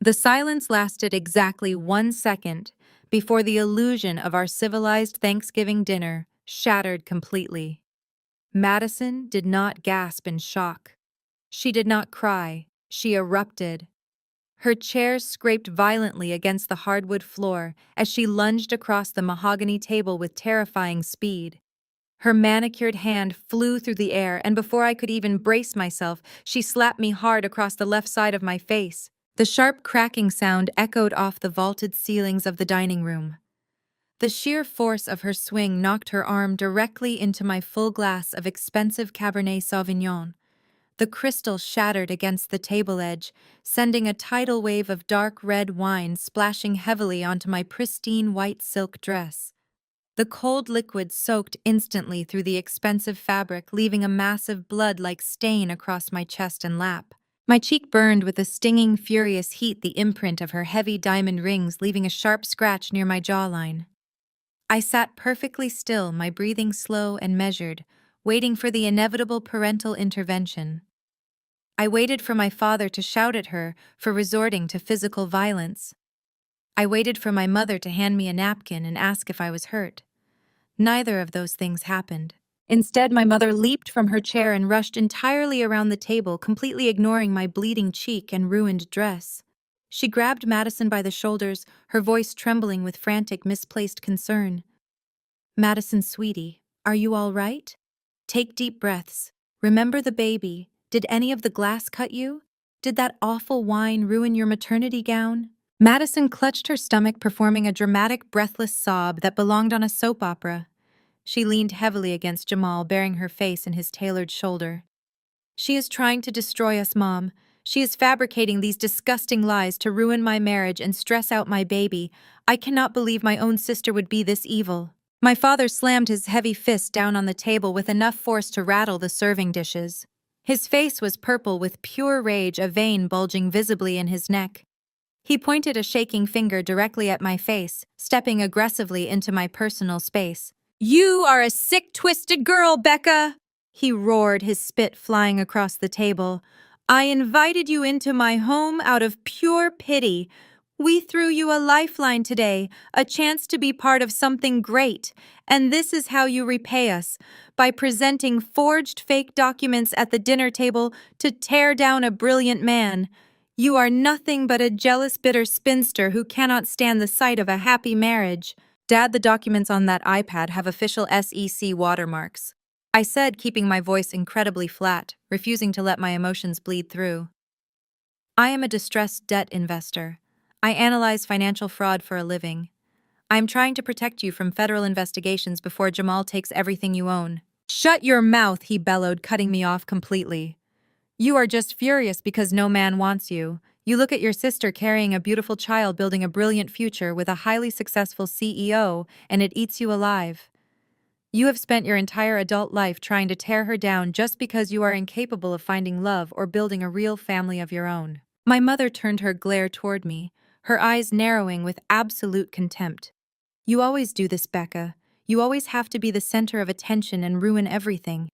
The silence lasted exactly 1 second before the illusion of our civilized Thanksgiving dinner shattered completely. Madison did not gasp in shock. She did not cry. She erupted. Her chair scraped violently against the hardwood floor as she lunged across the mahogany table with terrifying speed. Her manicured hand flew through the air, and before I could even brace myself, she slapped me hard across the left side of my face. The sharp cracking sound echoed off the vaulted ceilings of the dining room. The sheer force of her swing knocked her arm directly into my full glass of expensive Cabernet Sauvignon. The crystal shattered against the table edge, sending a tidal wave of dark red wine splashing heavily onto my pristine white silk dress. The cold liquid soaked instantly through the expensive fabric, leaving a massive blood-like stain across my chest and lap. My cheek burned with a stinging, furious heat, the imprint of her heavy diamond rings leaving a sharp scratch near my jawline. I sat perfectly still, my breathing slow and measured, waiting for the inevitable parental intervention. I waited for my father to shout at her for resorting to physical violence. I waited for my mother to hand me a napkin and ask if I was hurt. Neither of those things happened. Instead, my mother leaped from her chair and rushed entirely around the table, completely ignoring my bleeding cheek and ruined dress. She grabbed Madison by the shoulders, her voice trembling with frantic, misplaced concern. "Madison, sweetie, are you all right? Take deep breaths. Remember the baby. Did any of the glass cut you? Did that awful wine ruin your maternity gown?" Madison clutched her stomach, performing a dramatic, breathless sob that belonged on a soap opera. She leaned heavily against Jamal, burying her face in his tailored shoulder. "She is trying to destroy us, Mom. She is fabricating these disgusting lies to ruin my marriage and stress out my baby. I cannot believe my own sister would be this evil." My father slammed his heavy fist down on the table with enough force to rattle the serving dishes. His face was purple with pure rage, a vein bulging visibly in his neck. He pointed a shaking finger directly at my face, stepping aggressively into my personal space. "You are a sick, twisted girl, Becca!" he roared, his spit flying across the table. "I invited you into my home out of pure pity. We threw you a lifeline today, a chance to be part of something great, and this is how you repay us, by presenting forged fake documents at the dinner table to tear down a brilliant man. You are nothing but a jealous, bitter spinster who cannot stand the sight of a happy marriage." "Dad, the documents on that iPad have official SEC watermarks," I said, keeping my voice incredibly flat, refusing to let my emotions bleed through. "I am a distressed debt investor. I analyze financial fraud for a living. I am trying to protect you from federal investigations before Jamal takes everything you own." "Shut your mouth," he bellowed, cutting me off completely. "You are just furious because no man wants you. You look at your sister carrying a beautiful child, building a brilliant future with a highly successful CEO, and it eats you alive. You have spent your entire adult life trying to tear her down just because you are incapable of finding love or building a real family of your own." My mother turned her glare toward me, her eyes narrowing with absolute contempt. "You always do this, Becca. You always have to be the center of attention and ruin everything.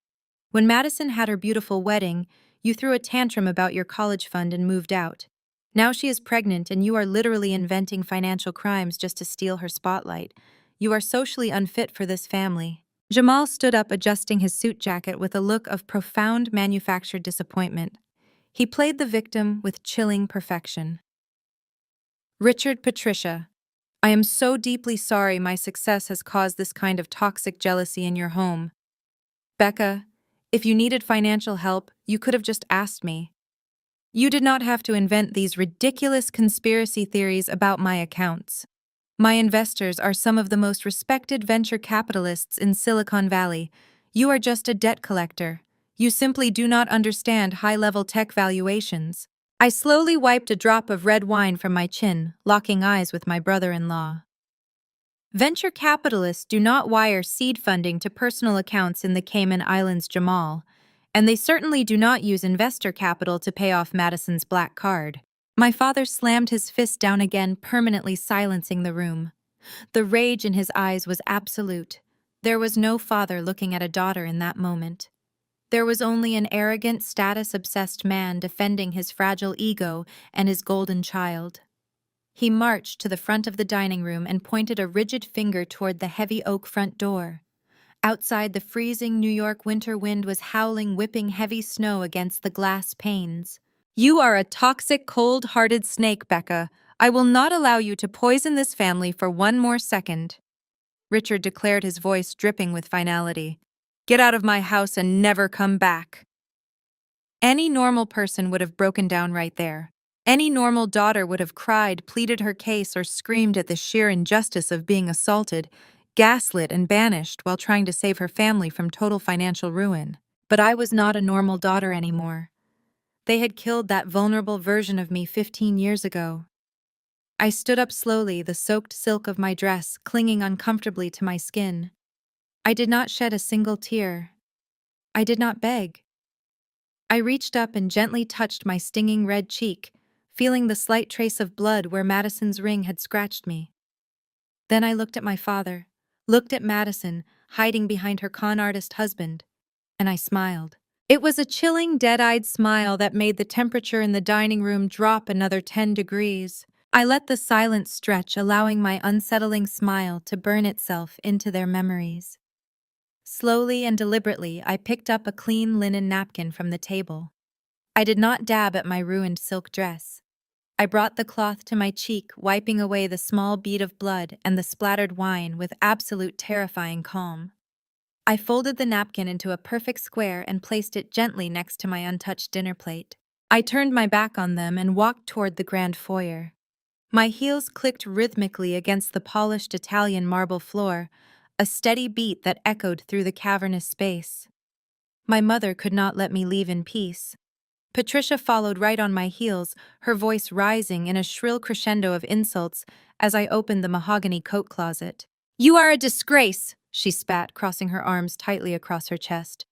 When Madison had her beautiful wedding, you threw a tantrum about your college fund and moved out. Now she is pregnant and you are literally inventing financial crimes just to steal her spotlight. You are socially unfit for this family." Jamal stood up, adjusting his suit jacket with a look of profound manufactured disappointment. He played the victim with chilling perfection. "Richard, Patricia, I am so deeply sorry my success has caused this kind of toxic jealousy in your home. Becca, if you needed financial help, you could have just asked me. You did not have to invent these ridiculous conspiracy theories about my accounts. My investors are some of the most respected venture capitalists in Silicon Valley. You are just a debt collector. You simply do not understand high-level tech valuations." I slowly wiped a drop of red wine from my chin, locking eyes with my brother-in-law. "Venture capitalists do not wire seed funding to personal accounts in the Cayman Islands, Jamal, and they certainly do not use investor capital to pay off Madison's black card." My father slammed his fist down again, permanently silencing the room. The rage in his eyes was absolute. There was no father looking at a daughter in that moment. There was only an arrogant, status-obsessed man defending his fragile ego and his golden child. He marched to the front of the dining room and pointed a rigid finger toward the heavy oak front door. Outside, the freezing New York winter wind was howling, whipping heavy snow against the glass panes. "You are a toxic, cold-hearted snake, Becca. I will not allow you to poison this family for one more second," Richard declared, his voice dripping with finality. "Get out of my house and never come back." Any normal person would have broken down right there. Any normal daughter would have cried, pleaded her case, or screamed at the sheer injustice of being assaulted, gaslit, and banished while trying to save her family from total financial ruin. But I was not a normal daughter anymore. They had killed that vulnerable version of me 15 years ago. I stood up slowly, the soaked silk of my dress clinging uncomfortably to my skin. I did not shed a single tear. I did not beg. I reached up and gently touched my stinging red cheek, feeling the slight trace of blood where Madison's ring had scratched me. Then I looked at my father, looked at Madison, hiding behind her con artist husband, and I smiled. It was a chilling, dead-eyed smile that made the temperature in the dining room drop another 10 degrees. I let the silence stretch, allowing my unsettling smile to burn itself into their memories. Slowly and deliberately, I picked up a clean linen napkin from the table. I did not dab at my ruined silk dress. I brought the cloth to my cheek, wiping away the small bead of blood and the splattered wine with absolute terrifying calm. I folded the napkin into a perfect square and placed it gently next to my untouched dinner plate. I turned my back on them and walked toward the grand foyer. My heels clicked rhythmically against the polished Italian marble floor, a steady beat that echoed through the cavernous space. My mother could not let me leave in peace. Patricia followed right on my heels, her voice rising in a shrill crescendo of insults as I opened the mahogany coat closet. "You are a disgrace," she spat, crossing her arms tightly across her chest.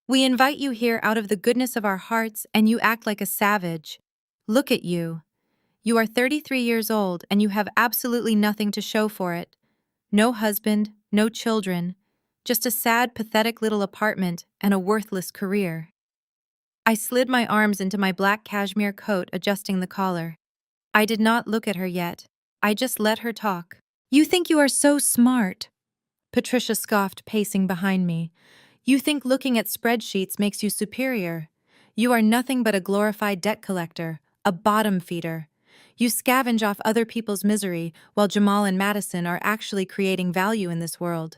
"We invite you here out of the goodness of our hearts, and you act like a savage. Look at you. You are 33 years old, and you have absolutely nothing to show for it. No husband, no children, just a sad, pathetic little apartment and a worthless career." I slid my arms into my black cashmere coat, adjusting the collar. I did not look at her yet. I just let her talk. "You think you are so smart," Patricia scoffed, pacing behind me. "You think looking at spreadsheets makes you superior. You are nothing but a glorified debt collector, a bottom feeder. You scavenge off other people's misery while Jamal and Madison are actually creating value in this world.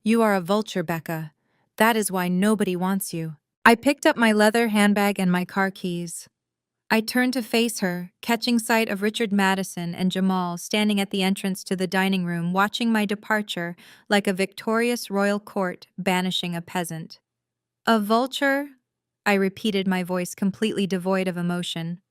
You are a vulture, Becca. That is why nobody wants you." I picked up my leather handbag and my car keys. I turned to face her, catching sight of Richard Madison and Jamal standing at the entrance to the dining room, watching my departure like a victorious royal court banishing a peasant. "A vulture?" I repeated, my voice completely devoid of emotion.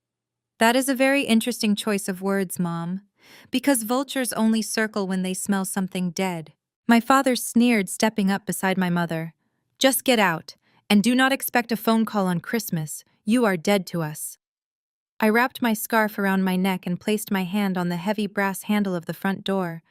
"That is a very interesting choice of words, Mom, because vultures only circle when they smell something dead." My father sneered, stepping up beside my mother. "Just get out, and do not expect a phone call on Christmas. You are dead to us." I wrapped my scarf around my neck and placed my hand on the heavy brass handle of the front door.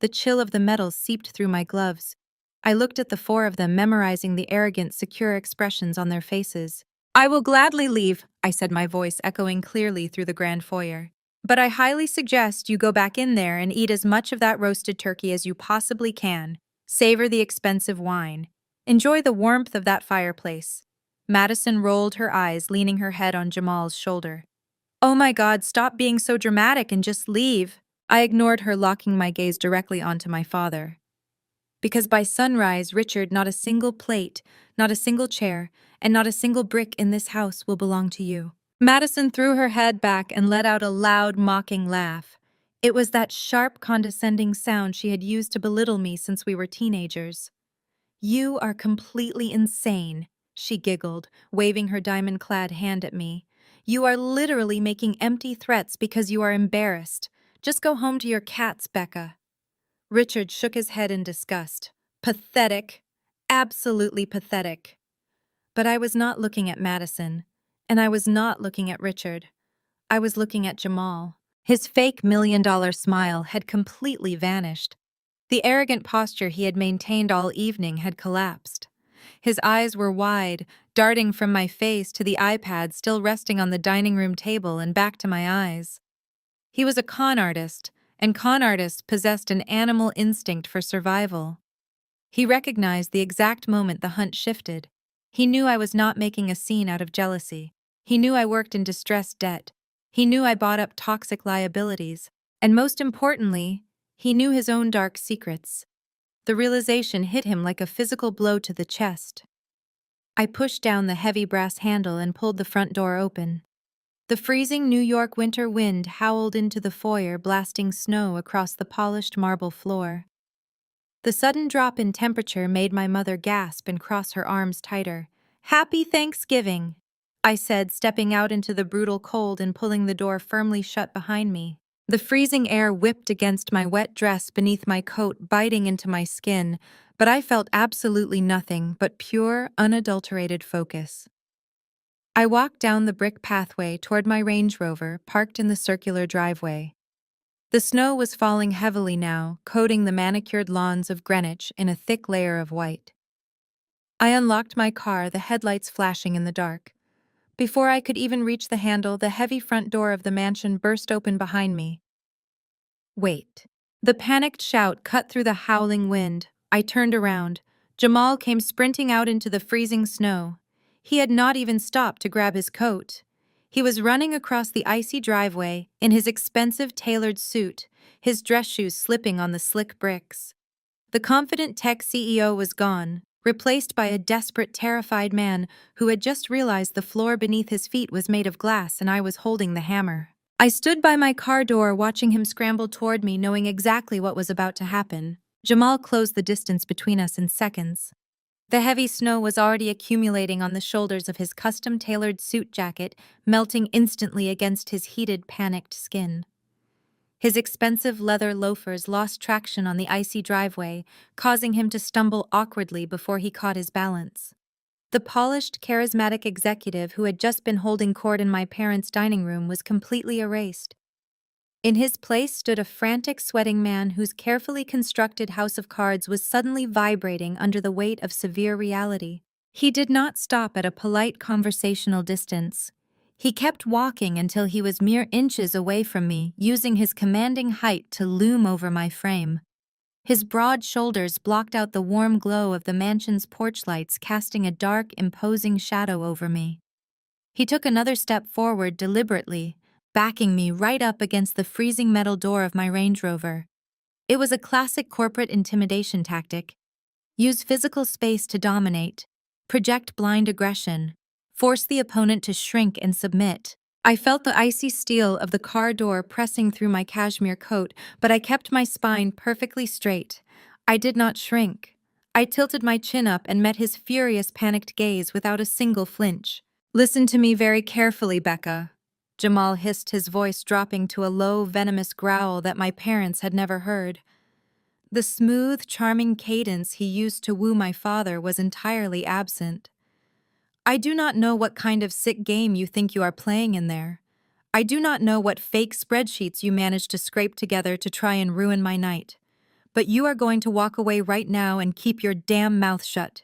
The chill of the metal seeped through my gloves. I looked at the four of them, memorizing the arrogant, secure expressions on their faces. "I will gladly leave," I said, my voice echoing clearly through the grand foyer. "But I highly suggest you go back in there and eat as much of that roasted turkey as you possibly can. Savor the expensive wine. Enjoy the warmth of that fireplace." Madison rolled her eyes, leaning her head on Jamal's shoulder. "Oh my God, stop being so dramatic and just leave." I ignored her, locking my gaze directly onto my father. "Because by sunrise, Richard, not a single plate, not a single chair, and not a single brick in this house will belong to you." Madison threw her head back and let out a loud, mocking laugh. It was that sharp, condescending sound she had used to belittle me since we were teenagers. "You are completely insane," she giggled, waving her diamond-clad hand at me. "You are literally making empty threats because you are embarrassed. Just go home to your cats, Becca." Richard shook his head in disgust. Pathetic. Absolutely pathetic. But I was not looking at Madison, and I was not looking at Richard. I was looking at Jamal. His fake $1 million smile had completely vanished. The arrogant posture he had maintained all evening had collapsed. His eyes were wide, darting from my face to the iPad still resting on the dining room table and back to my eyes. He was a con artist, and con artists possessed an animal instinct for survival. He recognized the exact moment the hunt shifted. He knew I was not making a scene out of jealousy. He knew I worked in distressed debt. He knew I bought up toxic liabilities. And most importantly, he knew his own dark secrets. The realization hit him like a physical blow to the chest. I pushed down the heavy brass handle and pulled the front door open. The freezing New York winter wind howled into the foyer, blasting snow across the polished marble floor. The sudden drop in temperature made my mother gasp and cross her arms tighter. "Happy Thanksgiving," I said, stepping out into the brutal cold and pulling the door firmly shut behind me. The freezing air whipped against my wet dress beneath my coat, biting into my skin, but I felt absolutely nothing but pure, unadulterated focus. I walked down the brick pathway toward my Range Rover, parked in the circular driveway. The snow was falling heavily now, coating the manicured lawns of Greenwich in a thick layer of white. I unlocked my car, the headlights flashing in the dark. Before I could even reach the handle, the heavy front door of the mansion burst open behind me. "Wait." The panicked shout cut through the howling wind. I turned around. Jamal came sprinting out into the freezing snow. He had not even stopped to grab his coat. He was running across the icy driveway in his expensive tailored suit, his dress shoes slipping on the slick bricks. The confident tech CEO was gone, replaced by a desperate, terrified man who had just realized the floor beneath his feet was made of glass and I was holding the hammer. I stood by my car door watching him scramble toward me, knowing exactly what was about to happen. Jamal closed the distance between us in seconds. The heavy snow was already accumulating on the shoulders of his custom-tailored suit jacket, melting instantly against his heated, panicked skin. His expensive leather loafers lost traction on the icy driveway, causing him to stumble awkwardly before he caught his balance. The polished, charismatic executive who had just been holding court in my parents' dining room was completely erased. In his place stood a frantic, sweating man whose carefully constructed house of cards was suddenly vibrating under the weight of severe reality. He did not stop at a polite conversational distance. He kept walking until he was mere inches away from me, using his commanding height to loom over my frame. His broad shoulders blocked out the warm glow of the mansion's porch lights, casting a dark, imposing shadow over me. He took another step forward deliberately, backing me right up against the freezing metal door of my Range Rover. It was a classic corporate intimidation tactic. Use physical space to dominate, project blind aggression, force the opponent to shrink and submit. I felt the icy steel of the car door pressing through my cashmere coat, but I kept my spine perfectly straight. I did not shrink. I tilted my chin up and met his furious, panicked gaze without a single flinch. "Listen to me very carefully, Becca," Jamal hissed, his voice dropping to a low, venomous growl that my parents had never heard. The smooth, charming cadence he used to woo my father was entirely absent. "I do not know what kind of sick game you think you are playing in there. I do not know what fake spreadsheets you managed to scrape together to try and ruin my night. But you are going to walk away right now and keep your damn mouth shut.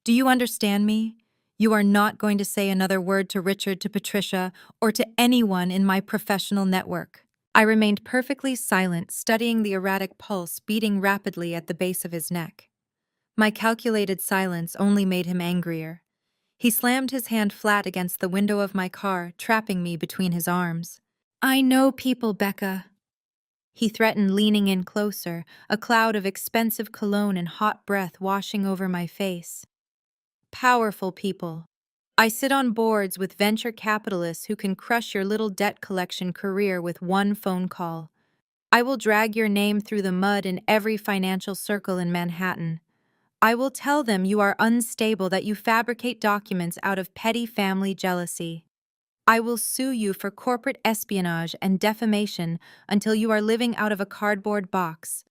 Do you understand me? You are not going to say another word to Richard, to Patricia, or to anyone in my professional network." I remained perfectly silent, studying the erratic pulse beating rapidly at the base of his neck. My calculated silence only made him angrier. He slammed his hand flat against the window of my car, trapping me between his arms. "I know people, Becca," he threatened, leaning in closer, a cloud of expensive cologne and hot breath washing over my face. "Powerful people. I sit on boards with venture capitalists who can crush your little debt collection career with one phone call. I will drag your name through the mud in every financial circle in Manhattan. I will tell them you are unstable, that you fabricate documents out of petty family jealousy. I will sue you for corporate espionage and defamation until you are living out of a cardboard box.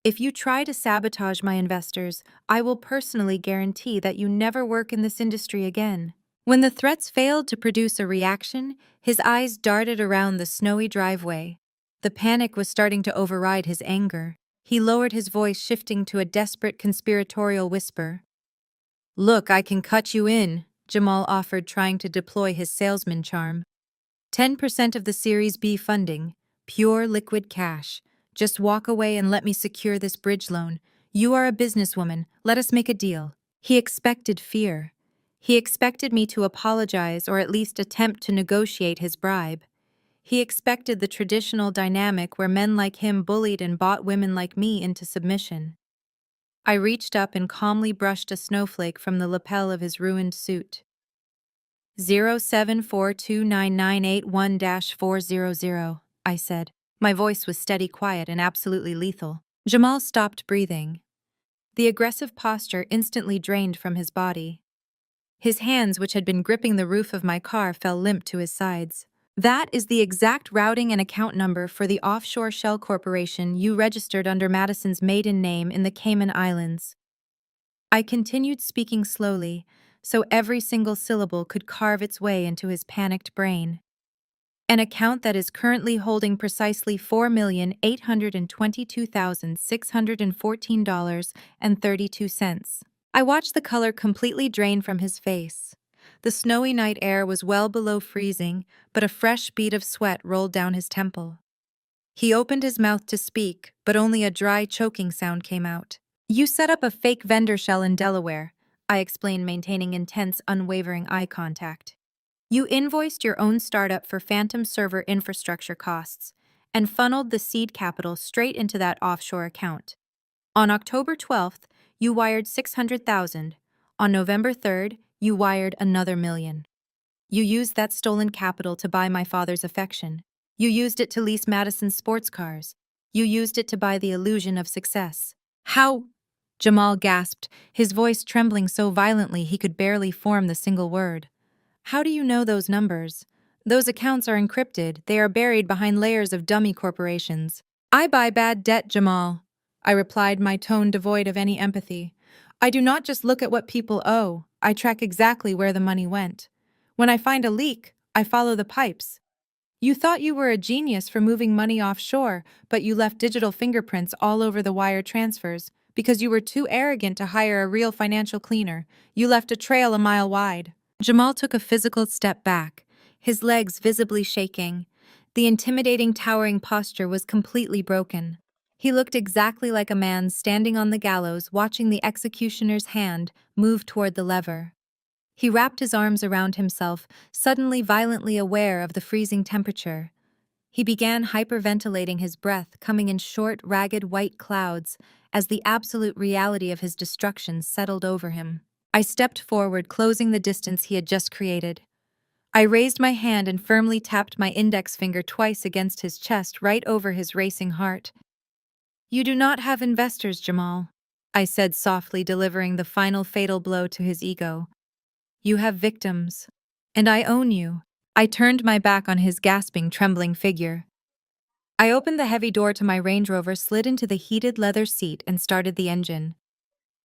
If you try to sabotage my investors, I will personally guarantee that you never work in this industry again." When the threats failed to produce a reaction, his eyes darted around the snowy driveway. The panic was starting to override his anger. He lowered his voice, shifting to a desperate conspiratorial whisper. "Look, I can cut you in. Jamal offered, trying to deploy his salesman charm. 10% of the Series B funding, pure liquid cash. Just walk away and let me secure this bridge loan. You are a businesswoman, let us make a deal. He expected fear. He expected me to apologize or at least attempt to negotiate his bribe. He expected the traditional dynamic where men like him bullied and bought women like me into submission. I reached up and calmly brushed a snowflake from the lapel of his ruined suit. 074299881-400, I said. My voice was steady, quiet, and absolutely lethal. Jamal stopped breathing. The aggressive posture instantly drained from his body. His hands, which had been gripping the roof of my car, fell limp to his sides. That is the exact routing and account number for the offshore shell corporation you registered under Madison's maiden name in the Cayman Islands. I continued speaking slowly, so every single syllable could carve its way into his panicked brain. An account that is currently holding precisely $4,822,614.32. I watched the color completely drain from his face. The snowy night air was well below freezing, but a fresh bead of sweat rolled down his temple. He opened his mouth to speak, but only a dry, choking sound came out. You set up a fake vendor shell in Delaware, I explained, maintaining intense, unwavering eye contact. You invoiced your own startup for phantom server infrastructure costs and funneled the seed capital straight into that offshore account. On October 12th, you wired $600,000. On November 3rd, you wired another $1 million. You used that stolen capital to buy my father's affection. You used it to lease Madison's sports cars. You used it to buy the illusion of success. How? Jamal gasped, his voice trembling so violently he could barely form the single word. How do you know those numbers? Those accounts are encrypted. They are buried behind layers of dummy corporations. I buy bad debt, Jamal, I replied, my tone devoid of any empathy. I do not just look at what people owe. I track exactly where the money went. When I find a leak, I follow the pipes. You thought you were a genius for moving money offshore, but you left digital fingerprints all over the wire transfers because you were too arrogant to hire a real financial cleaner. You left a trail a mile wide. Jamal took a physical step back, his legs visibly shaking. The intimidating, towering posture was completely broken. He looked exactly like a man standing on the gallows watching the executioner's hand move toward the lever. He wrapped his arms around himself, suddenly violently aware of the freezing temperature. He began hyperventilating, his breath coming in short, ragged white clouds as the absolute reality of his destruction settled over him. I stepped forward, closing the distance he had just created. I raised my hand and firmly tapped my index finger twice against his chest, right over his racing heart. You do not have investors, Jamal, I said softly, delivering the final fatal blow to his ego. You have victims. And I own you. I turned my back on his gasping, trembling figure. I opened the heavy door to my Range Rover, slid into the heated leather seat, and started the engine.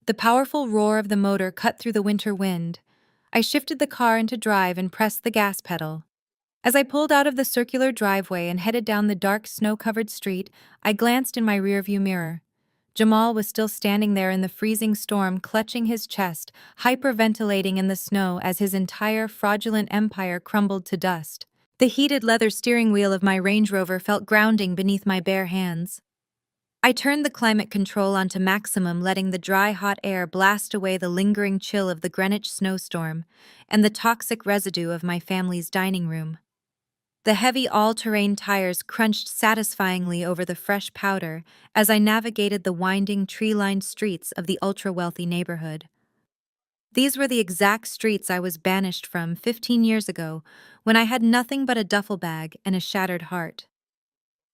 The powerful roar of the motor cut through the winter wind. I shifted the car into drive and pressed the gas pedal. As I pulled out of the circular driveway and headed down the dark, snow-covered street, I glanced in my rearview mirror. Jamal was still standing there in the freezing storm, clutching his chest, hyperventilating in the snow as his entire fraudulent empire crumbled to dust. The heated leather steering wheel of my Range Rover felt grounding beneath my bare hands. I turned the climate control onto maximum, letting the dry, hot air blast away the lingering chill of the Greenwich snowstorm and the toxic residue of my family's dining room. The heavy all-terrain tires crunched satisfyingly over the fresh powder as I navigated the winding, tree-lined streets of the ultra-wealthy neighborhood. These were the exact streets I was banished from 15 years ago, when I had nothing but a duffel bag and a shattered heart.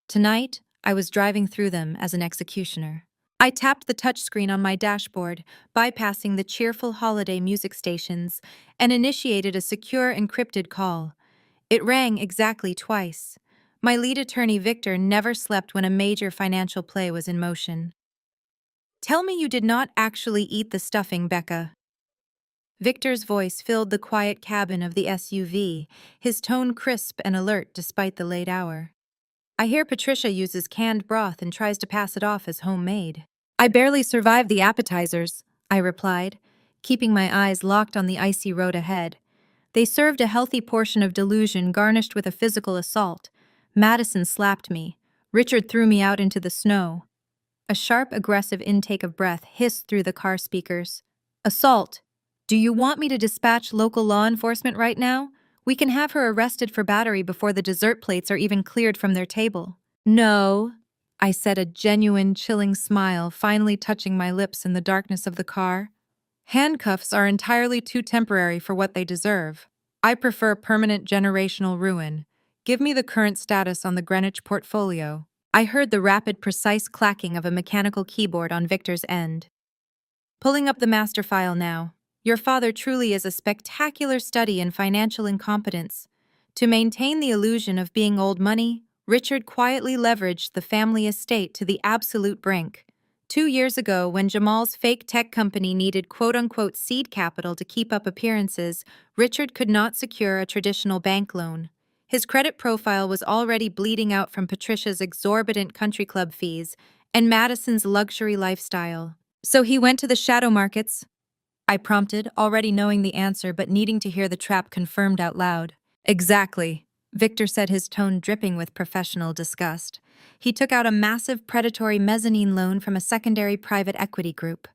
Tonight, I was driving through them as an executioner. I tapped the touchscreen on my dashboard, bypassing the cheerful holiday music stations, and initiated a secure, encrypted call. It rang exactly twice. My lead attorney, Victor, never slept when a major financial play was in motion. Tell me you did not actually eat the stuffing, Becca. Victor's voice filled the quiet cabin of the SUV, his tone crisp and alert despite the late hour. I hear Patricia uses canned broth and tries to pass it off as homemade. I barely survived the appetizers, I replied, keeping my eyes locked on the icy road ahead. They served a healthy portion of delusion garnished with a physical assault. Madison slapped me. Richard threw me out into the snow. A sharp, aggressive intake of breath hissed through the car speakers. Assault! Do you want me to dispatch local law enforcement right now? We can have her arrested for battery before the dessert plates are even cleared from their table. No, I said, a genuine, chilling smile finally touching my lips in the darkness of the car. Handcuffs are entirely too temporary for what they deserve. I prefer permanent generational ruin. Give me the current status on the Greenwich portfolio. I heard the rapid, precise clacking of a mechanical keyboard on Victor's end. Pulling up the master file now. Your father truly is a spectacular study in financial incompetence. To maintain the illusion of being old money, Richard quietly leveraged the family estate to the absolute brink. 2 years ago, when Jamal's fake tech company needed quote-unquote seed capital to keep up appearances, Richard could not secure a traditional bank loan. His credit profile was already bleeding out from Patricia's exorbitant country club fees and Madison's luxury lifestyle. So he went to the shadow markets, I prompted, already knowing the answer but needing to hear the trap confirmed out loud. Exactly, Victor said, his tone dripping with professional disgust. He took out a massive predatory mezzanine loan from a secondary private equity group.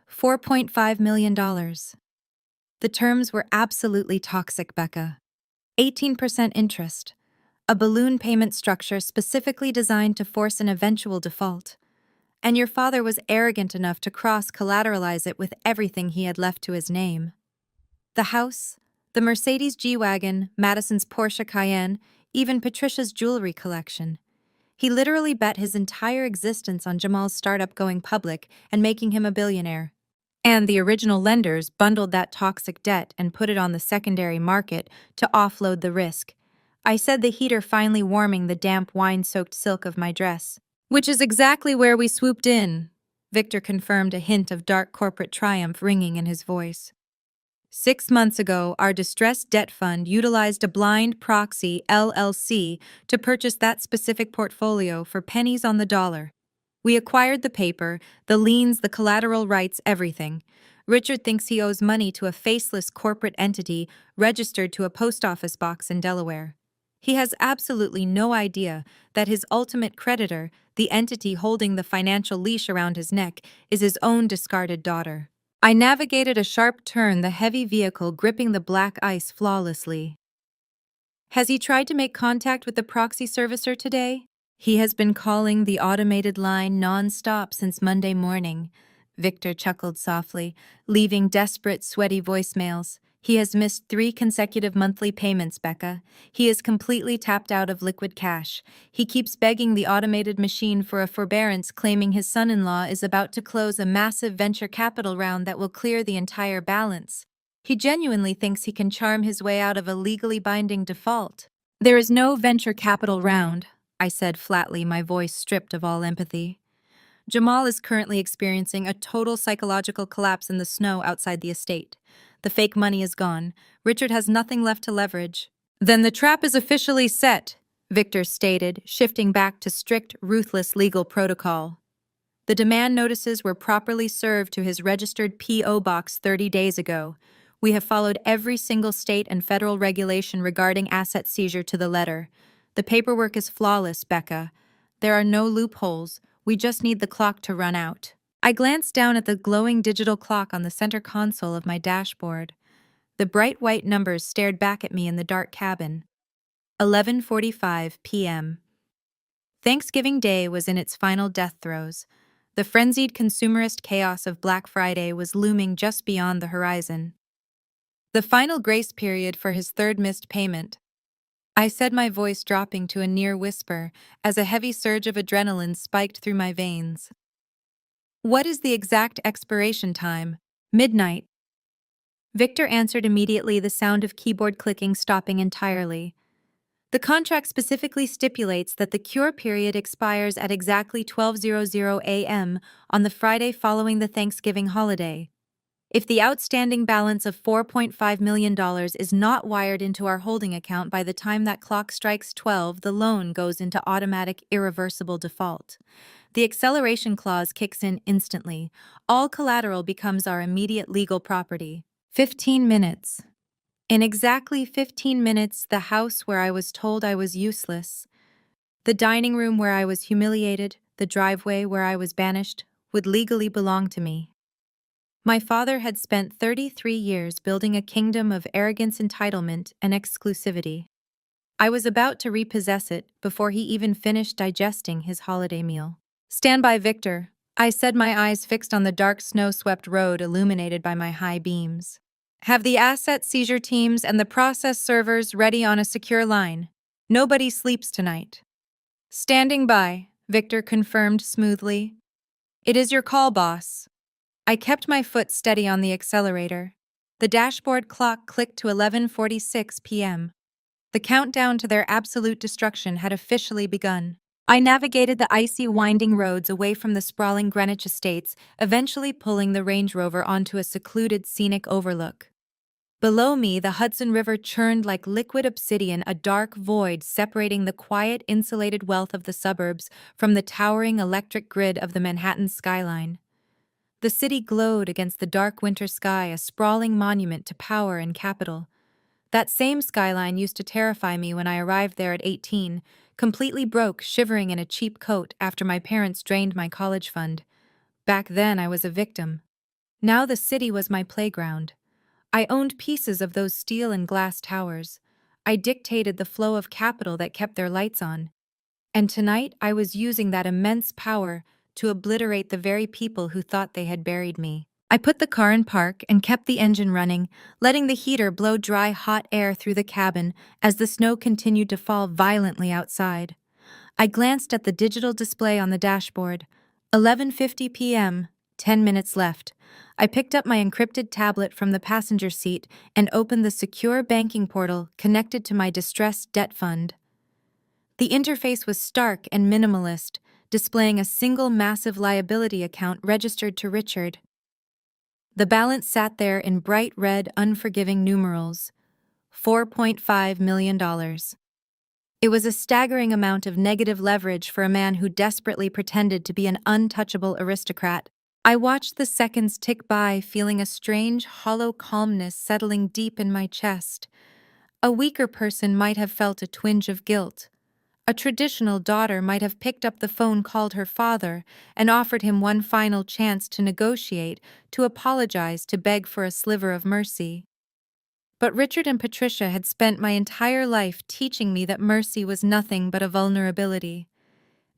$4.5 million. The terms were absolutely toxic, Becca. 18% interest. A balloon payment structure specifically designed to force an eventual default. And your father was arrogant enough to cross-collateralize it with everything he had left to his name. The house, the Mercedes G-Wagon, Madison's Porsche Cayenne, even Patricia's jewelry collection. He literally bet his entire existence on Jamal's startup going public and making him a billionaire. And the original lenders bundled that toxic debt and put it on the secondary market to offload the risk. I said, the heater finally warming the damp wine-soaked silk of my dress. Which is exactly where we swooped in, Victor confirmed, a hint of dark corporate triumph ringing in his voice. 6 months ago, our distressed debt fund utilized a blind proxy LLC to purchase that specific portfolio for pennies on the dollar. We acquired the paper, the liens, the collateral rights, everything. Richard thinks he owes money to a faceless corporate entity registered to a post office box in Delaware. He has absolutely no idea that his ultimate creditor, the entity holding the financial leash around his neck, is his own discarded daughter. I navigated a sharp turn, the heavy vehicle gripping the black ice flawlessly. Has he tried to make contact with the proxy servicer today? He has been calling the automated line non-stop since Monday morning, Victor chuckled softly, leaving desperate, sweaty voicemails. He has missed 3 consecutive monthly payments, Becca. He is completely tapped out of liquid cash. He keeps begging the automated machine for a forbearance, claiming his son-in-law is about to close a massive venture capital round that will clear the entire balance. He genuinely thinks he can charm his way out of a legally binding default. There is no venture capital round, I said flatly, my voice stripped of all empathy. Jamal is currently experiencing a total psychological collapse in the snow outside the estate. The fake money is gone. Richard has nothing left to leverage. Then the trap is officially set, Victor stated, shifting back to strict, ruthless legal protocol. The demand notices were properly served to his registered P.O. box 30 days ago. We have followed every single state and federal regulation regarding asset seizure to the letter. The paperwork is flawless, Becca. There are no loopholes. We just need the clock to run out. I glanced down at the glowing digital clock on the center console of my dashboard. The bright white numbers stared back at me in the dark cabin. 11:45 p.m. Thanksgiving Day was in its final death throes. The frenzied consumerist chaos of Black Friday was looming just beyond the horizon. The final grace period for his third missed payment. I said, my voice dropping to a near whisper as a heavy surge of adrenaline spiked through my veins. What is the exact expiration time? Midnight. Victor answered immediately, the sound of keyboard clicking stopping entirely. The contract specifically stipulates that the cure period expires at exactly 12:00 a.m. on the Friday following the Thanksgiving holiday. If the outstanding balance of $4.5 million is not wired into our holding account by the time that clock strikes 12, the loan goes into automatic irreversible default. The acceleration clause kicks in instantly. All collateral becomes our immediate legal property. 15 minutes. In exactly 15 minutes, the house where I was told I was useless, the dining room where I was humiliated, the driveway where I was banished, would legally belong to me. My father had spent 33 years building a kingdom of arrogance, entitlement, and exclusivity. I was about to repossess it before he even finished digesting his holiday meal. "Stand by, Victor," I said, my eyes fixed on the dark snow-swept road illuminated by my high beams. "Have the asset seizure teams and the process servers ready on a secure line. Nobody sleeps tonight." "Standing by," Victor confirmed smoothly. "It is your call, boss." I kept my foot steady on the accelerator. The dashboard clock clicked to 11:46 p.m. The countdown to their absolute destruction had officially begun. I navigated the icy, winding roads away from the sprawling Greenwich estates, eventually pulling the Range Rover onto a secluded, scenic overlook. Below me, the Hudson River churned like liquid obsidian, a dark void separating the quiet, insulated wealth of the suburbs from the towering electric grid of the Manhattan skyline. The city glowed against the dark winter sky, a sprawling monument to power and capital. That same skyline used to terrify me when I arrived there at 18, completely broke, shivering in a cheap coat after my parents drained my college fund. Back then, I was a victim. Now the city was my playground. I owned pieces of those steel and glass towers. I dictated the flow of capital that kept their lights on. And tonight, I was using that immense power to obliterate the very people who thought they had buried me. I put the car in park and kept the engine running, letting the heater blow dry, hot air through the cabin as the snow continued to fall violently outside. I glanced at the digital display on the dashboard. 11:50 p.m., 10 minutes left. I picked up my encrypted tablet from the passenger seat and opened the secure banking portal connected to my distressed debt fund. The interface was stark and minimalist, displaying a single massive liability account registered to Richard. The balance sat there in bright red, unforgiving numerals: $4.5 million. It was a staggering amount of negative leverage for a man who desperately pretended to be an untouchable aristocrat. I watched the seconds tick by, feeling a strange, hollow calmness settling deep in my chest. A weaker person might have felt a twinge of guilt. A traditional daughter might have picked up the phone, called her father, and offered him one final chance to negotiate, to apologize, to beg for a sliver of mercy. But Richard and Patricia had spent my entire life teaching me that mercy was nothing but a vulnerability.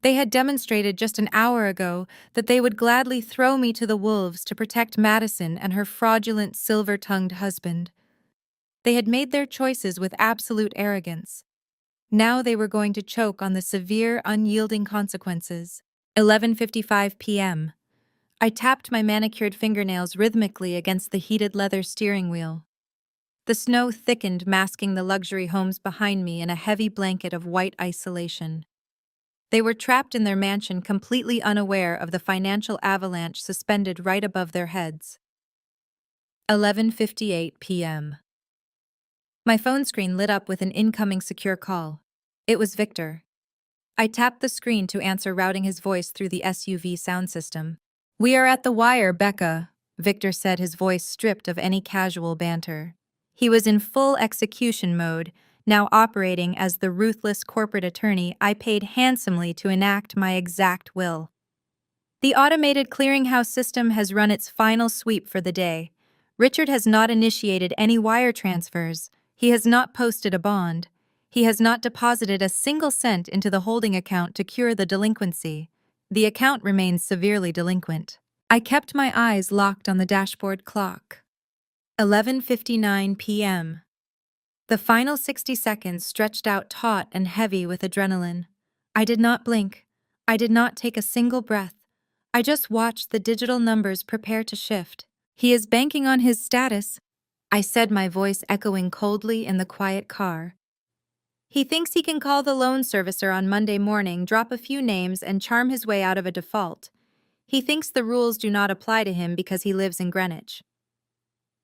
They had demonstrated just an hour ago that they would gladly throw me to the wolves to protect Madison and her fraudulent, silver-tongued husband. They had made their choices with absolute arrogance. Now they were going to choke on the severe, unyielding consequences. 11:55 p.m. I tapped my manicured fingernails rhythmically against the heated leather steering wheel. The snow thickened, masking the luxury homes behind me in a heavy blanket of white isolation. They were trapped in their mansion, completely unaware of the financial avalanche suspended right above their heads. 11:58 p.m. My phone screen lit up with an incoming secure call. It was Victor. I tapped the screen to answer, routing his voice through the SUV sound system. "We are at the wire, Becca," Victor said, his voice stripped of any casual banter. He was in full execution mode, now operating as the ruthless corporate attorney I paid handsomely to enact my exact will. "The automated clearinghouse system has run its final sweep for the day. Richard has not initiated any wire transfers. He has not posted a bond. He has not deposited a single cent into the holding account to cure the delinquency. The account remains severely delinquent." I kept my eyes locked on the dashboard clock. 11:59 p.m. The final 60 seconds stretched out taut and heavy with adrenaline. I did not blink. I did not take a single breath. I just watched the digital numbers prepare to shift. "He is banking on his status," I said, my voice echoing coldly in the quiet car. "He thinks he can call the loan servicer on Monday morning, drop a few names, and charm his way out of a default. He thinks the rules do not apply to him because he lives in Greenwich."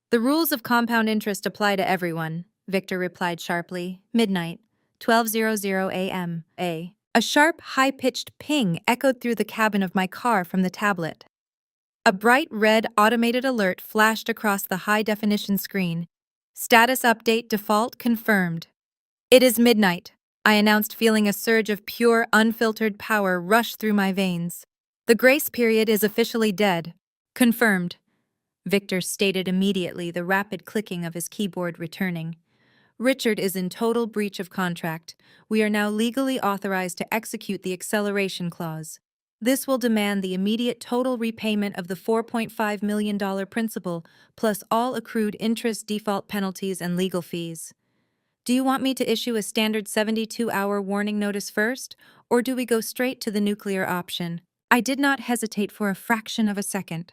"The rules of compound interest apply to everyone," Victor replied sharply. Midnight, 12:00 a.m. A sharp, high-pitched ping echoed through the cabin of my car from the tablet. A bright red automated alert flashed across the high-definition screen. Status update default confirmed. It is midnight, I announced, feeling a surge of pure, unfiltered power rush through my veins. The grace period is officially dead. Confirmed, Victor stated immediately, the rapid clicking of his keyboard returning. Richard is in total breach of contract. We are now legally authorized to execute the acceleration clause. This will demand the immediate total repayment of the $4.5 million principal, plus all accrued interest, default penalties, and legal fees. Do you want me to issue a standard 72-hour warning notice first, or do we go straight to the nuclear option? I did not hesitate for a fraction of a second.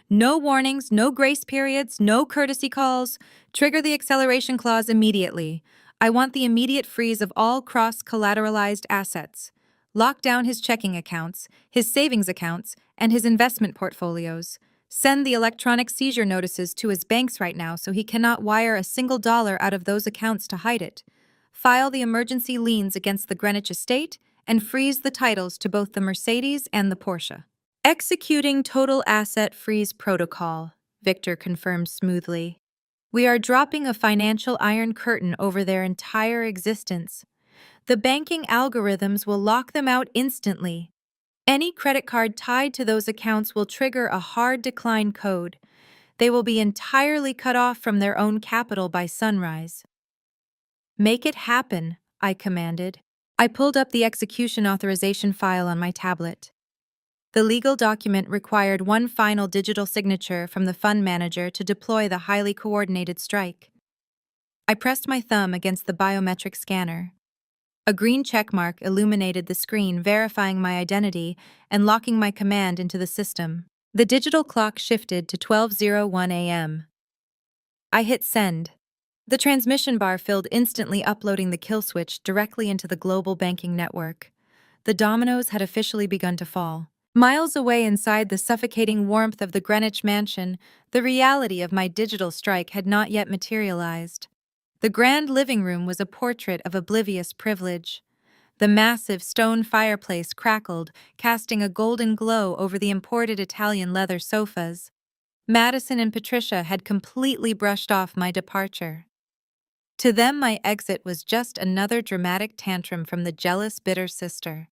No warnings, no grace periods, no courtesy calls. Trigger the acceleration clause immediately. I want the immediate freeze of all cross-collateralized assets. Lock down his checking accounts, his savings accounts, and his investment portfolios. Send the electronic seizure notices to his banks right now so he cannot wire a single dollar out of those accounts to hide it. File the emergency liens against the Greenwich estate and freeze the titles to both the Mercedes and the Porsche. Executing total asset freeze protocol, Victor confirmed smoothly. We are dropping a financial iron curtain over their entire existence. The banking algorithms will lock them out instantly. Any credit card tied to those accounts will trigger a hard decline code. They will be entirely cut off from their own capital by sunrise. Make it happen, I commanded. I pulled up the execution authorization file on my tablet. The legal document required one final digital signature from the fund manager to deploy the highly coordinated strike. I pressed my thumb against the biometric scanner. A green checkmark illuminated the screen, verifying my identity and locking my command into the system. The digital clock shifted to 12:01 a.m. I hit send. The transmission bar filled instantly, uploading the kill switch directly into the global banking network. The dominoes had officially begun to fall. Miles away inside the suffocating warmth of the Greenwich mansion, the reality of my digital strike had not yet materialized. The grand living room was a portrait of oblivious privilege. The massive stone fireplace crackled, casting a golden glow over the imported Italian leather sofas. Madison and Patricia had completely brushed off my departure. To them, my exit was just another dramatic tantrum from the jealous, bitter sister.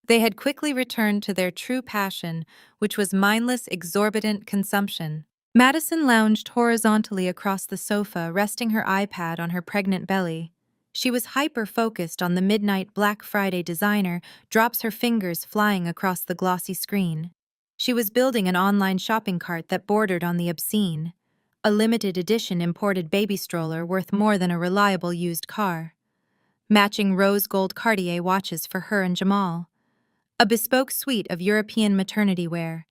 They had quickly returned to their true passion, which was mindless, exorbitant consumption. Madison lounged horizontally across the sofa, resting her iPad on her pregnant belly. She was hyper-focused on the midnight Black Friday designer, drops her fingers flying across the glossy screen. She was building an online shopping cart that bordered on the obscene. A limited edition imported baby stroller worth more than a reliable used car. Matching rose gold Cartier watches for her and Jamal. A bespoke suite of European maternity wear.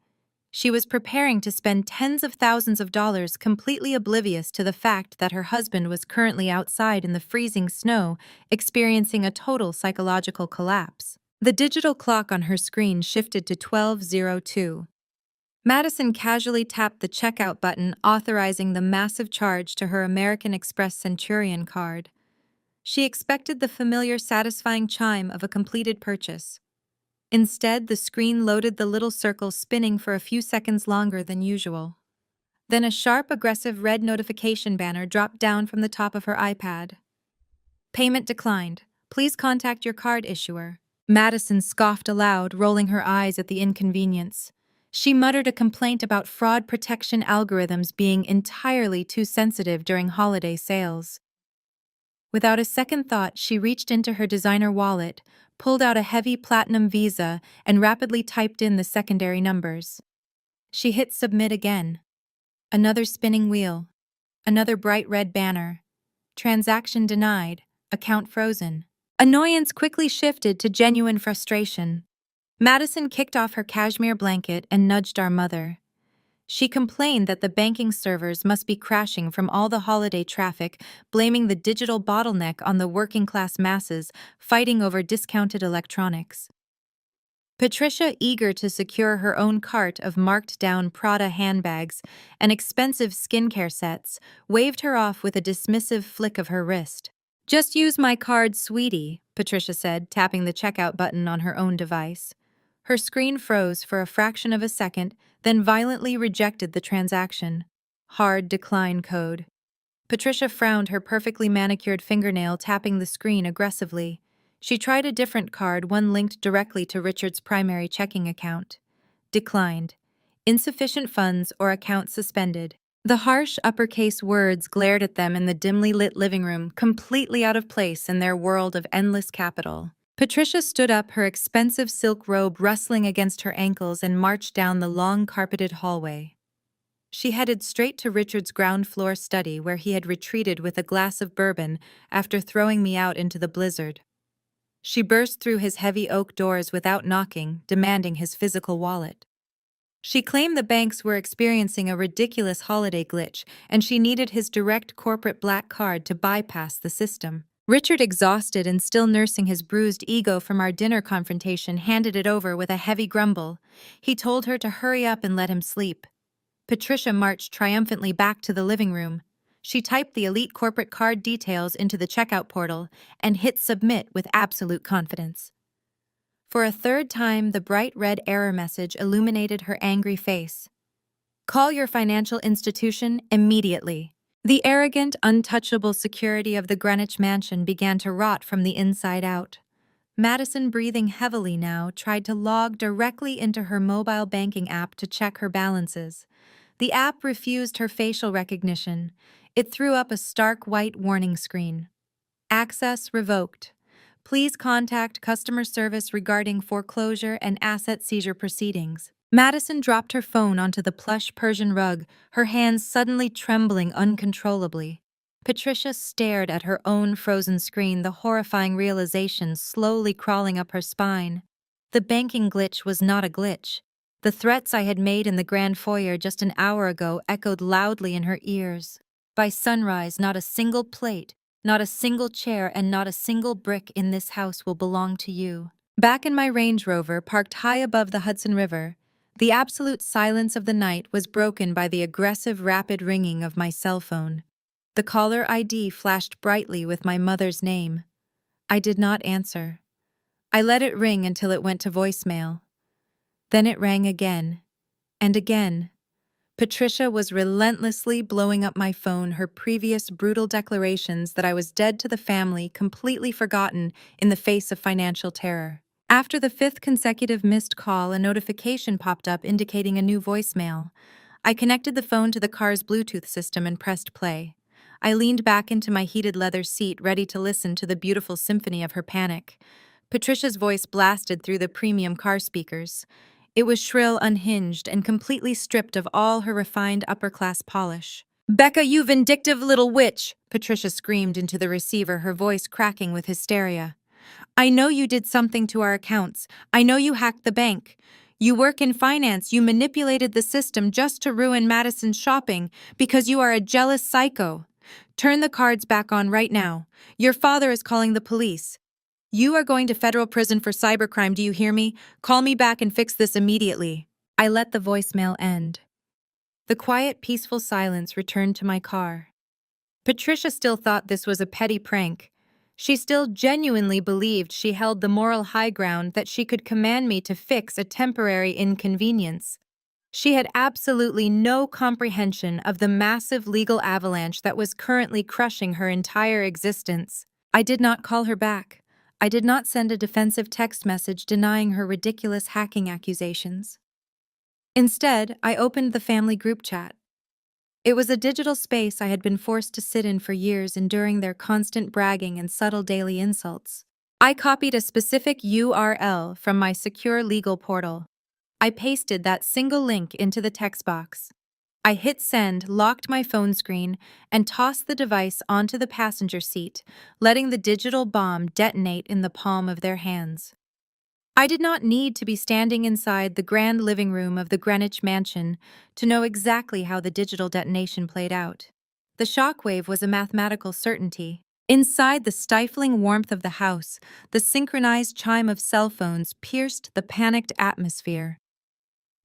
She was preparing to spend tens of thousands of dollars, completely oblivious to the fact that her husband was currently outside in the freezing snow, experiencing a total psychological collapse. The digital clock on her screen shifted to 12:02. Madison casually tapped the checkout button, authorizing the massive charge to her American Express Centurion card. She expected the familiar, satisfying chime of a completed purchase. Instead, the screen loaded, the little circle spinning for a few seconds longer than usual. Then a sharp, aggressive red notification banner dropped down from the top of her iPad. Payment declined. Please contact your card issuer. Madison scoffed aloud, rolling her eyes at the inconvenience. She muttered a complaint about fraud protection algorithms being entirely too sensitive during holiday sales. Without a second thought, she reached into her designer wallet, pulled out a heavy platinum Visa, and rapidly typed in the secondary numbers. She hit submit again. Another spinning wheel. Another bright red banner. Transaction denied. Account frozen. Annoyance quickly shifted to genuine frustration. Madison kicked off her cashmere blanket and nudged our mother. She complained that the banking servers must be crashing from all the holiday traffic, blaming the digital bottleneck on the working-class masses fighting over discounted electronics. Patricia, eager to secure her own cart of marked-down Prada handbags and expensive skincare sets, waved her off with a dismissive flick of her wrist. "Just use my card, sweetie," Patricia said, tapping the checkout button on her own device. Her screen froze for a fraction of a second, then violently rejected the transaction. Hard decline code. Patricia frowned, her perfectly manicured fingernail tapping the screen aggressively. She tried a different card, one linked directly to Richard's primary checking account. Declined. Insufficient funds or account suspended. The harsh uppercase words glared at them in the dimly lit living room, completely out of place in their world of endless capital. Patricia stood up, her expensive silk robe rustling against her ankles, and marched down the long carpeted hallway. She headed straight to Richard's ground floor study, where he had retreated with a glass of bourbon after throwing me out into the blizzard. She burst through his heavy oak doors without knocking, demanding his physical wallet. She claimed the banks were experiencing a ridiculous holiday glitch, and she needed his direct corporate black card to bypass the system. Richard, exhausted and still nursing his bruised ego from our dinner confrontation, handed it over with a heavy grumble. He told her to hurry up and let him sleep. Patricia marched triumphantly back to the living room. She typed the elite corporate card details into the checkout portal and hit submit with absolute confidence. For a third time, the bright red error message illuminated her angry face. Call your financial institution immediately. The arrogant, untouchable security of the Greenwich mansion began to rot from the inside out. Madison, breathing heavily now, tried to log directly into her mobile banking app to check her balances. The app refused her facial recognition. It threw up a stark white warning screen. Access revoked. Please contact customer service regarding foreclosure and asset seizure proceedings. Madison dropped her phone onto the plush Persian rug, her hands suddenly trembling uncontrollably. Patricia stared at her own frozen screen, the horrifying realization slowly crawling up her spine. The banking glitch was not a glitch. The threats I had made in the grand foyer just an hour ago echoed loudly in her ears. By sunrise, not a single plate, not a single chair, and not a single brick in this house will belong to you. Back in my Range Rover, parked high above the Hudson River, the absolute silence of the night was broken by the aggressive, rapid ringing of my cell phone. The caller ID flashed brightly with my mother's name. I did not answer. I let it ring until it went to voicemail. Then it rang again, and again. Patricia was relentlessly blowing up my phone, her previous brutal declarations that I was dead to the family completely forgotten in the face of financial terror. After the fifth consecutive missed call, a notification popped up indicating a new voicemail. I connected the phone to the car's Bluetooth system and pressed play. I leaned back into my heated leather seat, ready to listen to the beautiful symphony of her panic. Patricia's voice blasted through the premium car speakers. It was shrill, unhinged, and completely stripped of all her refined upper-class polish. "Becca, you vindictive little witch!" Patricia screamed into the receiver, her voice cracking with hysteria. "I know you did something to our accounts. I know you hacked the bank. You work in finance. You manipulated the system just to ruin Madison's shopping because you are a jealous psycho. Turn the cards back on right now. Your father is calling the police. You are going to federal prison for cybercrime, do you hear me? Call me back and fix this immediately." I let the voicemail end. The quiet, peaceful silence returned to my car. Patricia still thought this was a petty prank. She still genuinely believed she held the moral high ground that she could command me to fix a temporary inconvenience. She had absolutely no comprehension of the massive legal avalanche that was currently crushing her entire existence. I did not call her back. I did not send a defensive text message denying her ridiculous hacking accusations. Instead, I opened the family group chat. It was a digital space I had been forced to sit in for years, enduring their constant bragging and subtle daily insults. I copied a specific URL from my secure legal portal. I pasted that single link into the text box. I hit send, locked my phone screen, and tossed the device onto the passenger seat, letting the digital bomb detonate in the palm of their hands. I did not need to be standing inside the grand living room of the Greenwich mansion to know exactly how the digital detonation played out. The shockwave was a mathematical certainty. Inside the stifling warmth of the house, the synchronized chime of cell phones pierced the panicked atmosphere.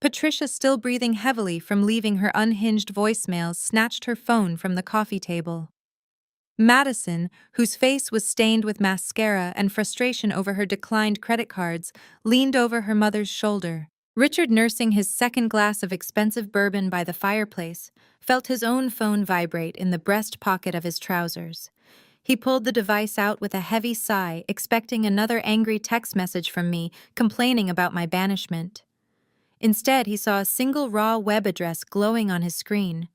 Patricia, still breathing heavily from leaving her unhinged voicemails, snatched her phone from the coffee table. Madison, whose face was stained with mascara and frustration over her declined credit cards, leaned over her mother's shoulder. Richard, nursing his second glass of expensive bourbon by the fireplace, felt his own phone vibrate in the breast pocket of his trousers. He pulled the device out with a heavy sigh, expecting another angry text message from me complaining about my banishment. Instead, he saw a single raw web address glowing on his screen.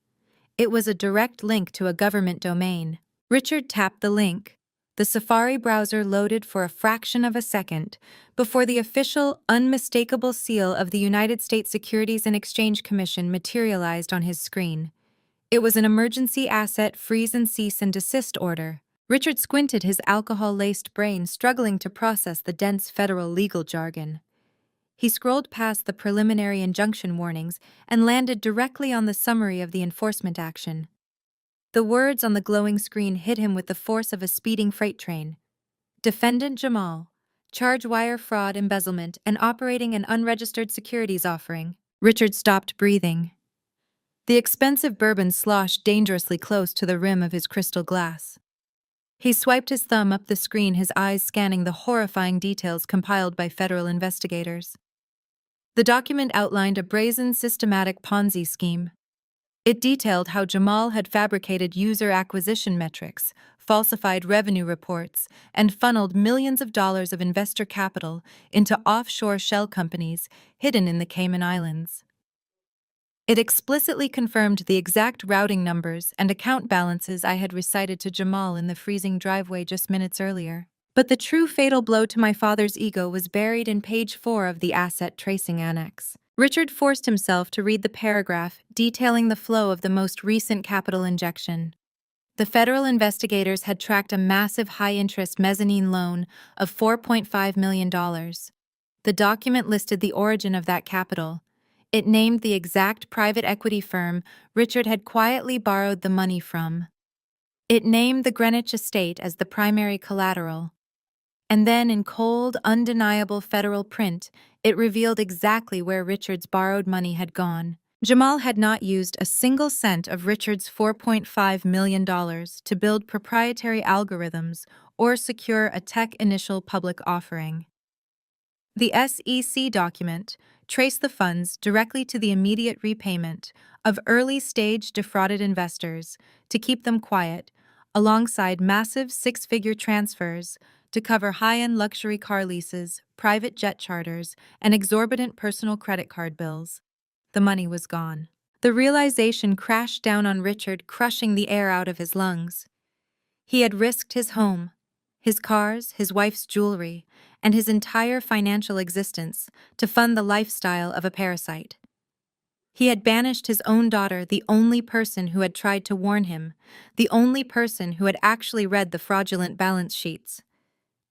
It was a direct link to a government domain. Richard tapped the link. The Safari browser loaded for a fraction of a second before the official, unmistakable seal of the United States Securities and Exchange Commission materialized on his screen. It was an emergency asset freeze and cease and desist order. Richard squinted, his alcohol-laced brain struggling to process the dense federal legal jargon. He scrolled past the preliminary injunction warnings and landed directly on the summary of the enforcement action. The words on the glowing screen hit him with the force of a speeding freight train. Defendant Jamal, charge wire fraud, embezzlement, and operating an unregistered securities offering. Richard stopped breathing. The expensive bourbon sloshed dangerously close to the rim of his crystal glass. He swiped his thumb up the screen, his eyes scanning the horrifying details compiled by federal investigators. The document outlined a brazen, systematic Ponzi scheme. It detailed how Jamal had fabricated user acquisition metrics, falsified revenue reports, and funneled millions of dollars of investor capital into offshore shell companies hidden in the Cayman Islands. It explicitly confirmed the exact routing numbers and account balances I had recited to Jamal in the freezing driveway just minutes earlier. But the true fatal blow to my father's ego was buried in page 4 of the Asset Tracing Annex. Richard forced himself to read the paragraph detailing the flow of the most recent capital injection. The federal investigators had tracked a massive high-interest mezzanine loan of $4.5 million. The document listed the origin of that capital. It named the exact private equity firm Richard had quietly borrowed the money from. It named the Greenwich estate as the primary collateral. And then, in cold, undeniable federal print, it revealed exactly where Richard's borrowed money had gone. Jamal had not used a single cent of Richard's $4.5 million to build proprietary algorithms or secure a tech initial public offering. The SEC document traced the funds directly to the immediate repayment of early-stage defrauded investors to keep them quiet, alongside massive six-figure transfers to cover high-end luxury car leases, private jet charters, and exorbitant personal credit card bills. The money was gone. The realization crashed down on Richard, crushing the air out of his lungs. He had risked his home, his cars, his wife's jewelry, and his entire financial existence to fund the lifestyle of a parasite. He had banished his own daughter, the only person who had tried to warn him, the only person who had actually read the fraudulent balance sheets.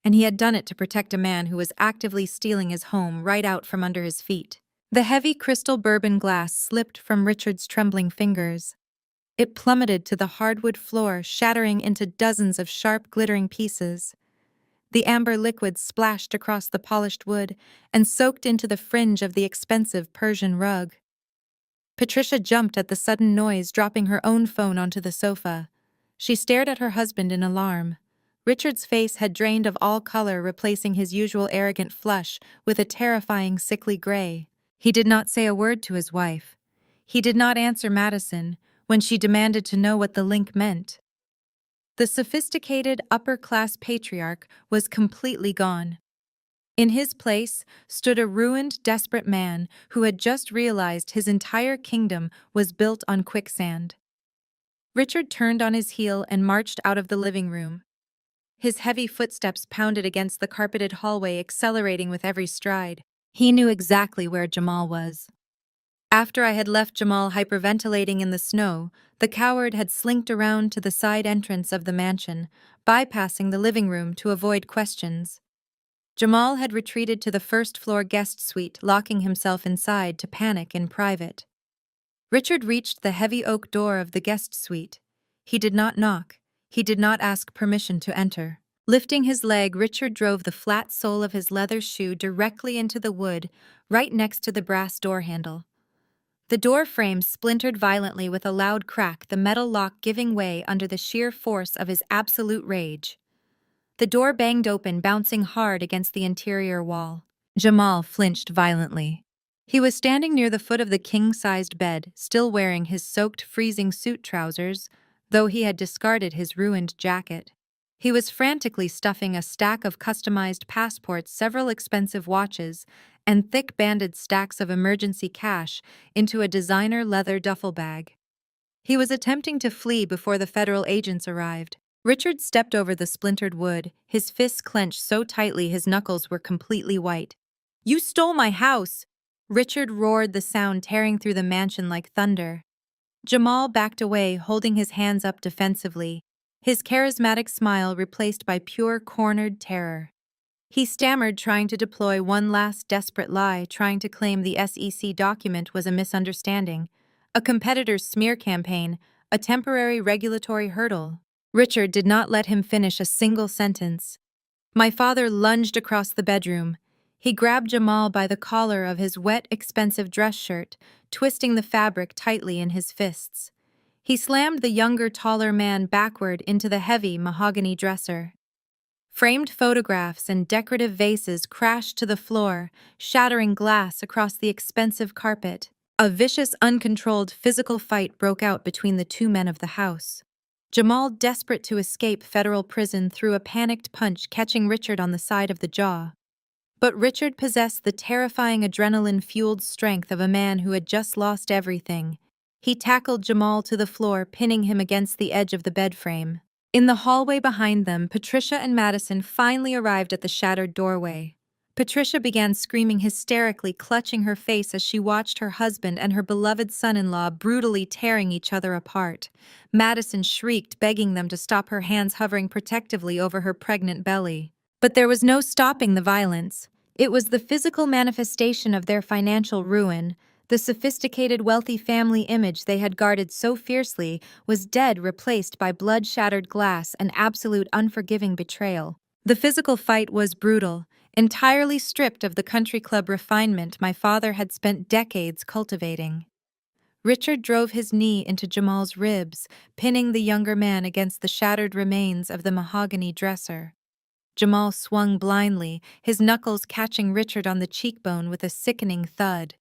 And he had done it to protect a man who was actively stealing his home right out from under his feet. The heavy crystal bourbon glass slipped from Richard's trembling fingers. It plummeted to the hardwood floor, shattering into dozens of sharp, glittering pieces. The amber liquid splashed across the polished wood and soaked into the fringe of the expensive Persian rug. Patricia jumped at the sudden noise, dropping her own phone onto the sofa. She stared at her husband in alarm. Richard's face had drained of all color, replacing his usual arrogant flush with a terrifying, sickly gray. He did not say a word to his wife. He did not answer Madison when she demanded to know what the link meant. The sophisticated, upper-class patriarch was completely gone. In his place stood a ruined, desperate man who had just realized his entire kingdom was built on quicksand. Richard turned on his heel and marched out of the living room. His heavy footsteps pounded against the carpeted hallway, accelerating with every stride. He knew exactly where Jamal was. After I had left Jamal hyperventilating in the snow, the coward had slinked around to the side entrance of the mansion, bypassing the living room to avoid questions. Jamal had retreated to the first-floor guest suite, locking himself inside to panic in private. Richard reached the heavy oak door of the guest suite. He did not knock. He did not ask permission to enter. Lifting his leg, Richard drove the flat sole of his leather shoe directly into the wood, right next to the brass door handle. The door frame splintered violently with a loud crack, the metal lock giving way under the sheer force of his absolute rage. The door banged open, bouncing hard against the interior wall. Jamal flinched violently. He was standing near the foot of the king-sized bed, still wearing his soaked, freezing suit trousers, though he had discarded his ruined jacket. He was frantically stuffing a stack of customized passports, several expensive watches, and thick banded stacks of emergency cash into a designer leather duffel bag. He was attempting to flee before the federal agents arrived. Richard stepped over the splintered wood, his fists clenched so tightly his knuckles were completely white. "You stole my house!" Richard roared, the sound tearing through the mansion like thunder. Jamal backed away, holding his hands up defensively, his charismatic smile replaced by pure cornered terror. He stammered, trying to deploy one last desperate lie, trying to claim the SEC document was a misunderstanding, a competitor's smear campaign, a temporary regulatory hurdle. Richard did not let him finish a single sentence. My father lunged across the bedroom. He grabbed Jamal by the collar of his wet, expensive dress shirt, twisting the fabric tightly in his fists. He slammed the younger, taller man backward into the heavy mahogany dresser. Framed photographs and decorative vases crashed to the floor, shattering glass across the expensive carpet. A vicious, uncontrolled physical fight broke out between the two men of the house. Jamal, desperate to escape federal prison, threw a panicked punch, catching Richard on the side of the jaw. But Richard possessed the terrifying adrenaline-fueled strength of a man who had just lost everything. He tackled Jamal to the floor, pinning him against the edge of the bed frame. In the hallway behind them, Patricia and Madison finally arrived at the shattered doorway. Patricia began screaming hysterically, clutching her face as she watched her husband and her beloved son-in-law brutally tearing each other apart. Madison shrieked, begging them to stop, her hands hovering protectively over her pregnant belly. But there was no stopping the violence. It was the physical manifestation of their financial ruin. The sophisticated, wealthy family image they had guarded so fiercely was dead, replaced by blood-shattered glass and absolute unforgiving betrayal. The physical fight was brutal, entirely stripped of the country club refinement my father had spent decades cultivating. Richard drove his knee into Jamal's ribs, pinning the younger man against the shattered remains of the mahogany dresser. Jamal swung blindly, his knuckles catching Richard on the cheekbone with a sickening thud.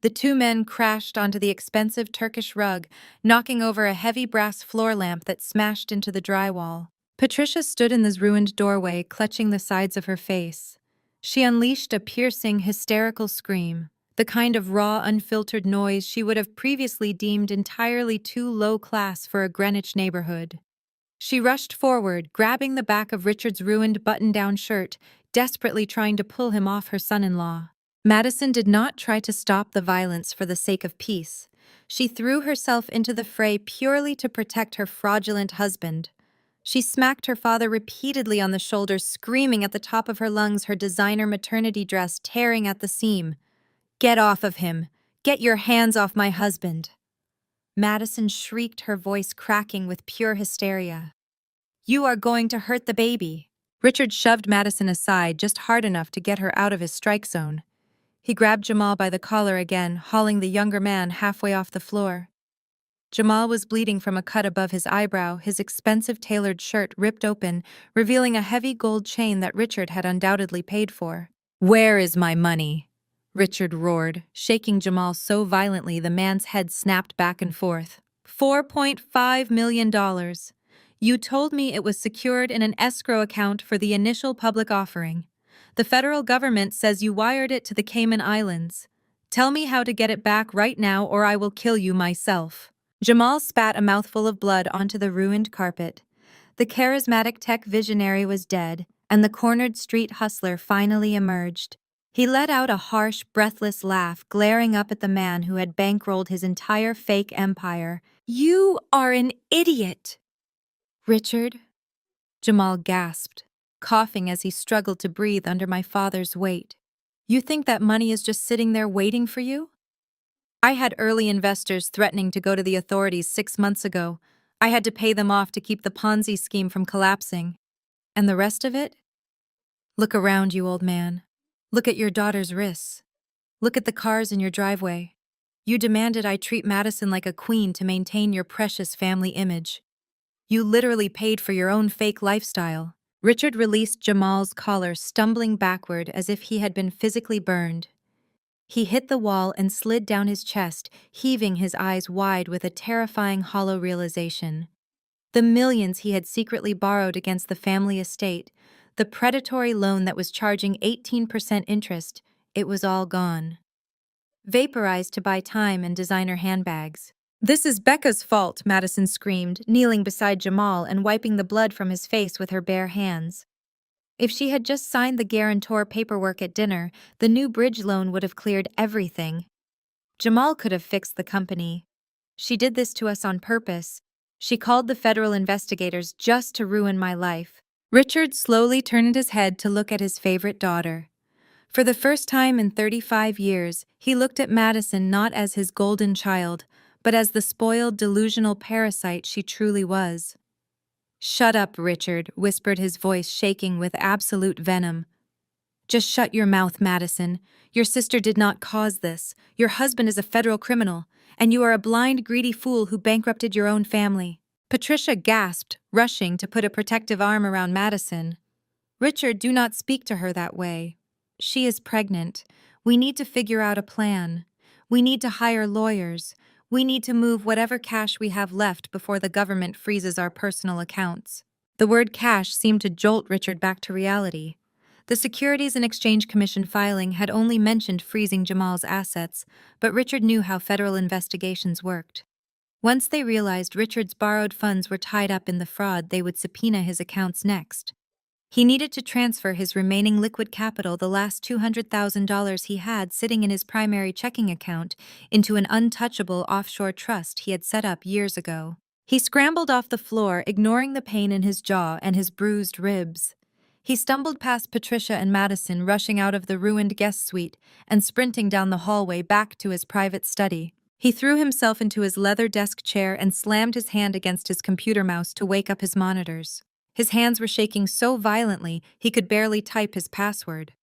The two men crashed onto the expensive Turkish rug, knocking over a heavy brass floor lamp that smashed into the drywall. Patricia stood in the ruined doorway, clutching the sides of her face. She unleashed a piercing, hysterical scream, the kind of raw, unfiltered noise she would have previously deemed entirely too low class for a Greenwich neighborhood. She rushed forward, grabbing the back of Richard's ruined button-down shirt, desperately trying to pull him off her son-in-law. Madison did not try to stop the violence for the sake of peace. She threw herself into the fray purely to protect her fraudulent husband. She smacked her father repeatedly on the shoulder, screaming at the top of her lungs, her designer maternity dress tearing at the seam. "Get off of him! Get your hands off my husband!" Madison shrieked, her voice cracking with pure hysteria. "You are going to hurt the baby!" Richard shoved Madison aside just hard enough to get her out of his strike zone. He grabbed Jamal by the collar again, hauling the younger man halfway off the floor. Jamal was bleeding from a cut above his eyebrow, his expensive tailored shirt ripped open, revealing a heavy gold chain that Richard had undoubtedly paid for. "Where is my money?" Richard roared, shaking Jamal so violently the man's head snapped back and forth. $4.5 million. You told me it was secured in an escrow account for the initial public offering. The federal government says you wired it to the Cayman Islands. Tell me how to get it back right now or I will kill you myself. Jamal spat a mouthful of blood onto the ruined carpet. The charismatic tech visionary was dead, and the cornered street hustler finally emerged. He let out a harsh, breathless laugh, glaring up at the man who had bankrolled his entire fake empire. "You are an idiot!" "Richard?" Jamal gasped, coughing as he struggled to breathe under my father's weight. "You think that money is just sitting there waiting for you?" "I had early investors threatening to go to the authorities 6 months ago. I had to pay them off to keep the Ponzi scheme from collapsing. And the rest of it? Look around you, old man. Look at your daughter's wrists. Look at the cars in your driveway. You demanded I treat Madison like a queen to maintain your precious family image. You literally paid for your own fake lifestyle." Richard released Jamal's collar, stumbling backward as if he had been physically burned. He hit the wall and slid down his chest, heaving his eyes wide with a terrifying hollow realization. The millions he had secretly borrowed against the family estate, the predatory loan that was charging 18% interest, it was all gone. Vaporized to buy time and designer handbags. "This is Becca's fault," Madison screamed, kneeling beside Jamal and wiping the blood from his face with her bare hands. If she had just signed the guarantor paperwork at dinner, the new bridge loan would have cleared everything. Jamal could have fixed the company. "She did this to us on purpose. She called the federal investigators just to ruin my life." Richard slowly turned his head to look at his favorite daughter. For the first time in 35 years, he looked at Madison not as his golden child, but as the spoiled, delusional parasite she truly was. "Shut up, Richard," whispered his voice shaking with absolute venom. "Just shut your mouth, Madison. Your sister did not cause this. Your husband is a federal criminal, and you are a blind, greedy fool who bankrupted your own family." Patricia gasped, rushing to put a protective arm around Madison. "Richard, do not speak to her that way. She is pregnant. We need to figure out a plan. We need to hire lawyers. We need to move whatever cash we have left before the government freezes our personal accounts." The word cash seemed to jolt Richard back to reality. The Securities and Exchange Commission filing had only mentioned freezing Jamal's assets, but Richard knew how federal investigations worked. Once they realized Richard's borrowed funds were tied up in the fraud, they would subpoena his accounts next. He needed to transfer his remaining liquid capital, the last $200,000 he had sitting in his primary checking account, into an untouchable offshore trust he had set up years ago. He scrambled off the floor, ignoring the pain in his jaw and his bruised ribs. He stumbled past Patricia and Madison rushing out of the ruined guest suite and sprinting down the hallway back to his private study. He threw himself into his leather desk chair and slammed his hand against his computer mouse to wake up his monitors. His hands were shaking so violently he could barely type his password.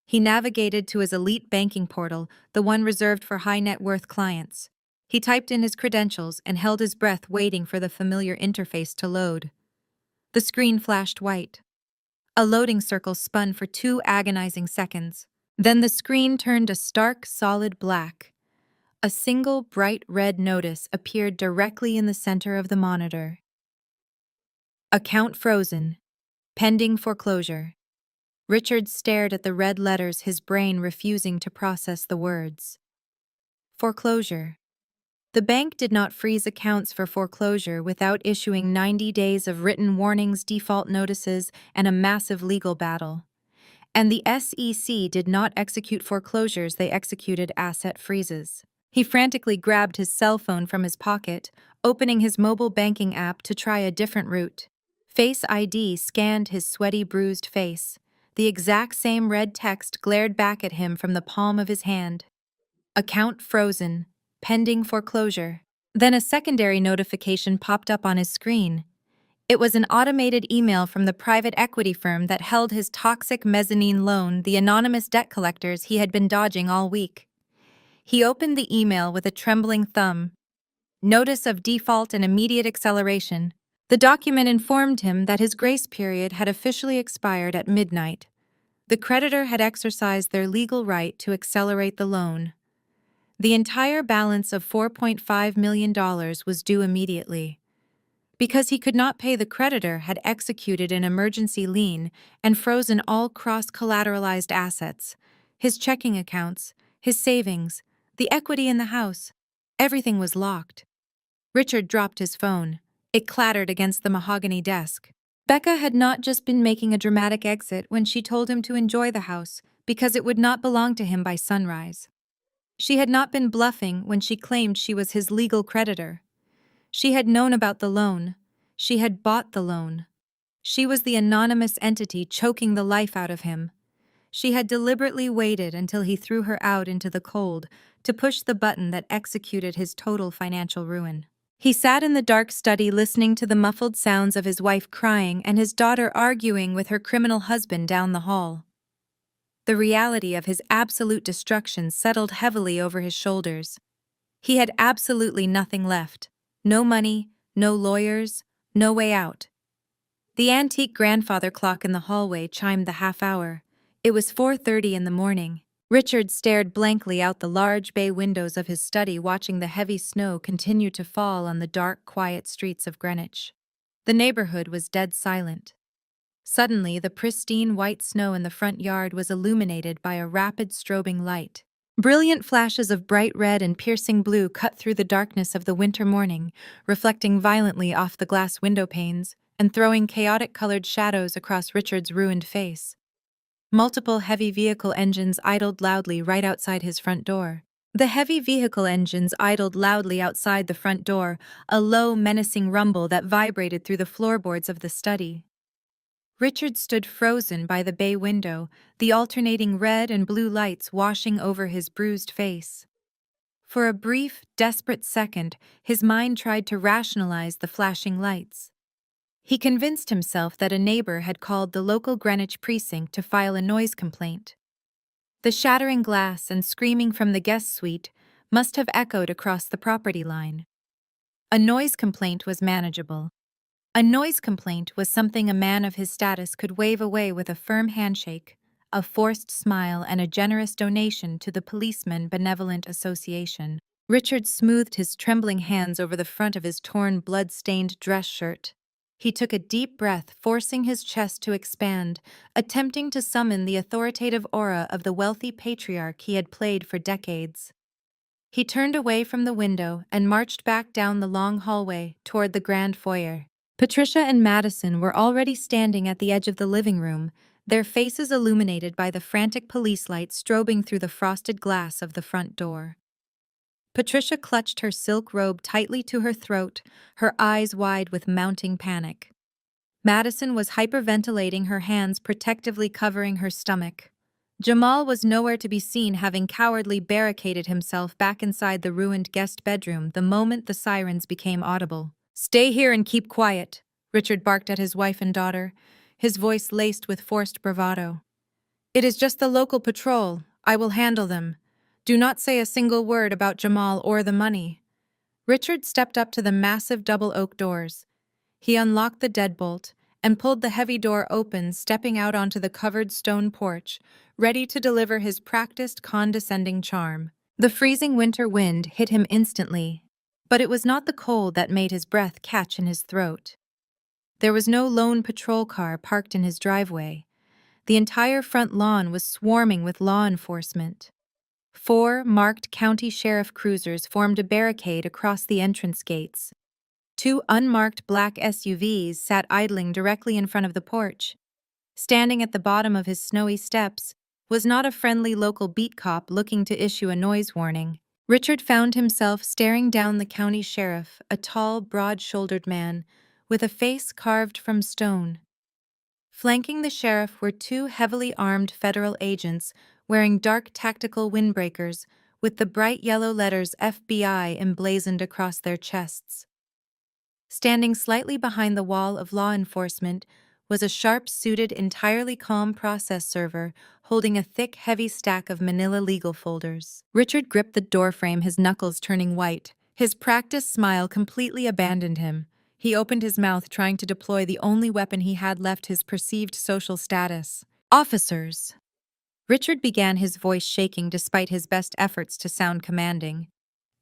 He navigated to his elite banking portal, the one reserved for high-net-worth clients. He typed in his credentials and held his breath waiting for the familiar interface to load. The screen flashed white. A loading circle spun for 2 agonizing seconds. Then the screen turned a stark, solid black. A single bright red notice appeared directly in the center of the monitor. "Account frozen. Pending foreclosure." Richard stared at the red letters, his brain refusing to process the words. Foreclosure. The bank did not freeze accounts for foreclosure without issuing 90 days of written warnings, default notices, and a massive legal battle. And the SEC did not execute foreclosures, they executed asset freezes. He frantically grabbed his cell phone from his pocket, opening his mobile banking app to try a different route. Face ID scanned his sweaty, bruised face. The exact same red text glared back at him from the palm of his hand. "Account frozen. Pending foreclosure." Then a secondary notification popped up on his screen. It was an automated email from the private equity firm that held his toxic mezzanine loan, the anonymous debt collectors he had been dodging all week. He opened the email with a trembling thumb. Notice of default and immediate acceleration. The document informed him that his grace period had officially expired at midnight. The creditor had exercised their legal right to accelerate the loan. The entire balance of $4.5 million was due immediately. Because he could not pay, the creditor had executed an emergency lien and frozen all cross-collateralized assets, his checking accounts, his savings, the equity in the house. Everything was locked. Richard dropped his phone. It clattered against the mahogany desk. Becca had not just been making a dramatic exit when she told him to enjoy the house, because it would not belong to him by sunrise. She had not been bluffing when she claimed she was his legal creditor. She had known about the loan. She had bought the loan. She was the anonymous entity choking the life out of him. She had deliberately waited until he threw her out into the cold to push the button that executed his total financial ruin. He sat in the dark study listening to the muffled sounds of his wife crying and his daughter arguing with her criminal husband down the hall. The reality of his absolute destruction settled heavily over his shoulders. He had absolutely nothing left. No money, no lawyers, no way out. The antique grandfather clock in the hallway chimed the half hour. It was 4:30 in the morning. Richard stared blankly out the large bay windows of his study, watching the heavy snow continue to fall on the dark, quiet streets of Greenwich. The neighborhood was dead silent. Suddenly, the pristine white snow in the front yard was illuminated by a rapid strobing light. Brilliant flashes of bright red and piercing blue cut through the darkness of the winter morning, reflecting violently off the glass window panes and throwing chaotic colored shadows across Richard's ruined face. Multiple heavy vehicle engines idled loudly right outside his front door. The heavy vehicle engines idled loudly outside the front door, a low, menacing rumble that vibrated through the floorboards of the study. Richard stood frozen by the bay window, the alternating red and blue lights washing over his bruised face. For a brief, desperate second, his mind tried to rationalize the flashing lights. He convinced himself that a neighbor had called the local Greenwich precinct to file a noise complaint. The shattering glass and screaming from the guest suite must have echoed across the property line. A noise complaint was manageable. A noise complaint was something a man of his status could wave away with a firm handshake, a forced smile, and a generous donation to the Policeman Benevolent Association. Richard smoothed his trembling hands over the front of his torn, blood-stained dress shirt. He took a deep breath, forcing his chest to expand, attempting to summon the authoritative aura of the wealthy patriarch he had played for decades. He turned away from the window and marched back down the long hallway toward the grand foyer. Patricia and Madison were already standing at the edge of the living room, their faces illuminated by the frantic police lights strobing through the frosted glass of the front door. Patricia clutched her silk robe tightly to her throat, her eyes wide with mounting panic. Madison was hyperventilating, her hands protectively covering her stomach. Jamal was nowhere to be seen, having cowardly barricaded himself back inside the ruined guest bedroom the moment the sirens became audible. "Stay here and keep quiet," Richard barked at his wife and daughter, his voice laced with forced bravado. "It is just the local patrol. I will handle them. Do not say a single word about Jamal or the money." Richard stepped up to the massive double oak doors. He unlocked the deadbolt and pulled the heavy door open, stepping out onto the covered stone porch, ready to deliver his practiced, condescending charm. The freezing winter wind hit him instantly, but it was not the cold that made his breath catch in his throat. There was no lone patrol car parked in his driveway. The entire front lawn was swarming with law enforcement. 4 marked county sheriff cruisers formed a barricade across the entrance gates. 2 unmarked black SUVs sat idling directly in front of the porch. Standing at the bottom of his snowy steps was not a friendly local beat cop looking to issue a noise warning. Richard found himself staring down the county sheriff, a tall, broad-shouldered man, with a face carved from stone. Flanking the sheriff were 2 heavily armed federal agents wearing dark tactical windbreakers with the bright yellow letters FBI emblazoned across their chests. Standing slightly behind the wall of law enforcement was a sharp-suited, entirely calm process server holding a thick, heavy stack of manila legal folders. Richard gripped the doorframe, his knuckles turning white. His practiced smile completely abandoned him. He opened his mouth, trying to deploy the only weapon he had left, his perceived social status. "Officers!" Richard began, his voice shaking despite his best efforts to sound commanding.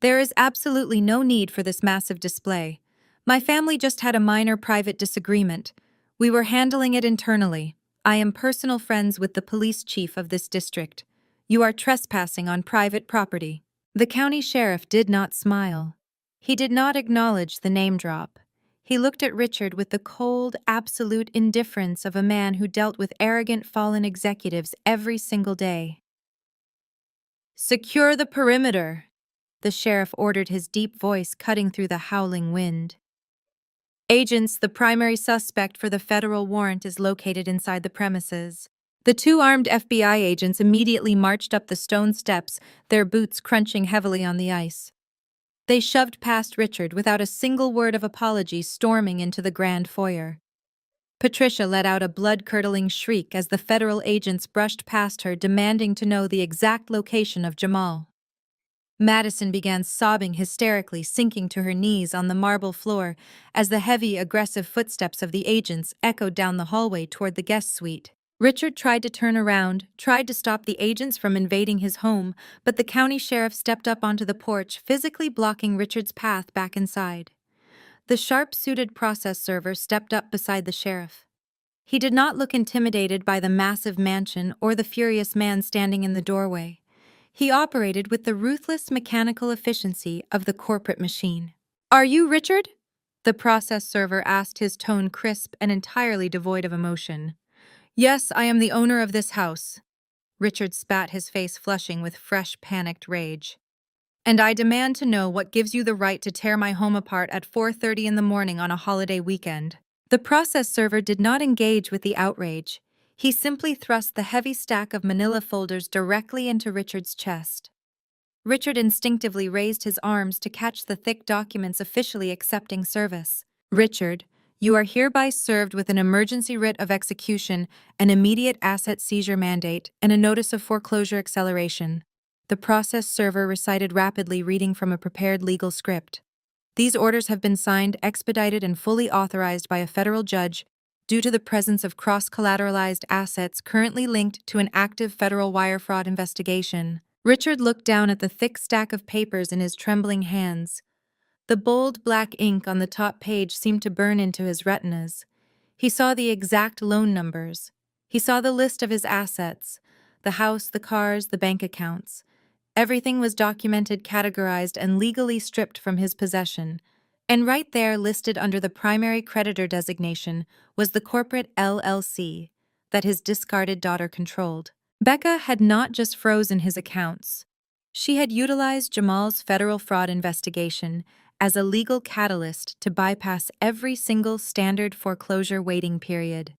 "There is absolutely no need for this massive display. My family just had a minor private disagreement. We were handling it internally. I am personal friends with the police chief of this district. You are trespassing on private property." The county sheriff did not smile. He did not acknowledge the name drop. He looked at Richard with the cold, absolute indifference of a man who dealt with arrogant fallen executives every single day. "Secure the perimeter," the sheriff ordered, his deep voice cutting through the howling wind. "Agents, the primary suspect for the federal warrant is located inside the premises." The 2 armed FBI agents immediately marched up the stone steps, their boots crunching heavily on the ice. They shoved past Richard without a single word of apology, storming into the grand foyer. Patricia let out a blood-curdling shriek as the federal agents brushed past her, demanding to know the exact location of Jamal. Madison began sobbing hysterically, sinking to her knees on the marble floor as the heavy, aggressive footsteps of the agents echoed down the hallway toward the guest suite. Richard tried to turn around, tried to stop the agents from invading his home, but the county sheriff stepped up onto the porch, physically blocking Richard's path back inside. The sharp-suited process server stepped up beside the sheriff. He did not look intimidated by the massive mansion or the furious man standing in the doorway. He operated with the ruthless mechanical efficiency of the corporate machine. "Are you Richard?" The process server asked, his tone crisp and entirely devoid of emotion. "Yes, I am the owner of this house." Richard spat, his face flushing with fresh, panicked rage. "And I demand to know what gives you the right to tear my home apart at 4:30 in the morning on a holiday weekend." The process server did not engage with the outrage. He simply thrust the heavy stack of manila folders directly into Richard's chest. Richard instinctively raised his arms to catch the thick documents officially accepting service. "Richard, you are hereby served with an emergency writ of execution, an immediate asset seizure mandate, and a notice of foreclosure acceleration." The process server recited rapidly, reading from a prepared legal script. "These orders have been signed, expedited, and fully authorized by a federal judge due to the presence of cross-collateralized assets currently linked to an active federal wire fraud investigation." Richard looked down at the thick stack of papers in his trembling hands. The bold black ink on the top page seemed to burn into his retinas. He saw the exact loan numbers. He saw the list of his assets, the house, the cars, the bank accounts. Everything was documented, categorized, and legally stripped from his possession. And right there, listed under the primary creditor designation, was the corporate LLC that his discarded daughter controlled. Becca had not just frozen his accounts. She had utilized Jamal's federal fraud investigation as a legal catalyst to bypass every single standard foreclosure waiting period.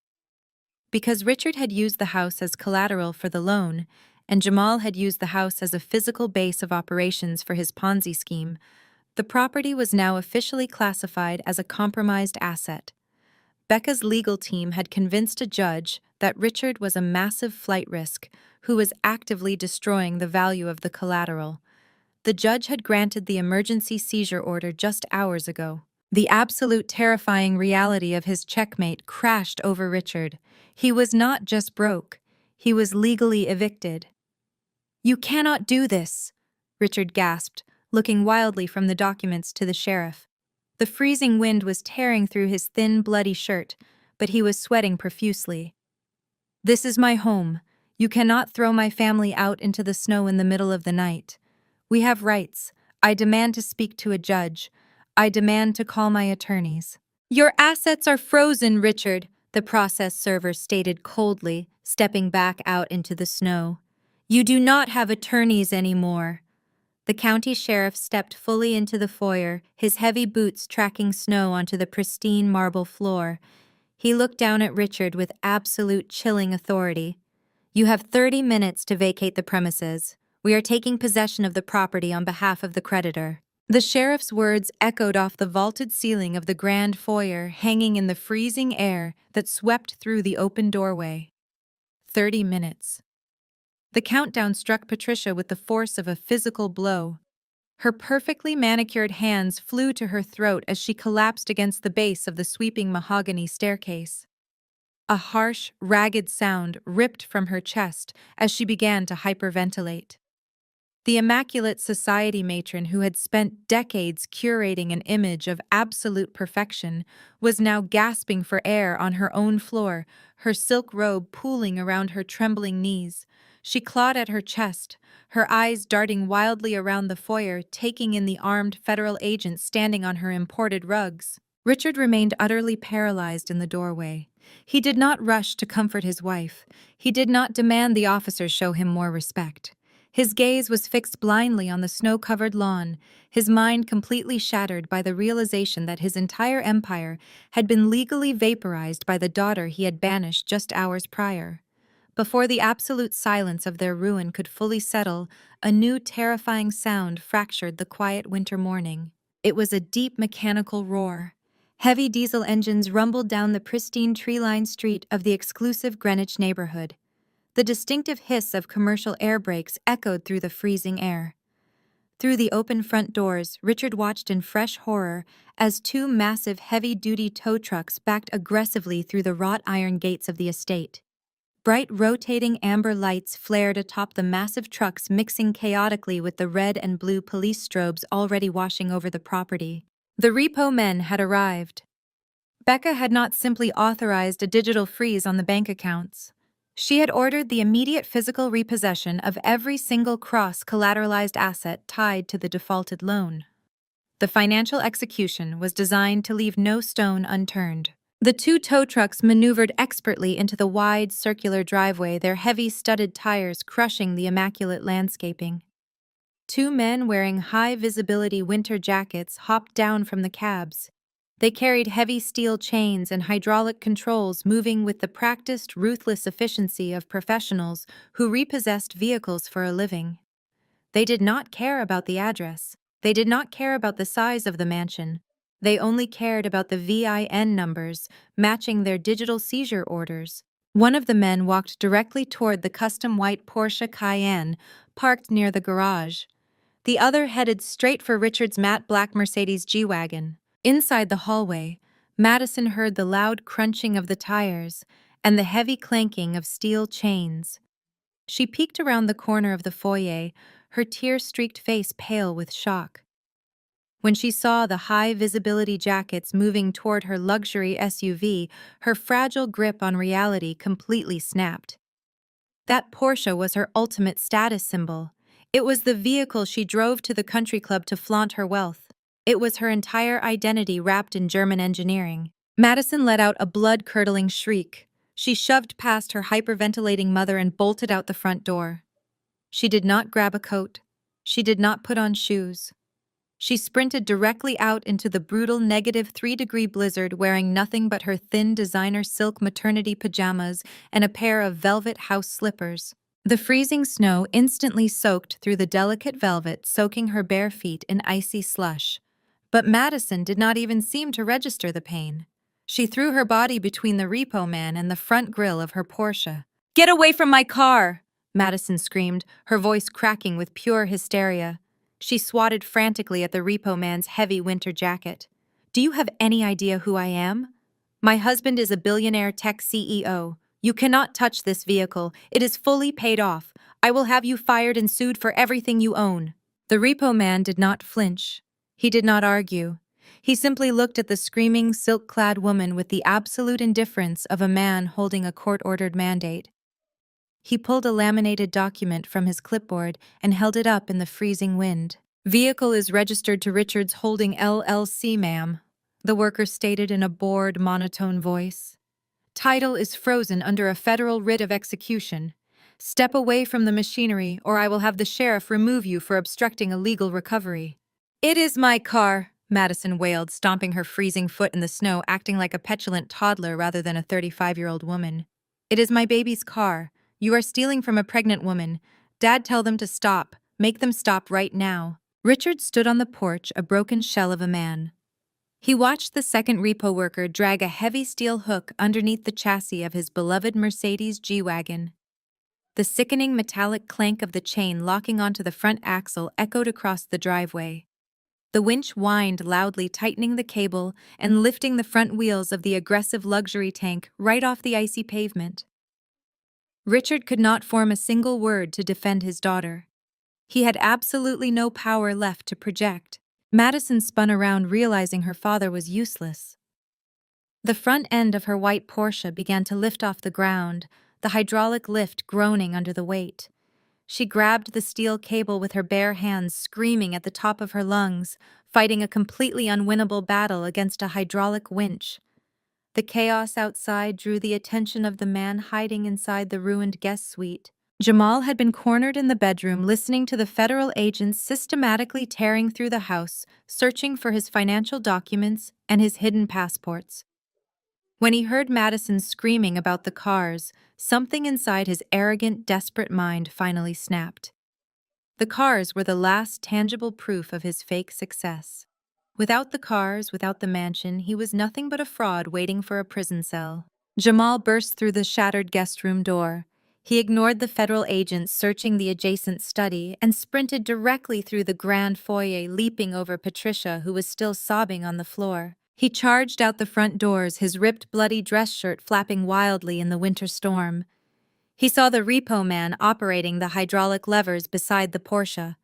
Because Richard had used the house as collateral for the loan, and Jamal had used the house as a physical base of operations for his Ponzi scheme, the property was now officially classified as a compromised asset. Becca's legal team had convinced a judge that Richard was a massive flight risk who was actively destroying the value of the collateral. The judge had granted the emergency seizure order just hours ago. The absolute terrifying reality of his checkmate crashed over Richard. He was not just broke, he was legally evicted. "You cannot do this," Richard gasped, looking wildly from the documents to the sheriff. The freezing wind was tearing through his thin, bloody shirt, but he was sweating profusely. "This is my home. You cannot throw my family out into the snow in the middle of the night. We have rights. I demand to speak to a judge. I demand to call my attorneys." "Your assets are frozen, Richard," the process server stated coldly, stepping back out into the snow. "You do not have attorneys anymore." The county sheriff stepped fully into the foyer, his heavy boots tracking snow onto the pristine marble floor. He looked down at Richard with absolute chilling authority. "You have 30 minutes to vacate the premises. We are taking possession of the property on behalf of the creditor." The sheriff's words echoed off the vaulted ceiling of the grand foyer, hanging in the freezing air that swept through the open doorway. 30 minutes. The countdown struck Patricia with the force of a physical blow. Her perfectly manicured hands flew to her throat as she collapsed against the base of the sweeping mahogany staircase. A harsh, ragged sound ripped from her chest as she began to hyperventilate. The immaculate society matron who had spent decades curating an image of absolute perfection was now gasping for air on her own floor, her silk robe pooling around her trembling knees. She clawed at her chest, her eyes darting wildly around the foyer, taking in the armed federal agents standing on her imported rugs. Richard remained utterly paralyzed in the doorway. He did not rush to comfort his wife. He did not demand the officers show him more respect. His gaze was fixed blindly on the snow-covered lawn, his mind completely shattered by the realization that his entire empire had been legally vaporized by the daughter he had banished just hours prior. Before the absolute silence of their ruin could fully settle, a new terrifying sound fractured the quiet winter morning. It was a deep mechanical roar. Heavy diesel engines rumbled down the pristine tree-lined street of the exclusive Greenwich neighborhood. The distinctive hiss of commercial air brakes echoed through the freezing air. Through the open front doors, Richard watched in fresh horror as two massive heavy-duty tow trucks backed aggressively through the wrought iron gates of the estate. Bright rotating amber lights flared atop the massive trucks, mixing chaotically with the red and blue police strobes already washing over the property. The repo men had arrived. Becca had not simply authorized a digital freeze on the bank accounts. She had ordered the immediate physical repossession of every single cross-collateralized asset tied to the defaulted loan. The financial execution was designed to leave no stone unturned. The two tow trucks maneuvered expertly into the wide, circular driveway, their heavy, studded tires crushing the immaculate landscaping. Two men wearing high-visibility winter jackets hopped down from the cabs. They carried heavy steel chains and hydraulic controls, moving with the practiced, ruthless efficiency of professionals who repossessed vehicles for a living. They did not care about the address. They did not care about the size of the mansion. They only cared about the VIN numbers, matching their digital seizure orders. One of the men walked directly toward the custom white Porsche Cayenne, parked near the garage. The other headed straight for Richard's matte black Mercedes G-Wagon. Inside the hallway, Madison heard the loud crunching of the tires and the heavy clanking of steel chains. She peeked around the corner of the foyer, her tear-streaked face pale with shock. When she saw the high-visibility jackets moving toward her luxury SUV, her fragile grip on reality completely snapped. That Porsche was her ultimate status symbol. It was the vehicle she drove to the country club to flaunt her wealth. It was her entire identity wrapped in German engineering. Madison let out a blood-curdling shriek. She shoved past her hyperventilating mother and bolted out the front door. She did not grab a coat. She did not put on shoes. She sprinted directly out into the brutal -3-degree blizzard, wearing nothing but her thin designer silk maternity pajamas and a pair of velvet house slippers. The freezing snow instantly soaked through the delicate velvet, soaking her bare feet in icy slush. But Madison did not even seem to register the pain. She threw her body between the repo man and the front grille of her Porsche. "Get away from my car!" Madison screamed, her voice cracking with pure hysteria. She swatted frantically at the repo man's heavy winter jacket. "Do you have any idea who I am? My husband is a billionaire tech CEO. You cannot touch this vehicle. It is fully paid off. I will have you fired and sued for everything you own." The repo man did not flinch. He did not argue. He simply looked at the screaming, silk-clad woman with the absolute indifference of a man holding a court-ordered mandate. He pulled a laminated document from his clipboard and held it up in the freezing wind. "Vehicle is registered to Richards Holding LLC, ma'am," the worker stated in a bored, monotone voice. "Title is frozen under a federal writ of execution. Step away from the machinery, or I will have the sheriff remove you for obstructing a legal recovery." "It is my car," Madison wailed, stomping her freezing foot in the snow, acting like a petulant toddler rather than a 35-year-old woman. "It is my baby's car. You are stealing from a pregnant woman. Dad, tell them to stop. Make them stop right now." Richard stood on the porch, a broken shell of a man. He watched the second repo worker drag a heavy steel hook underneath the chassis of his beloved Mercedes G-Wagon. The sickening metallic clank of the chain locking onto the front axle echoed across the driveway. The winch whined loudly, tightening the cable and lifting the front wheels of the aggressive luxury tank right off the icy pavement. Richard could not form a single word to defend his daughter. He had absolutely no power left to project. Madison spun around, realizing her father was useless. The front end of her white Porsche began to lift off the ground, the hydraulic lift groaning under the weight. She grabbed the steel cable with her bare hands, screaming at the top of her lungs, fighting a completely unwinnable battle against a hydraulic winch. The chaos outside drew the attention of the man hiding inside the ruined guest suite. Jamal had been cornered in the bedroom, listening to the federal agents systematically tearing through the house, searching for his financial documents and his hidden passports. When he heard Madison screaming about the cars, something inside his arrogant, desperate mind finally snapped. The cars were the last tangible proof of his fake success. Without the cars, without the mansion, he was nothing but a fraud waiting for a prison cell. Jamal burst through the shattered guest room door. He ignored the federal agents searching the adjacent study and sprinted directly through the grand foyer, leaping over Patricia, who was still sobbing on the floor. He charged out the front doors, his ripped, bloody dress shirt flapping wildly in the winter storm. He saw the repo man operating the hydraulic levers beside the Porsche.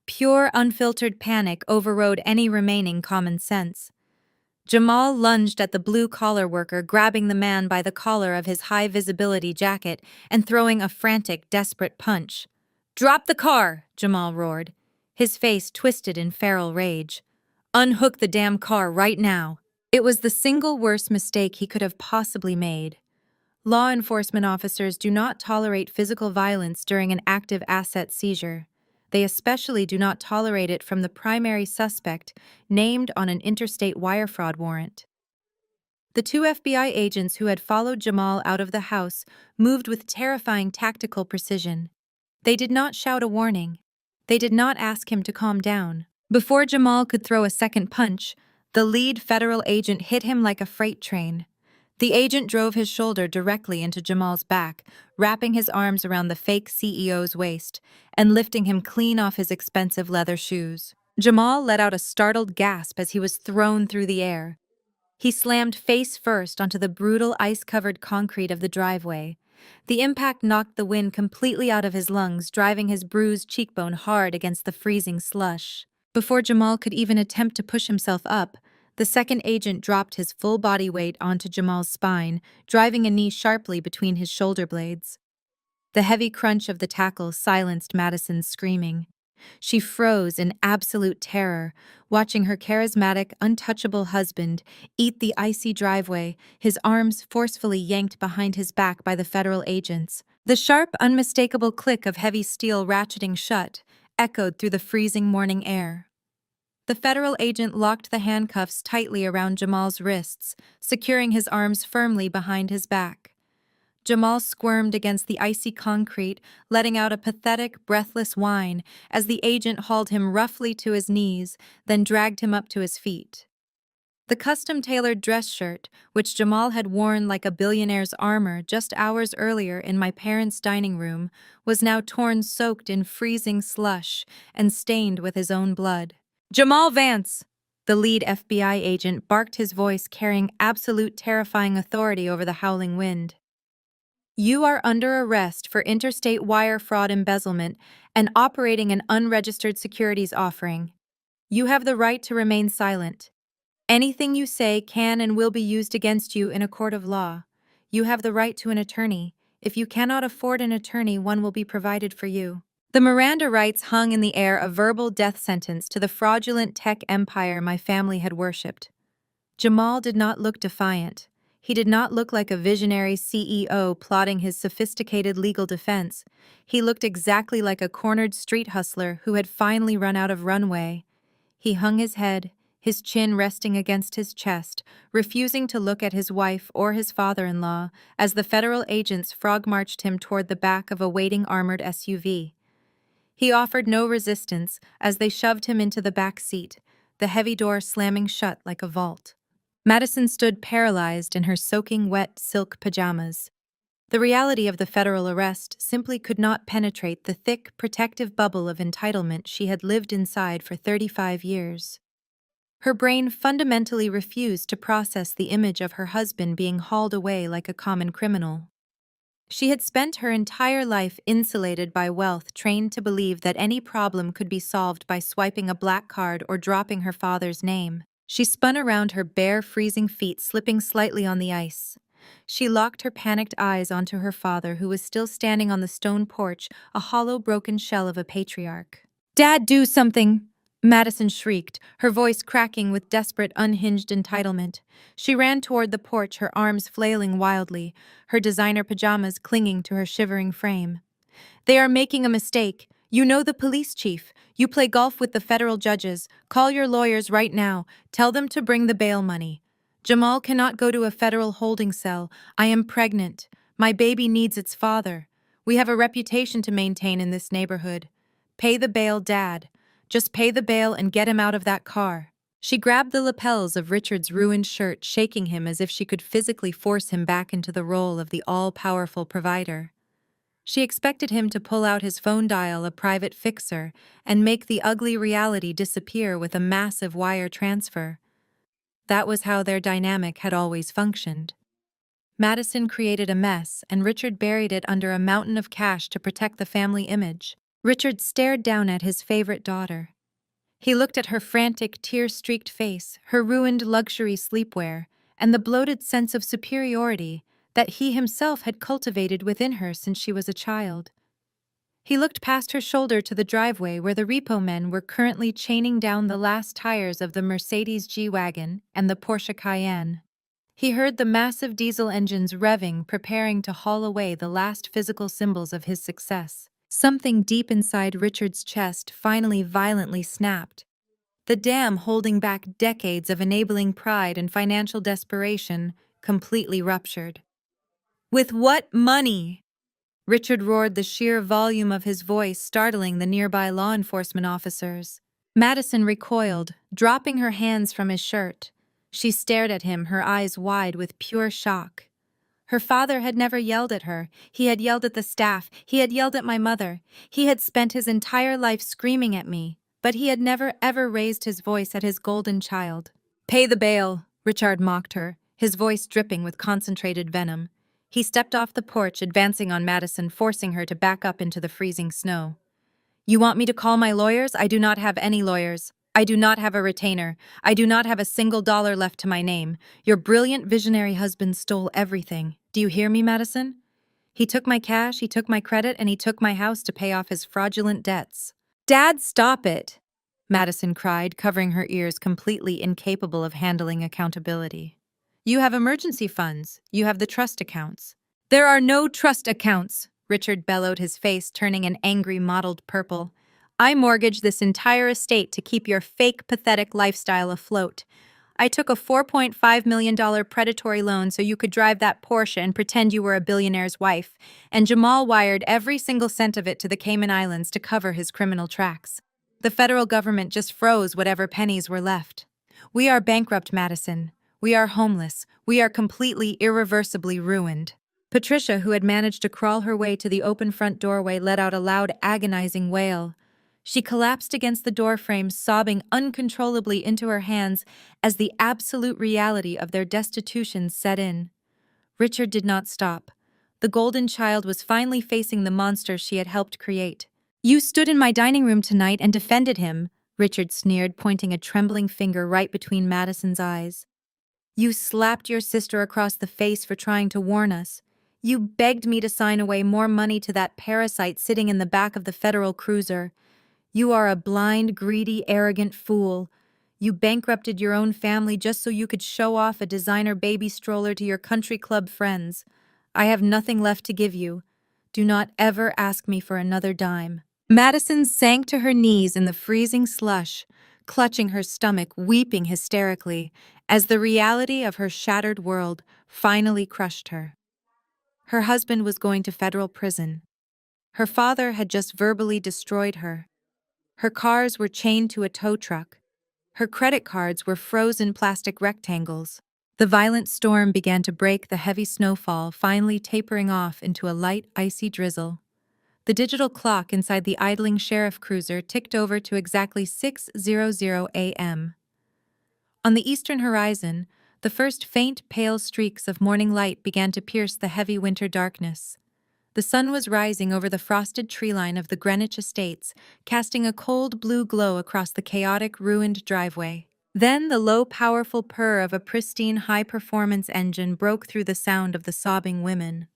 Pure, unfiltered panic overrode any remaining common sense. Jamal lunged at the blue-collar worker, grabbing the man by the collar of his high-visibility jacket and throwing a frantic, desperate punch. "Drop the car!" Jamal roared, his face twisted in feral rage. "Unhook the damn car right now." It was the single worst mistake he could have possibly made. Law enforcement officers do not tolerate physical violence during an active asset seizure. They especially do not tolerate it from the primary suspect named on an interstate wire fraud warrant. The two FBI agents who had followed Jamal out of the house moved with terrifying tactical precision. They did not shout a warning. They did not ask him to calm down. Before Jamal could throw a second punch, the lead federal agent hit him like a freight train. The agent drove his shoulder directly into Jamal's back, wrapping his arms around the fake CEO's waist and lifting him clean off his expensive leather shoes. Jamal let out a startled gasp as he was thrown through the air. He slammed face first onto the brutal ice-covered concrete of the driveway. The impact knocked the wind completely out of his lungs, driving his bruised cheekbone hard against the freezing slush. Before Jamal could even attempt to push himself up, the second agent dropped his full body weight onto Jamal's spine, driving a knee sharply between his shoulder blades. The heavy crunch of the tackle silenced Madison's screaming. She froze in absolute terror, watching her charismatic, untouchable husband eat the icy driveway, his arms forcefully yanked behind his back by the federal agents. The sharp, unmistakable click of heavy steel ratcheting shut echoed through the freezing morning air. The federal agent locked the handcuffs tightly around Jamal's wrists, securing his arms firmly behind his back. Jamal squirmed against the icy concrete, letting out a pathetic, breathless whine as the agent hauled him roughly to his knees, then dragged him up to his feet. The custom-tailored dress shirt, which Jamal had worn like a billionaire's armor just hours earlier in my parents' dining room, was now torn, soaked in freezing slush and stained with his own blood. "Jamal Vance!" The lead FBI agent barked, his voice carrying absolute terrifying authority over the howling wind. "You are under arrest for interstate wire fraud, embezzlement, and operating an unregistered securities offering. You have the right to remain silent. Anything you say can and will be used against you in a court of law. You have the right to an attorney. If you cannot afford an attorney, one will be provided for you." The Miranda rights hung in the air, a verbal death sentence to the fraudulent tech empire my family had worshipped. Jamal did not look defiant. He did not look like a visionary CEO plotting his sophisticated legal defense. He looked exactly like a cornered street hustler who had finally run out of runway. He hung his head, his chin resting against his chest, refusing to look at his wife or his father-in-law as the federal agents frog-marched him toward the back of a waiting armored SUV. He offered no resistance as they shoved him into the back seat, the heavy door slamming shut like a vault. Madison stood paralyzed in her soaking wet silk pajamas. The reality of the federal arrest simply could not penetrate the thick, protective bubble of entitlement she had lived inside for 35 years. Her brain fundamentally refused to process the image of her husband being hauled away like a common criminal. She had spent her entire life insulated by wealth, trained to believe that any problem could be solved by swiping a black card or dropping her father's name. She spun around, her bare, freezing feet slipping slightly on the ice. She locked her panicked eyes onto her father, who was still standing on the stone porch, a hollow, broken shell of a patriarch. "Dad, do something!" Madison shrieked, her voice cracking with desperate, unhinged entitlement. She ran toward the porch, her arms flailing wildly, her designer pajamas clinging to her shivering frame. "They are making a mistake. You know the police chief. You play golf with the federal judges. Call your lawyers right now. Tell them to bring the bail money. Jamal cannot go to a federal holding cell. I am pregnant. My baby needs its father. We have a reputation to maintain in this neighborhood. Pay the bail, Dad. Just pay the bail and get him out of that car." She grabbed the lapels of Richard's ruined shirt, shaking him as if she could physically force him back into the role of the all-powerful provider. She expected him to pull out his phone, dial a private fixer, and make the ugly reality disappear with a massive wire transfer. That was how their dynamic had always functioned. Madison created a mess, and Richard buried it under a mountain of cash to protect the family image. Richard stared down at his favorite daughter. He looked at her frantic, tear-streaked face, her ruined luxury sleepwear, and the bloated sense of superiority that he himself had cultivated within her since she was a child. He looked past her shoulder to the driveway where the repo men were currently chaining down the last tires of the Mercedes G-Wagon and the Porsche Cayenne. He heard the massive diesel engines revving, preparing to haul away the last physical symbols of his success. Something deep inside Richard's chest finally violently snapped. The dam holding back decades of enabling pride and financial desperation completely ruptured. With what money? Richard roared, the sheer volume of his voice startling the nearby law enforcement officers. Madison recoiled, dropping her hands from his shirt. She stared at him, her eyes wide with pure shock. Her father had never yelled at her. He had yelled at the staff. He had yelled at my mother. He had spent his entire life screaming at me, but he had never ever raised his voice at his golden child. "Pay the bail," Richard mocked her, his voice dripping with concentrated venom. He stepped off the porch, advancing on Madison, forcing her to back up into the freezing snow. "You want me to call my lawyers? I do not have any lawyers. I do not have a retainer. I do not have a single dollar left to my name. Your brilliant visionary husband stole everything. Do you hear me, Madison? He took my cash, he took my credit, and he took my house to pay off his fraudulent debts." "Dad, stop it!" Madison cried, covering her ears, completely incapable of handling accountability. "You have emergency funds. You have the trust accounts." "There are no trust accounts," Richard bellowed, his face turning an angry mottled purple. "I mortgaged this entire estate to keep your fake, pathetic lifestyle afloat. I took a $4.5 million predatory loan so you could drive that Porsche and pretend you were a billionaire's wife, and Jamal wired every single cent of it to the Cayman Islands to cover his criminal tracks. The federal government just froze whatever pennies were left. We are bankrupt, Madison. We are homeless. We are completely, irreversibly ruined." Patricia, who had managed to crawl her way to the open front doorway, let out a loud, agonizing wail. She collapsed against the doorframe, sobbing uncontrollably into her hands as the absolute reality of their destitution set in. Richard did not stop. The golden child was finally facing the monster she had helped create. "You stood in my dining room tonight and defended him," Richard sneered, pointing a trembling finger right between Madison's eyes. "You slapped your sister across the face for trying to warn us. You begged me to sign away more money to that parasite sitting in the back of the federal cruiser. You are a blind, greedy, arrogant fool. You bankrupted your own family just so you could show off a designer baby stroller to your country club friends. I have nothing left to give you. Do not ever ask me for another dime." Madison sank to her knees in the freezing slush, clutching her stomach, weeping hysterically, as the reality of her shattered world finally crushed her. Her husband was going to federal prison. Her father had just verbally destroyed her. Her cars were chained to a tow truck. Her credit cards were frozen plastic rectangles. The violent storm began to break, the heavy snowfall finally tapering off into a light, icy drizzle. The digital clock inside the idling sheriff cruiser ticked over to exactly 6:00 a.m. On the eastern horizon, the first faint, pale streaks of morning light began to pierce the heavy winter darkness. The sun was rising over the frosted treeline of the Greenwich Estates, casting a cold blue glow across the chaotic, ruined driveway. Then the low, powerful purr of a pristine, high-performance engine broke through the sound of the sobbing women.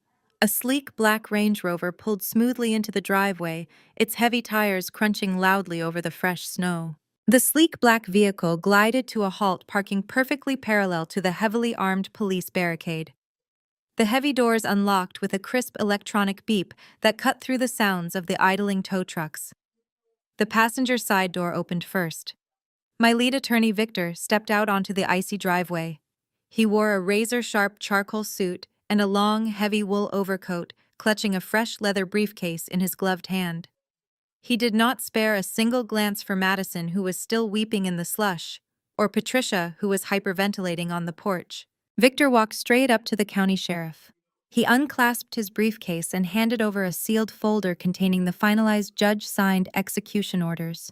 A sleek black Range Rover pulled smoothly into the driveway, its heavy tires crunching loudly over the fresh snow. The sleek black vehicle glided to a halt, parking perfectly parallel to the heavily armed police barricade. The heavy doors unlocked with a crisp electronic beep that cut through the sounds of the idling tow trucks. The passenger side door opened first. My lead attorney, Victor, stepped out onto the icy driveway. He wore a razor-sharp charcoal suit and a long, heavy wool overcoat, clutching a fresh leather briefcase in his gloved hand. He did not spare a single glance for Madison, who was still weeping in the slush, or Patricia, who was hyperventilating on the porch. Victor walked straight up to the county sheriff. He unclasped his briefcase and handed over a sealed folder containing the finalized judge-signed execution orders.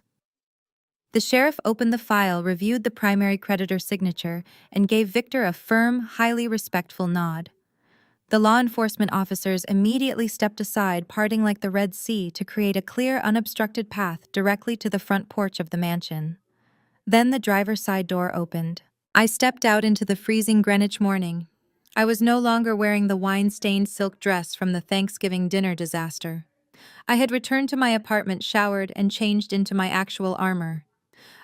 The sheriff opened the file, reviewed the primary creditor's signature, and gave Victor a firm, highly respectful nod. The law enforcement officers immediately stepped aside, parting like the Red Sea to create a clear, unobstructed path directly to the front porch of the mansion. Then the driver's side door opened. I stepped out into the freezing Greenwich morning. I was no longer wearing the wine-stained silk dress from the Thanksgiving dinner disaster. I had returned to my apartment, showered, and changed into my actual armor.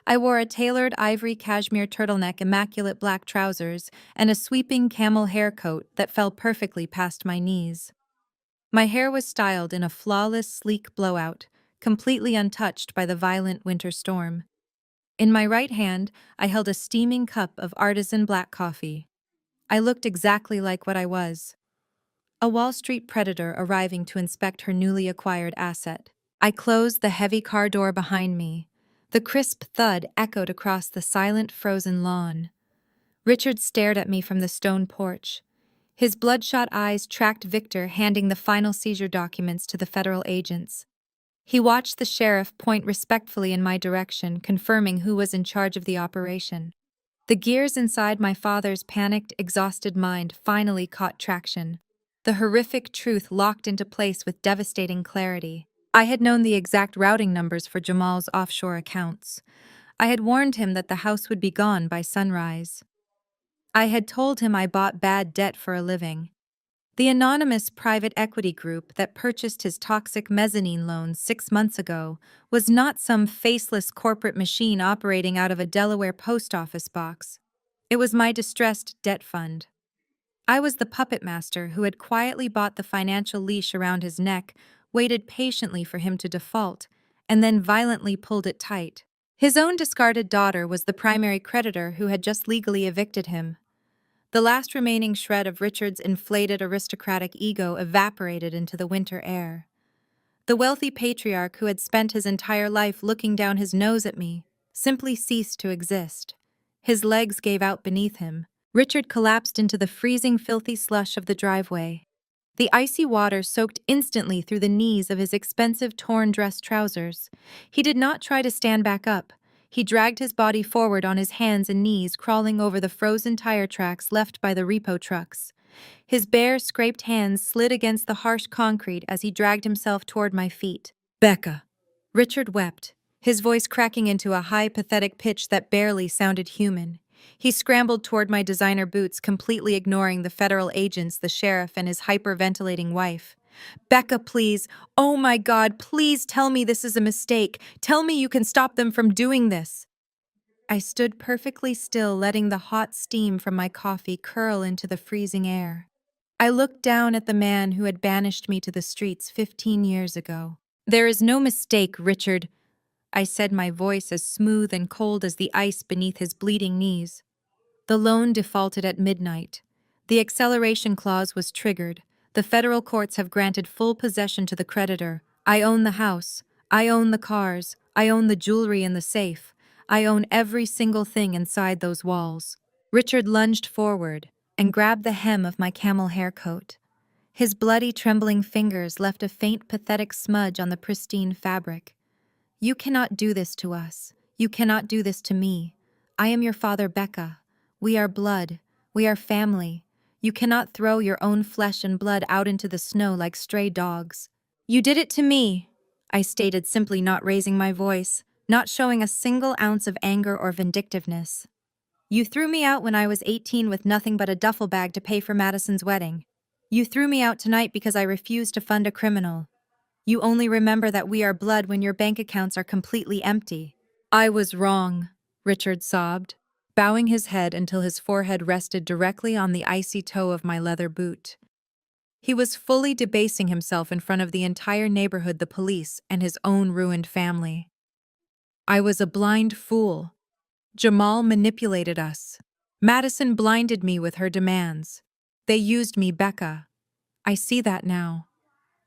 I wore a tailored ivory cashmere turtleneck, immaculate black trousers, and a sweeping camel hair coat that fell perfectly past my knees. My hair was styled in a flawless, sleek blowout, completely untouched by the violent winter storm. In my right hand, I held a steaming cup of artisan black coffee. I looked exactly like what I was. A Wall Street predator arriving to inspect her newly acquired asset. I closed the heavy car door behind me. The crisp thud echoed across the silent, frozen lawn. Richard stared at me from the stone porch. His bloodshot eyes tracked Victor handing the final seizure documents to the federal agents. He watched the sheriff point respectfully in my direction, confirming who was in charge of the operation. The gears inside my father's panicked, exhausted mind finally caught traction. The horrific truth locked into place with devastating clarity. I had known the exact routing numbers for Jamal's offshore accounts. I had warned him that the house would be gone by sunrise. I had told him I bought bad debt for a living. The anonymous private equity group that purchased his toxic mezzanine loans 6 months ago was not some faceless corporate machine operating out of a Delaware post office box. It was my distressed debt fund. I was the puppet master who had quietly bought the financial leash around his neck, waited patiently for him to default, and then violently pulled it tight. His own discarded daughter was the primary creditor who had just legally evicted him. The last remaining shred of Richard's inflated aristocratic ego evaporated into the winter air. The wealthy patriarch who had spent his entire life looking down his nose at me simply ceased to exist. His legs gave out beneath him. Richard collapsed into the freezing, filthy slush of the driveway. The icy water soaked instantly through the knees of his expensive torn dress trousers. He did not try to stand back up. He dragged his body forward on his hands and knees, crawling over the frozen tire tracks left by the repo trucks. His bare, scraped hands slid against the harsh concrete as he dragged himself toward my feet. "Becca!" Richard wept, his voice cracking into a high, pathetic pitch that barely sounded human. He scrambled toward my designer boots, completely ignoring the federal agents, the sheriff, and his hyperventilating wife. "Becca, please. Oh my God, please tell me this is a mistake. Tell me you can stop them from doing this." I stood perfectly still, letting the hot steam from my coffee curl into the freezing air. I looked down at the man who had banished me to the streets 15 years ago. "There is no mistake, Richard," I said, my voice as smooth and cold as the ice beneath his bleeding knees. The loan defaulted at midnight. The acceleration clause was triggered. The federal courts have granted full possession to the creditor. I own the house. I own the cars. I own the jewelry in the safe. I own every single thing inside those walls. Richard lunged forward and grabbed the hem of my camel hair coat. His bloody, trembling fingers left a faint, pathetic smudge on the pristine fabric. "You cannot do this to us. You cannot do this to me. I am your father, Becca. We are blood. We are family. You cannot throw your own flesh and blood out into the snow like stray dogs." "You did it to me," I stated, simply, not raising my voice, not showing a single ounce of anger or vindictiveness. "You threw me out when I was 18 with nothing but a duffel bag to pay for Madison's wedding. You threw me out tonight because I refused to fund a criminal. You only remember that we are blood when your bank accounts are completely empty." "I was wrong," Richard sobbed, bowing his head until his forehead rested directly on the icy toe of my leather boot. He was fully debasing himself in front of the entire neighborhood, the police, and his own ruined family. "I was a blind fool. Jamal manipulated us. Madison blinded me with her demands. They used me, Becca. I see that now.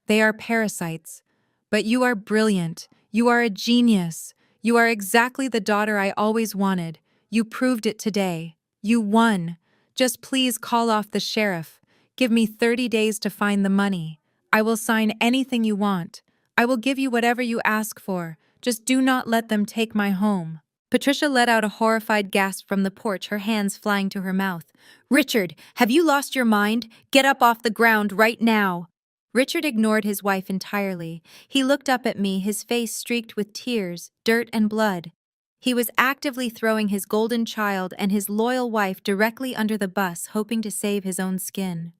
They are parasites. But you are brilliant. You are a genius. You are exactly the daughter I always wanted. You proved it today. You won. Just please call off the sheriff. Give me 30 days to find the money. I will sign anything you want. I will give you whatever you ask for. Just do not let them take my home." Patricia let out a horrified gasp from the porch, her hands flying to her mouth. "Richard, have you lost your mind? Get up off the ground right now!" Richard ignored his wife entirely. He looked up at me, his face streaked with tears, dirt and blood. He was actively throwing his golden child and his loyal wife directly under the bus, hoping to save his own skin.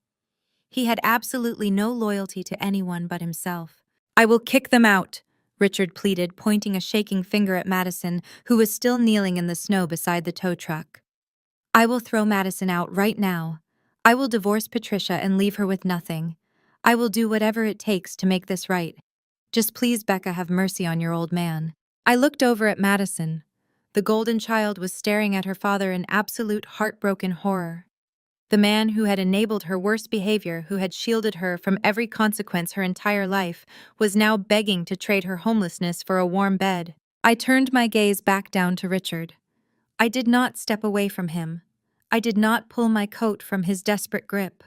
He had absolutely no loyalty to anyone but himself. "I will kick them out," Richard pleaded, pointing a shaking finger at Madison, who was still kneeling in the snow beside the tow truck. "I will throw Madison out right now. I will divorce Patricia and leave her with nothing. I will do whatever it takes to make this right. Just please, Becca, have mercy on your old man." I looked over at Madison. The golden child was staring at her father in absolute heartbroken horror. The man who had enabled her worst behavior, who had shielded her from every consequence her entire life, was now begging to trade her homelessness for a warm bed. I turned my gaze back down to Richard. I did not step away from him. I did not pull my coat from his desperate grip.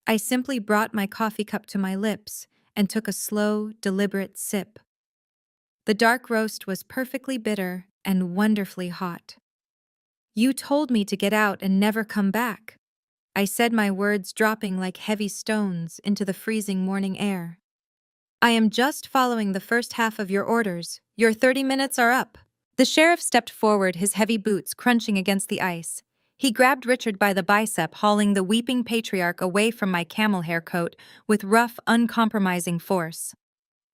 I simply brought my coffee cup to my lips and took a slow, deliberate sip. The dark roast was perfectly bitter and wonderfully hot. "You told me to get out and never come back," I said, my words dropping like heavy stones into the freezing morning air. "I am just following the first half of your orders. Your 30 minutes are up." The sheriff stepped forward, his heavy boots crunching against the ice. He grabbed Richard by the bicep, hauling the weeping patriarch away from my camel hair coat with rough, uncompromising force.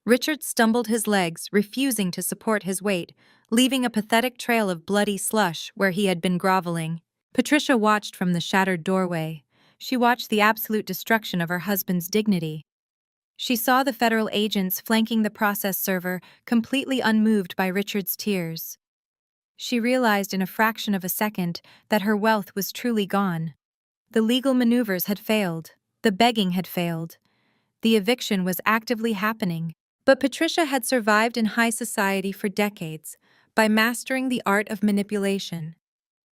Richard stumbled his legs, refusing to support his weight, leaving a pathetic trail of bloody slush where he had been groveling. Patricia watched from the shattered doorway. She watched the absolute destruction of her husband's dignity. She saw the federal agents flanking the process server, completely unmoved by Richard's tears. She realized in a fraction of a second that her wealth was truly gone. The legal maneuvers had failed. The begging had failed. The eviction was actively happening. But Patricia had survived in high society for decades by mastering the art of manipulation.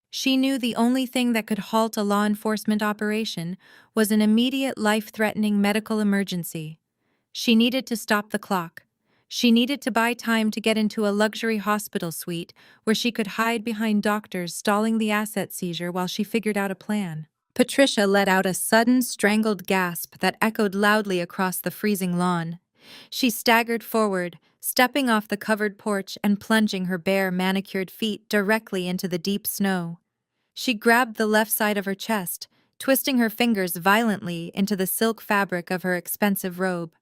She knew the only thing that could halt a law enforcement operation was an immediate life-threatening medical emergency. She needed to stop the clock. She needed to buy time to get into a luxury hospital suite where she could hide behind doctors stalling the asset seizure while she figured out a plan. Patricia let out a sudden, strangled gasp that echoed loudly across the freezing lawn. She staggered forward, stepping off the covered porch and plunging her bare, manicured feet directly into the deep snow. She grabbed the left side of her chest, twisting her fingers violently into the silk fabric of her expensive robe.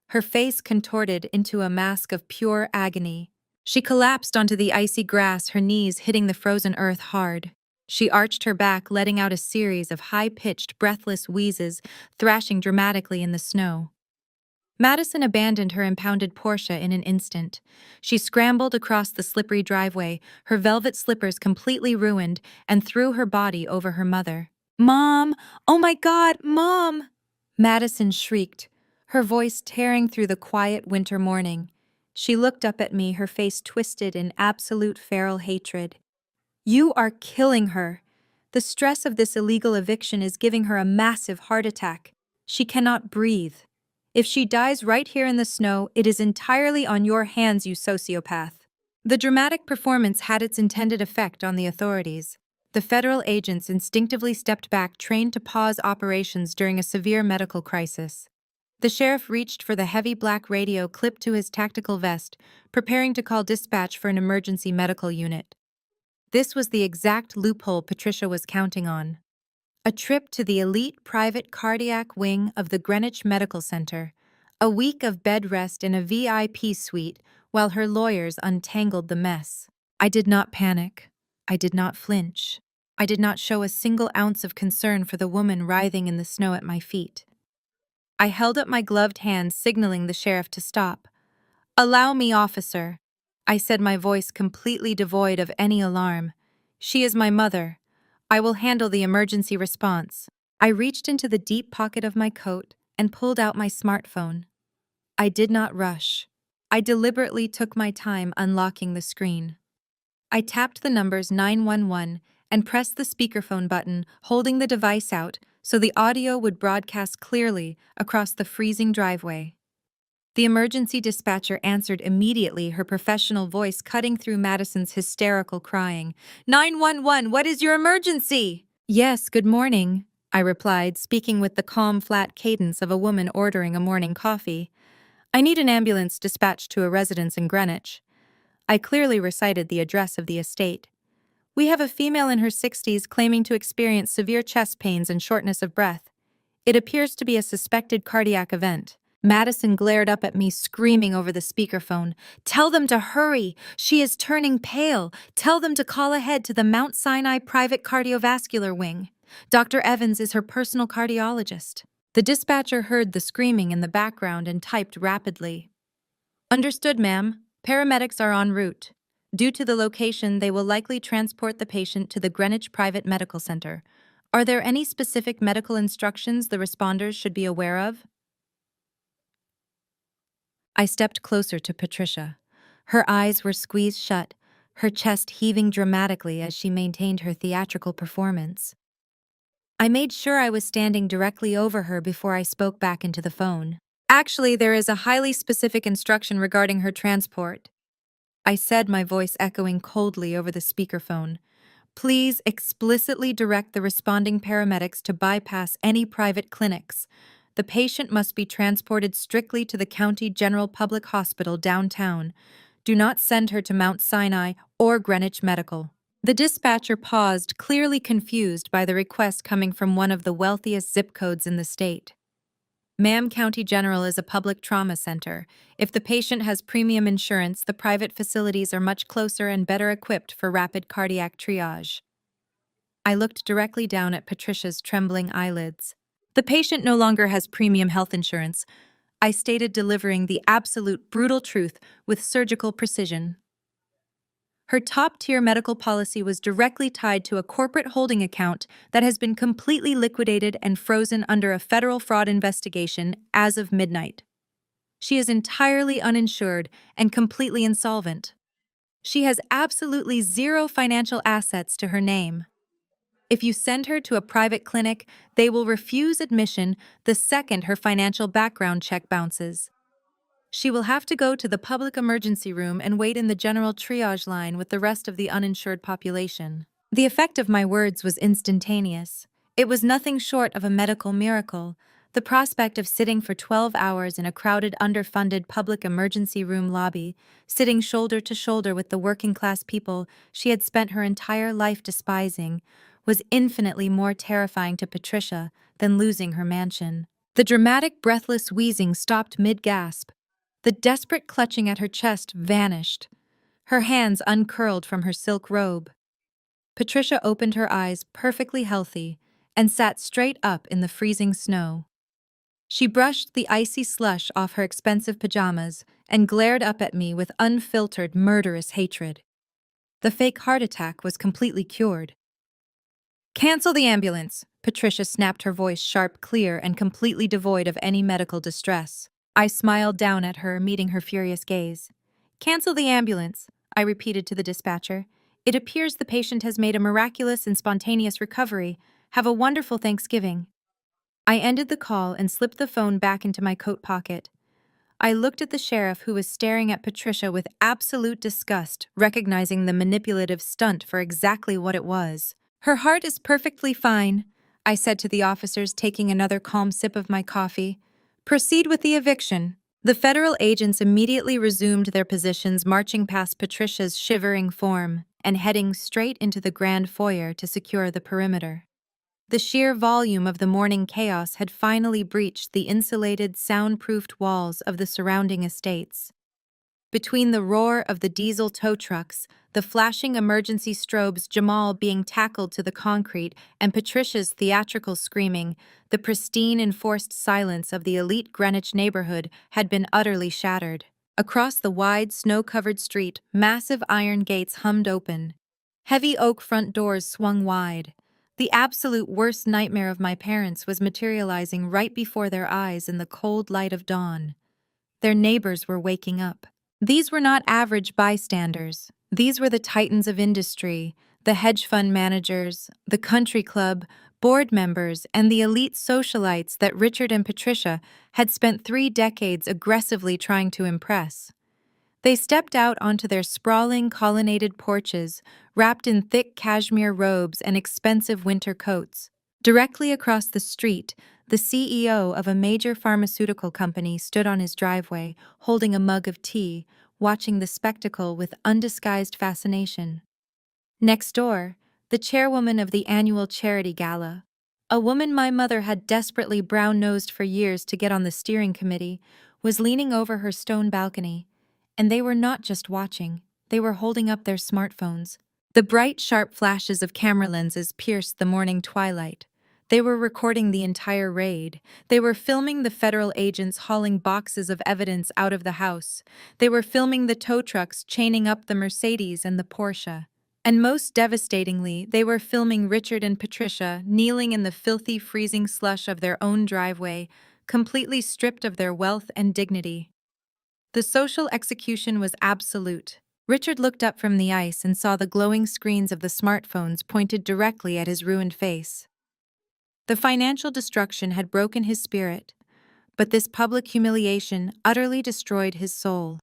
Her face contorted into a mask of pure agony. She collapsed onto the icy grass, her knees hitting the frozen earth hard. She arched her back, letting out a series of high-pitched, breathless wheezes, thrashing dramatically in the snow. Madison abandoned her impounded Porsche in an instant. She scrambled across the slippery driveway, her velvet slippers completely ruined, and threw her body over her mother. "Mom! Oh my God, Mom!" Madison shrieked, her voice tearing through the quiet winter morning. She looked up at me, her face twisted in absolute feral hatred. "You are killing her. The stress of this illegal eviction is giving her a massive heart attack. She cannot breathe. If she dies right here in the snow, it is entirely on your hands, you sociopath." The dramatic performance had its intended effect on the authorities. The federal agents instinctively stepped back, trained to pause operations during a severe medical crisis. The sheriff reached for the heavy black radio clipped to his tactical vest, preparing to call dispatch for an emergency medical unit. This was the exact loophole Patricia was counting on. A trip to the elite private cardiac wing of the Greenwich Medical Center, a week of bed rest in a VIP suite while her lawyers untangled the mess. I did not panic. I did not flinch. I did not show a single ounce of concern for the woman writhing in the snow at my feet. I held up my gloved hand, signaling the sheriff to stop. "Allow me, officer," I said, my voice completely devoid of any alarm. "She is my mother. I will handle the emergency response." I reached into the deep pocket of my coat and pulled out my smartphone. I did not rush. I deliberately took my time unlocking the screen. I tapped the numbers 911 and pressed the speakerphone button, holding the device out so the audio would broadcast clearly across the freezing driveway. The emergency dispatcher answered immediately, her professional voice cutting through Madison's hysterical crying. 911, what is your emergency? Yes, good morning, I replied, speaking with the calm, flat cadence of a woman ordering a morning coffee. I need an ambulance dispatched to a residence in Greenwich. I clearly recited the address of the estate. We have a female in her 60s claiming to experience severe chest pains and shortness of breath. It appears to be a suspected cardiac event. Madison glared up at me, screaming over the speakerphone. Tell them to hurry! She is turning pale! Tell them to call ahead to the Mount Sinai Private Cardiovascular Wing. Dr. Evans is her personal cardiologist. The dispatcher heard the screaming in the background and typed rapidly. Understood, ma'am. Paramedics are en route. Due to the location, they will likely transport the patient to the Greenwich Private Medical Center. Are there any specific medical instructions the responders should be aware of? I stepped closer to Patricia. Her eyes were squeezed shut, her chest heaving dramatically as she maintained her theatrical performance. I made sure I was standing directly over her before I spoke back into the phone. Actually, there is a highly specific instruction regarding her transport, I said, my voice echoing coldly over the speakerphone. Please explicitly direct the responding paramedics to bypass any private clinics. The patient must be transported strictly to the County General Public Hospital downtown. Do not send her to Mount Sinai or Greenwich Medical. The dispatcher paused, clearly confused by the request coming from one of the wealthiest zip codes in the state. Ma'am, County General is a public trauma center. If the patient has premium insurance, the private facilities are much closer and better equipped for rapid cardiac triage. I looked directly down at Patricia's trembling eyelids. The patient no longer has premium health insurance, I stated, delivering the absolute brutal truth with surgical precision. Her top-tier medical policy was directly tied to a corporate holding account that has been completely liquidated and frozen under a federal fraud investigation as of midnight. She is entirely uninsured and completely insolvent. She has absolutely zero financial assets to her name. If you send her to a private clinic, they will refuse admission the second her financial background check bounces. She will have to go to the public emergency room and wait in the general triage line with the rest of the uninsured population. The effect of my words was instantaneous. It was nothing short of a medical miracle. The prospect of sitting for 12 hours in a crowded, underfunded public emergency room lobby, sitting shoulder to shoulder with the working-class people she had spent her entire life despising, was infinitely more terrifying to Patricia than losing her mansion. The dramatic, breathless wheezing stopped mid-gasp. The desperate clutching at her chest vanished. Her hands uncurled from her silk robe. Patricia opened her eyes, perfectly healthy, and sat straight up in the freezing snow. She brushed the icy slush off her expensive pajamas and glared up at me with unfiltered, murderous hatred. The fake heart attack was completely cured. Cancel the ambulance, Patricia snapped, her voice sharp, clear, and completely devoid of any medical distress. I smiled down at her, meeting her furious gaze. Cancel the ambulance, I repeated to the dispatcher. It appears the patient has made a miraculous and spontaneous recovery. Have a wonderful Thanksgiving. I ended the call and slipped the phone back into my coat pocket. I looked at the sheriff, who was staring at Patricia with absolute disgust, recognizing the manipulative stunt for exactly what it was. Her heart is perfectly fine, I said to the officers, taking another calm sip of my coffee. Proceed with the eviction. The federal agents immediately resumed their positions, marching past Patricia's shivering form and heading straight into the grand foyer to secure the perimeter. The sheer volume of the morning chaos had finally breached the insulated, soundproofed walls of the surrounding estates. Between the roar of the diesel tow trucks, the flashing emergency strobes, Jamal being tackled to the concrete, and Patricia's theatrical screaming, the pristine, enforced silence of the elite Greenwich neighborhood had been utterly shattered. Across the wide, snow-covered street, massive iron gates hummed open. Heavy oak front doors swung wide. The absolute worst nightmare of my parents was materializing right before their eyes in the cold light of dawn. Their neighbors were waking up. These were not average bystanders. These were the titans of industry, the hedge fund managers, the country club board members, and the elite socialites that Richard and Patricia had spent 3 decades aggressively trying to impress. They stepped out onto their sprawling colonnaded porches, wrapped in thick cashmere robes and expensive winter coats. Directly across the street, the CEO of a major pharmaceutical company stood on his driveway, holding a mug of tea, watching the spectacle with undisguised fascination. Next door, the chairwoman of the annual charity gala, a woman my mother had desperately brown-nosed for years to get on the steering committee, was leaning over her stone balcony. And they were not just watching, they were holding up their smartphones. The bright, sharp flashes of camera lenses pierced the morning twilight. They were recording the entire raid. They were filming the federal agents hauling boxes of evidence out of the house. They were filming the tow trucks chaining up the Mercedes and the Porsche. And most devastatingly, they were filming Richard and Patricia kneeling in the filthy, freezing slush of their own driveway, completely stripped of their wealth and dignity. The social execution was absolute. Richard looked up from the ice and saw the glowing screens of the smartphones pointed directly at his ruined face. The financial destruction had broken his spirit, but this public humiliation utterly destroyed his soul.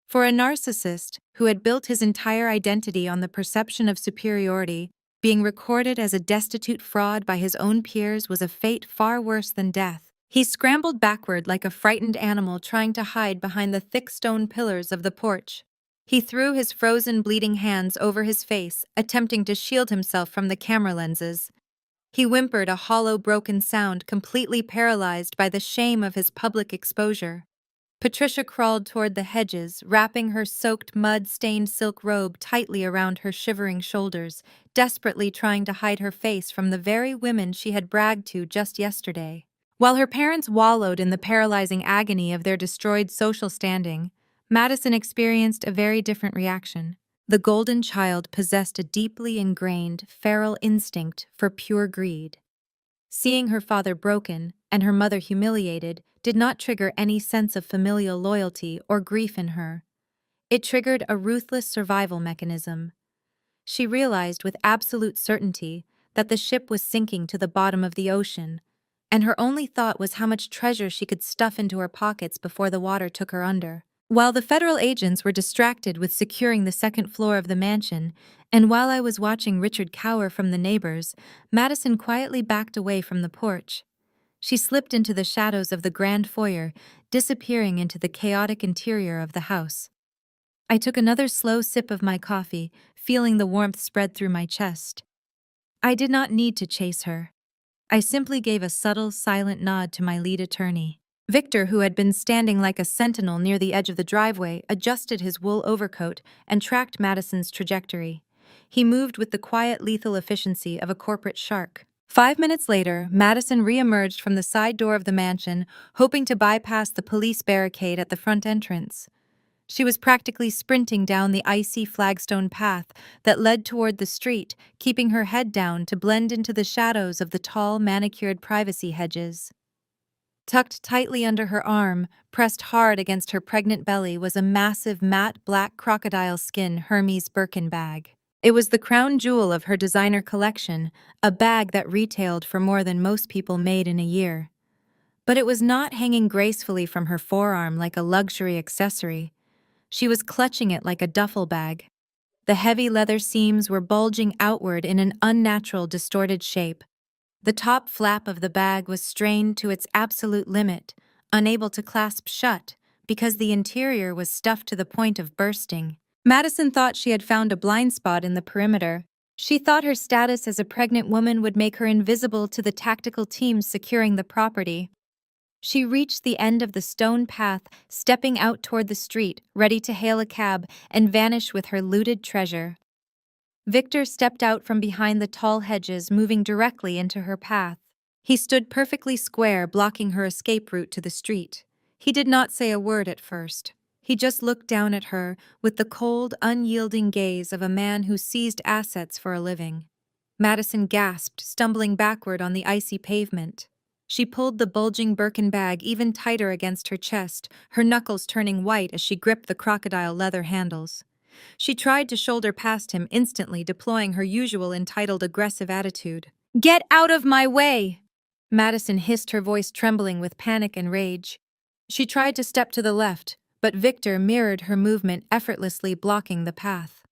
For a narcissist who had built his entire identity on the perception of superiority, being recorded as a destitute fraud by his own peers was a fate far worse than death. He scrambled backward like a frightened animal trying to hide behind the thick stone pillars of the porch. He threw his frozen, bleeding hands over his face, attempting to shield himself from the camera lenses. He whimpered a hollow, broken sound, completely paralyzed by the shame of his public exposure. Patricia crawled toward the hedges, wrapping her soaked, mud-stained silk robe tightly around her shivering shoulders, desperately trying to hide her face from the very women she had bragged to just yesterday. While her parents wallowed in the paralyzing agony of their destroyed social standing, Madison experienced a very different reaction. The golden child possessed a deeply ingrained, feral instinct for pure greed. Seeing her father broken and her mother humiliated did not trigger any sense of familial loyalty or grief in her. It triggered a ruthless survival mechanism. She realized with absolute certainty that the ship was sinking to the bottom of the ocean, and her only thought was how much treasure she could stuff into her pockets before the water took her under. While the federal agents were distracted with securing the second floor of the mansion, and while I was watching Richard cower from the neighbors, Madison quietly backed away from the porch. She slipped into the shadows of the grand foyer, disappearing into the chaotic interior of the house. I took another slow sip of my coffee, feeling the warmth spread through my chest. I did not need to chase her. I simply gave a subtle, silent nod to my lead attorney. Victor, who had been standing like a sentinel near the edge of the driveway, adjusted his wool overcoat and tracked Madison's trajectory. He moved with the quiet, lethal efficiency of a corporate shark. 5 minutes later, Madison re-emerged from the side door of the mansion, hoping to bypass the police barricade at the front entrance. She was practically sprinting down the icy flagstone path that led toward the street, keeping her head down to blend into the shadows of the tall, manicured privacy hedges. Tucked tightly under her arm, pressed hard against her pregnant belly, was a massive, matte black crocodile skin Hermes Birkin bag. It was the crown jewel of her designer collection, a bag that retailed for more than most people made in a year. But it was not hanging gracefully from her forearm like a luxury accessory. She was clutching it like a duffel bag. The heavy leather seams were bulging outward in an unnatural, distorted shape. The top flap of the bag was strained to its absolute limit, unable to clasp shut, because the interior was stuffed to the point of bursting. Madison thought she had found a blind spot in the perimeter. She thought her status as a pregnant woman would make her invisible to the tactical teams securing the property. She reached the end of the stone path, stepping out toward the street, ready to hail a cab and vanish with her looted treasure. Victor stepped out from behind the tall hedges, moving directly into her path. He stood perfectly square, blocking her escape route to the street. He did not say a word at first. He just looked down at her with the cold, unyielding gaze of a man who seized assets for a living. Madison gasped, stumbling backward on the icy pavement. She pulled the bulging Birkin bag even tighter against her chest, her knuckles turning white as she gripped the crocodile leather handles. She tried to shoulder past him, instantly deploying her usual entitled aggressive attitude. Get out of my way! Madison hissed, her voice trembling with panic and rage. She tried to step to the left, but Victor mirrored her movement, effortlessly blocking the path.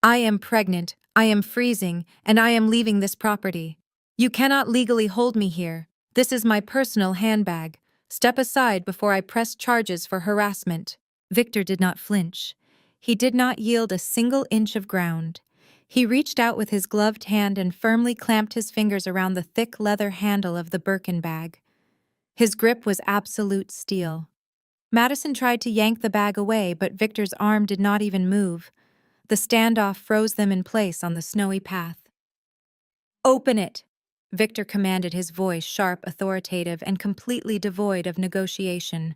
I am pregnant, I am freezing, and I am leaving this property. You cannot legally hold me here. This is my personal handbag. Step aside before I press charges for harassment. Victor did not flinch. He did not yield a single inch of ground. He reached out with his gloved hand and firmly clamped his fingers around the thick leather handle of the Birkin bag. His grip was absolute steel. Madison tried to yank the bag away, but Victor's arm did not even move. The standoff froze them in place on the snowy path. Open it! Victor commanded, his voice sharp, authoritative, and completely devoid of negotiation.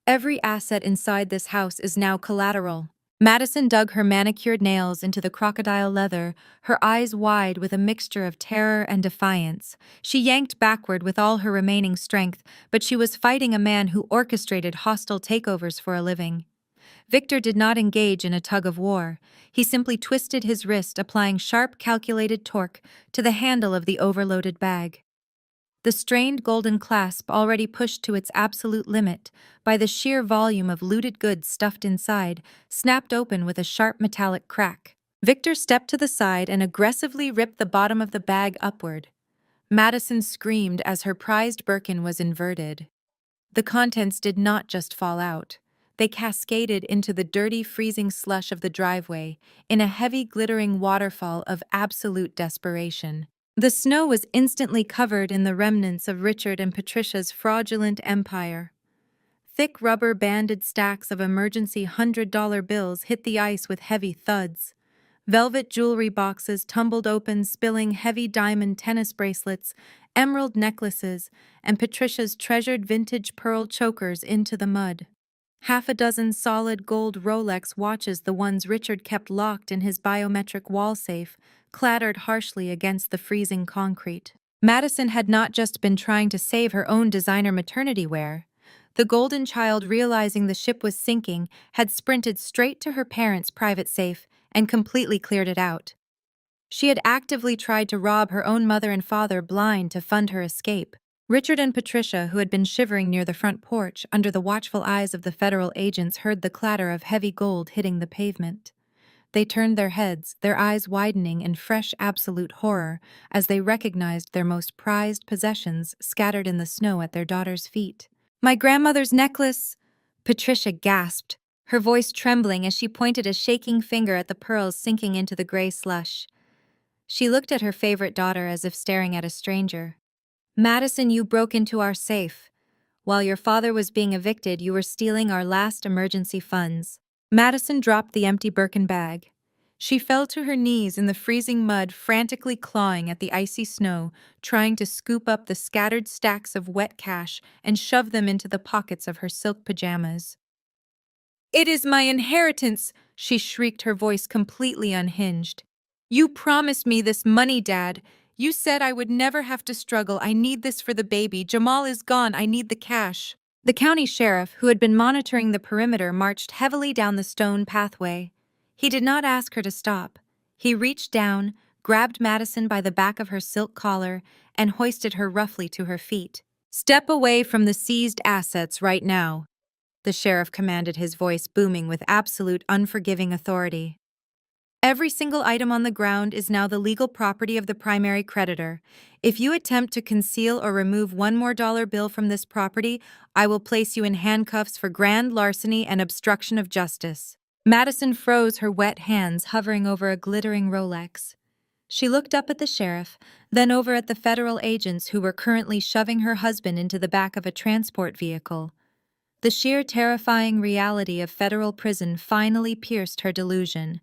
Every asset inside this house is now collateral. Madison dug her manicured nails into the crocodile leather, her eyes wide with a mixture of terror and defiance. She yanked backward with all her remaining strength, but she was fighting a man who orchestrated hostile takeovers for a living. Victor did not engage in a tug of war. He simply twisted his wrist, applying sharp, calculated torque to the handle of the overloaded bag. The strained golden clasp, already pushed to its absolute limit by the sheer volume of looted goods stuffed inside, snapped open with a sharp metallic crack. Victor stepped to the side and aggressively ripped the bottom of the bag upward. Madison screamed as her prized Birkin was inverted. The contents did not just fall out. They cascaded into the dirty, freezing slush of the driveway in a heavy, glittering waterfall of absolute desperation. The snow was instantly covered in the remnants of Richard and Patricia's fraudulent empire. Thick rubber-banded stacks of emergency $100 bills hit the ice with heavy thuds. Velvet jewelry boxes tumbled open, spilling heavy diamond tennis bracelets, emerald necklaces, and Patricia's treasured vintage pearl chokers into the mud. Half a dozen solid gold Rolex watches, the ones Richard kept locked in his biometric wall safe, clattered harshly against the freezing concrete. Madison had not just been trying to save her own designer maternity wear. The golden child, realizing the ship was sinking, had sprinted straight to her parents' private safe and completely cleared it out. She had actively tried to rob her own mother and father blind to fund her escape. Richard and Patricia, who had been shivering near the front porch under the watchful eyes of the federal agents, heard the clatter of heavy gold hitting the pavement. They turned their heads, their eyes widening in fresh absolute horror as they recognized their most prized possessions scattered in the snow at their daughter's feet. "My grandmother's necklace!" Patricia gasped, her voice trembling as she pointed a shaking finger at the pearls sinking into the gray slush. She looked at her favorite daughter as if staring at a stranger. "Madison, you broke into our safe. While your father was being evicted, you were stealing our last emergency funds." Madison dropped the empty Birkin bag. She fell to her knees in the freezing mud, frantically clawing at the icy snow, trying to scoop up the scattered stacks of wet cash and shove them into the pockets of her silk pajamas. "It is my inheritance!" she shrieked, her voice completely unhinged. "You promised me this money, Dad. You said I would never have to struggle. I need this for the baby. Jamal is gone. I need the cash." The county sheriff, who had been monitoring the perimeter, marched heavily down the stone pathway. He did not ask her to stop. He reached down, grabbed Madison by the back of her silk collar, and hoisted her roughly to her feet. "Step away from the seized assets right now," the sheriff commanded, his voice booming with absolute unforgiving authority. "Every single item on the ground is now the legal property of the primary creditor. If you attempt to conceal or remove one more dollar bill from this property, I will place you in handcuffs for grand larceny and obstruction of justice." Madison froze, her wet hands hovering over a glittering Rolex. She looked up at the sheriff, then over at the federal agents who were currently shoving her husband into the back of a transport vehicle. The sheer terrifying reality of federal prison finally pierced her delusion.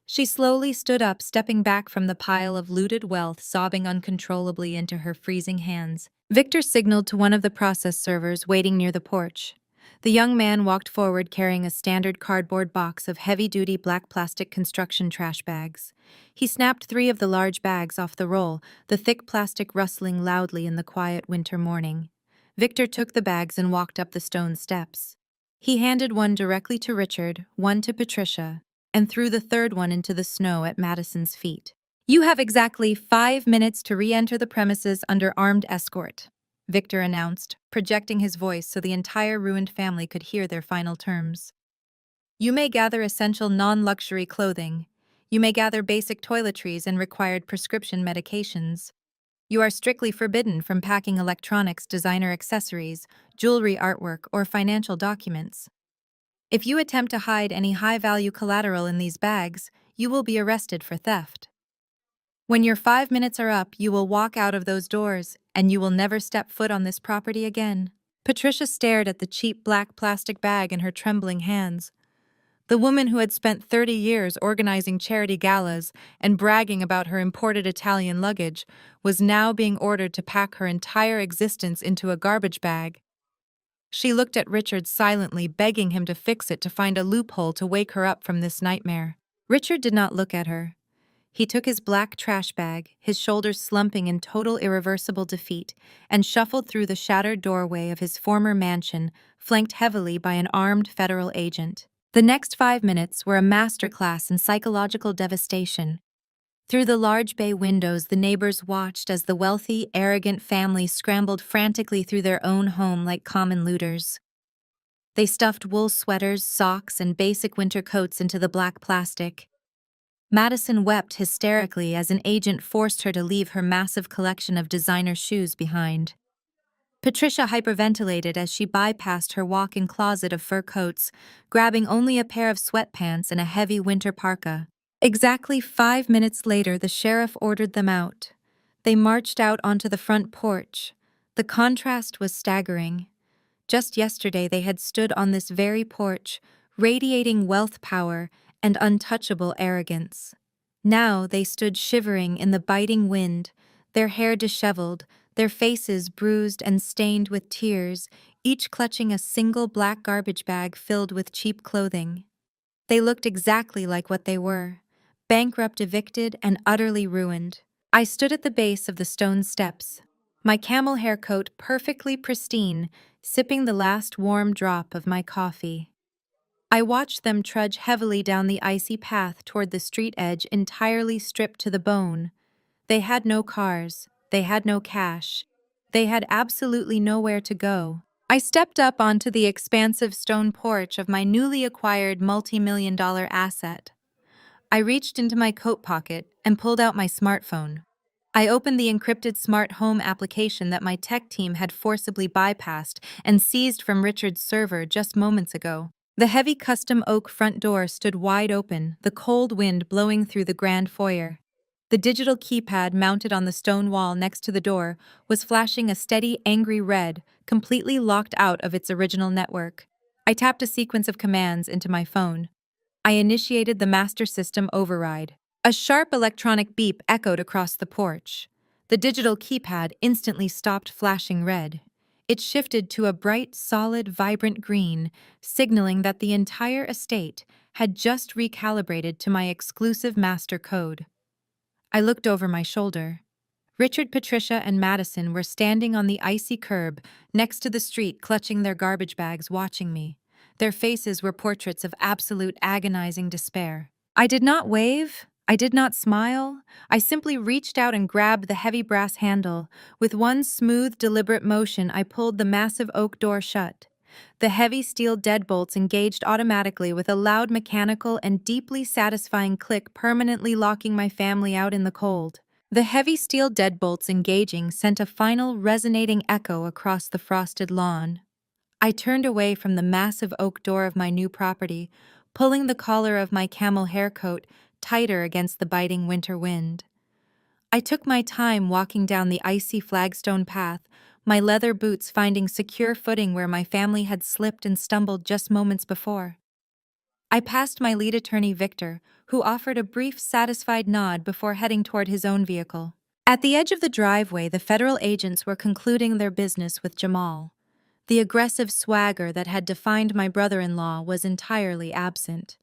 She slowly stood up, stepping back from the pile of looted wealth, sobbing uncontrollably into her freezing hands. Victor signaled to one of the process servers waiting near the porch. The young man walked forward carrying a standard cardboard box of heavy-duty black plastic construction trash bags. He snapped 3 of the large bags off the roll, the thick plastic rustling loudly in the quiet winter morning. Victor took the bags and walked up the stone steps. He handed one directly to Richard, one to Patricia, and threw the third one into the snow at Madison's feet. You have exactly 5 minutes to re-enter the premises under armed escort, Victor announced, projecting his voice so the entire ruined family could hear their final terms. You may gather essential non-luxury clothing. You may gather basic toiletries and required prescription medications. You are strictly forbidden from packing electronics, designer accessories, jewelry artwork, or financial documents. If you attempt to hide any high-value collateral in these bags, you will be arrested for theft. When your 5 minutes are up, you will walk out of those doors, and you will never step foot on this property again. Patricia stared at the cheap black plastic bag in her trembling hands. The woman who had spent 30 years organizing charity galas and bragging about her imported Italian luggage was now being ordered to pack her entire existence into a garbage bag. She looked at Richard silently, begging him to fix it to find a loophole to wake her up from this nightmare. Richard did not look at her. He took his black trash bag, his shoulders slumping in total irreversible defeat, and shuffled through the shattered doorway of his former mansion, flanked heavily by an armed federal agent. The next 5 minutes were a masterclass in psychological devastation. Through the large bay windows, the neighbors watched as the wealthy, arrogant family scrambled frantically through their own home like common looters. They stuffed wool sweaters, socks, and basic winter coats into the black plastic. Madison wept hysterically as an agent forced her to leave her massive collection of designer shoes behind. Patricia hyperventilated as she bypassed her walk-in closet of fur coats, grabbing only a pair of sweatpants and a heavy winter parka. Exactly 5 minutes later, the sheriff ordered them out. They marched out onto the front porch. The contrast was staggering. Just yesterday, they had stood on this very porch, radiating wealth, power, and untouchable arrogance. Now they stood shivering in the biting wind, their hair disheveled, their faces bruised and stained with tears, each clutching a single black garbage bag filled with cheap clothing. They looked exactly like what they were: bankrupt, evicted, and utterly ruined. I stood at the base of the stone steps, my camel hair coat perfectly pristine, sipping the last warm drop of my coffee. I watched them trudge heavily down the icy path toward the street edge, entirely stripped to the bone. They had no cars, they had no cash, they had absolutely nowhere to go. I stepped up onto the expansive stone porch of my newly acquired multi-million-dollar asset. I reached into my coat pocket and pulled out my smartphone. I opened the encrypted smart home application that my tech team had forcibly bypassed and seized from Richard's server just moments ago. The heavy custom oak front door stood wide open, the cold wind blowing through the grand foyer. The digital keypad mounted on the stone wall next to the door was flashing a steady, angry red, completely locked out of its original network. I tapped a sequence of commands into my phone. I initiated the master system override. A sharp electronic beep echoed across the porch. The digital keypad instantly stopped flashing red. It shifted to a bright, solid, vibrant green, signaling that the entire estate had just recalibrated to my exclusive master code. I looked over my shoulder. Richard, Patricia, and Madison were standing on the icy curb next to the street, clutching their garbage bags, watching me. Their faces were portraits of absolute agonizing despair. I did not wave. I did not smile. I simply reached out and grabbed the heavy brass handle. With one smooth, deliberate motion, I pulled the massive oak door shut. The heavy steel deadbolts engaged automatically with a loud mechanical and deeply satisfying click, permanently locking my family out in the cold. The heavy steel deadbolts engaging sent a final resonating echo across the frosted lawn. I turned away from the massive oak door of my new property, pulling the collar of my camel hair coat tighter against the biting winter wind. I took my time walking down the icy flagstone path, my leather boots finding secure footing where my family had slipped and stumbled just moments before. I passed my lead attorney, Victor, who offered a brief, satisfied nod before heading toward his own vehicle. At the edge of the driveway, the federal agents were concluding their business with Jamal. The aggressive swagger that had defined my brother-in-law was entirely absent.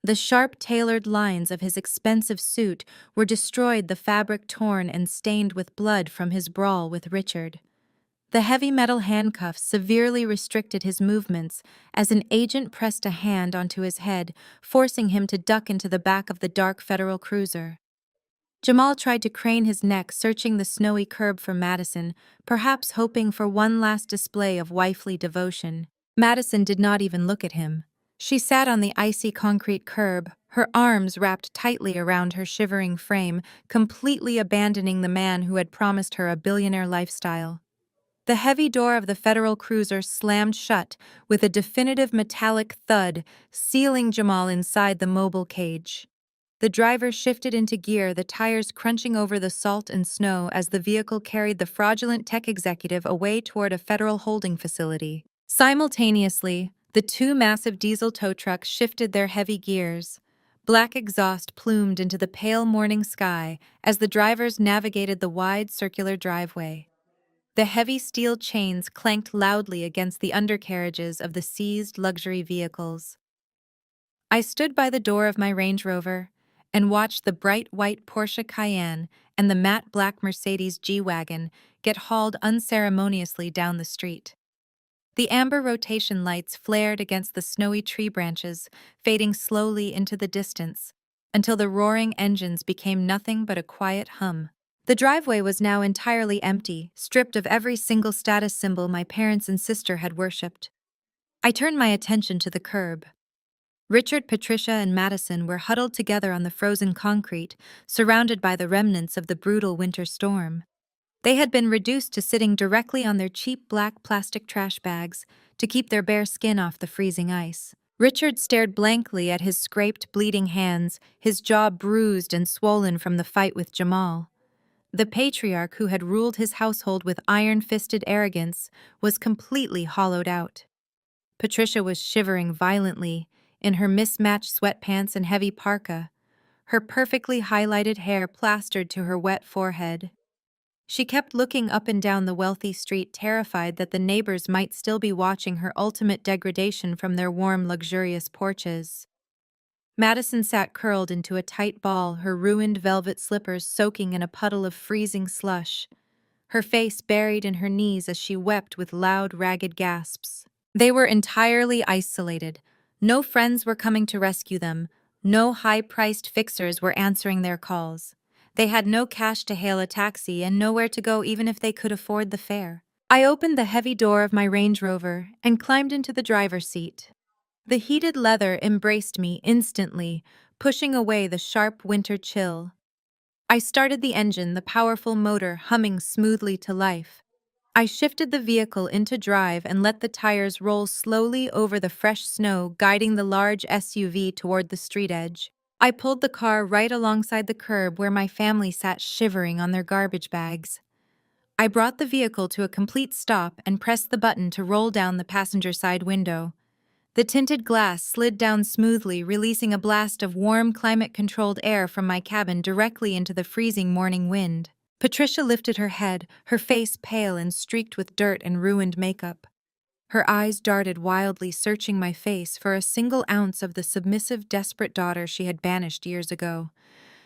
The sharp, tailored lines of his expensive suit were destroyed, the fabric torn and stained with blood from his brawl with Richard. The heavy metal handcuffs severely restricted his movements as an agent pressed a hand onto his head, forcing him to duck into the back of the dark federal cruiser. Jamal tried to crane his neck, searching the snowy curb for Madison, perhaps hoping for one last display of wifely devotion. Madison did not even look at him. She sat on the icy concrete curb, her arms wrapped tightly around her shivering frame, completely abandoning the man who had promised her a billionaire lifestyle. The heavy door of the Federal cruiser slammed shut with a definitive metallic thud, sealing Jamal inside the mobile cage. The driver shifted into gear, the tires crunching over the salt and snow as the vehicle carried the fraudulent tech executive away toward a federal holding facility. Simultaneously, the two massive diesel tow trucks shifted their heavy gears. Black exhaust plumed into the pale morning sky as the drivers navigated the wide circular driveway. The heavy steel chains clanked loudly against the undercarriages of the seized luxury vehicles. I stood by the door of my Range Rover and watched the bright white Porsche Cayenne and the matte black Mercedes G-Wagon get hauled unceremoniously down the street. The amber rotation lights flared against the snowy tree branches, fading slowly into the distance, until the roaring engines became nothing but a quiet hum. The driveway was now entirely empty, stripped of every single status symbol my parents and sister had worshipped. I turned my attention to the curb. Richard, Patricia, and Madison were huddled together on the frozen concrete, surrounded by the remnants of the brutal winter storm. They had been reduced to sitting directly on their cheap black plastic trash bags to keep their bare skin off the freezing ice. Richard stared blankly at his scraped, bleeding hands, his jaw bruised and swollen from the fight with Jamal. The patriarch who had ruled his household with iron-fisted arrogance was completely hollowed out. Patricia was shivering violently in her mismatched sweatpants and heavy parka, her perfectly highlighted hair plastered to her wet forehead. She kept looking up and down the wealthy street, terrified that the neighbors might still be watching her ultimate degradation from their warm, luxurious porches. Madison sat curled into a tight ball, her ruined velvet slippers soaking in a puddle of freezing slush, her face buried in her knees as she wept with loud, ragged gasps. They were entirely isolated. No friends were coming to rescue them. No high-priced fixers were answering their calls. They had no cash to hail a taxi and nowhere to go even if they could afford the fare. I opened the heavy door of my Range Rover and climbed into the driver's seat. The heated leather embraced me instantly, pushing away the sharp winter chill. I started the engine, the powerful motor humming smoothly to life. I shifted the vehicle into drive and let the tires roll slowly over the fresh snow, guiding the large SUV toward the street edge. I pulled the car right alongside the curb where my family sat shivering on their garbage bags. I brought the vehicle to a complete stop and pressed the button to roll down the passenger side window. The tinted glass slid down smoothly, releasing a blast of warm, climate-controlled air from my cabin directly into the freezing morning wind. Patricia lifted her head, her face pale and streaked with dirt and ruined makeup. Her eyes darted wildly, searching my face for a single ounce of the submissive, desperate daughter she had banished years ago.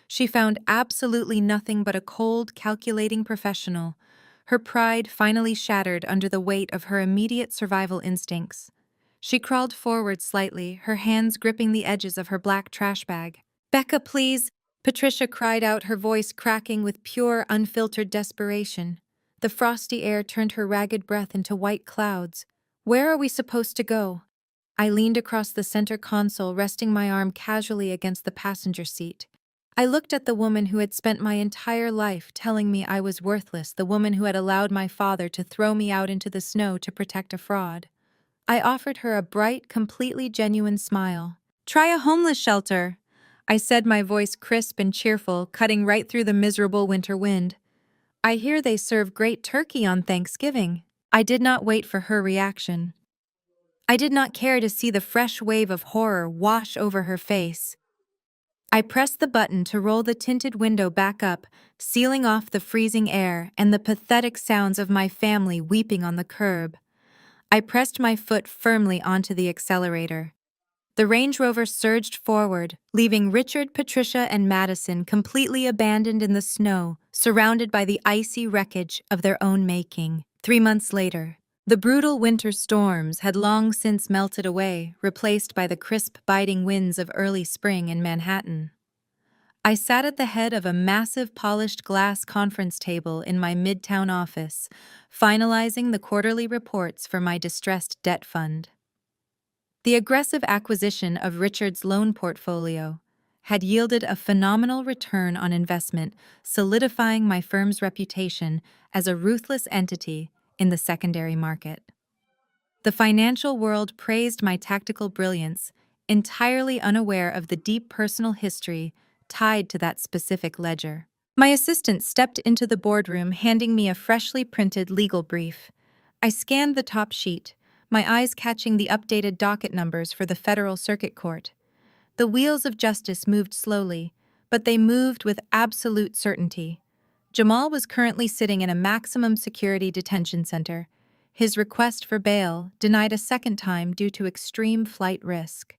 She found absolutely nothing but a cold, calculating professional, her pride finally shattered under the weight of her immediate survival instincts. She crawled forward slightly, her hands gripping the edges of her black trash bag. "Becca, please!" Patricia cried out, her voice cracking with pure, unfiltered desperation. The frosty air turned her ragged breath into white clouds. "Where are we supposed to go?" I leaned across the center console, resting my arm casually against the passenger seat. I looked at the woman who had spent my entire life telling me I was worthless, the woman who had allowed my father to throw me out into the snow to protect a fraud. I offered her a bright, completely genuine smile. "Try a homeless shelter," I said, my voice crisp and cheerful, cutting right through the miserable winter wind. "I hear they serve great turkey on Thanksgiving." I did not wait for her reaction. I did not care to see the fresh wave of horror wash over her face. I pressed the button to roll the tinted window back up, sealing off the freezing air and the pathetic sounds of my family weeping on the curb. I pressed my foot firmly onto the accelerator. The Range Rover surged forward, leaving Richard, Patricia, and Madison completely abandoned in the snow, surrounded by the icy wreckage of their own making. 3 months later, the brutal winter storms had long since melted away, replaced by the crisp, biting winds of early spring in Manhattan. I sat at the head of a massive polished glass conference table in my midtown office, finalizing the quarterly reports for my distressed debt fund. The aggressive acquisition of Richard's loan portfolio had yielded a phenomenal return on investment, solidifying my firm's reputation as a ruthless entity in the secondary market. The financial world praised my tactical brilliance, entirely unaware of the deep personal history tied to that specific ledger. My assistant stepped into the boardroom, handing me a freshly printed legal brief. I scanned the top sheet, my eyes catching the updated docket numbers for the Federal Circuit Court. The wheels of justice moved slowly, but they moved with absolute certainty. Jamal was currently sitting in a maximum security detention center, his request for bail denied a second time due to extreme flight risk.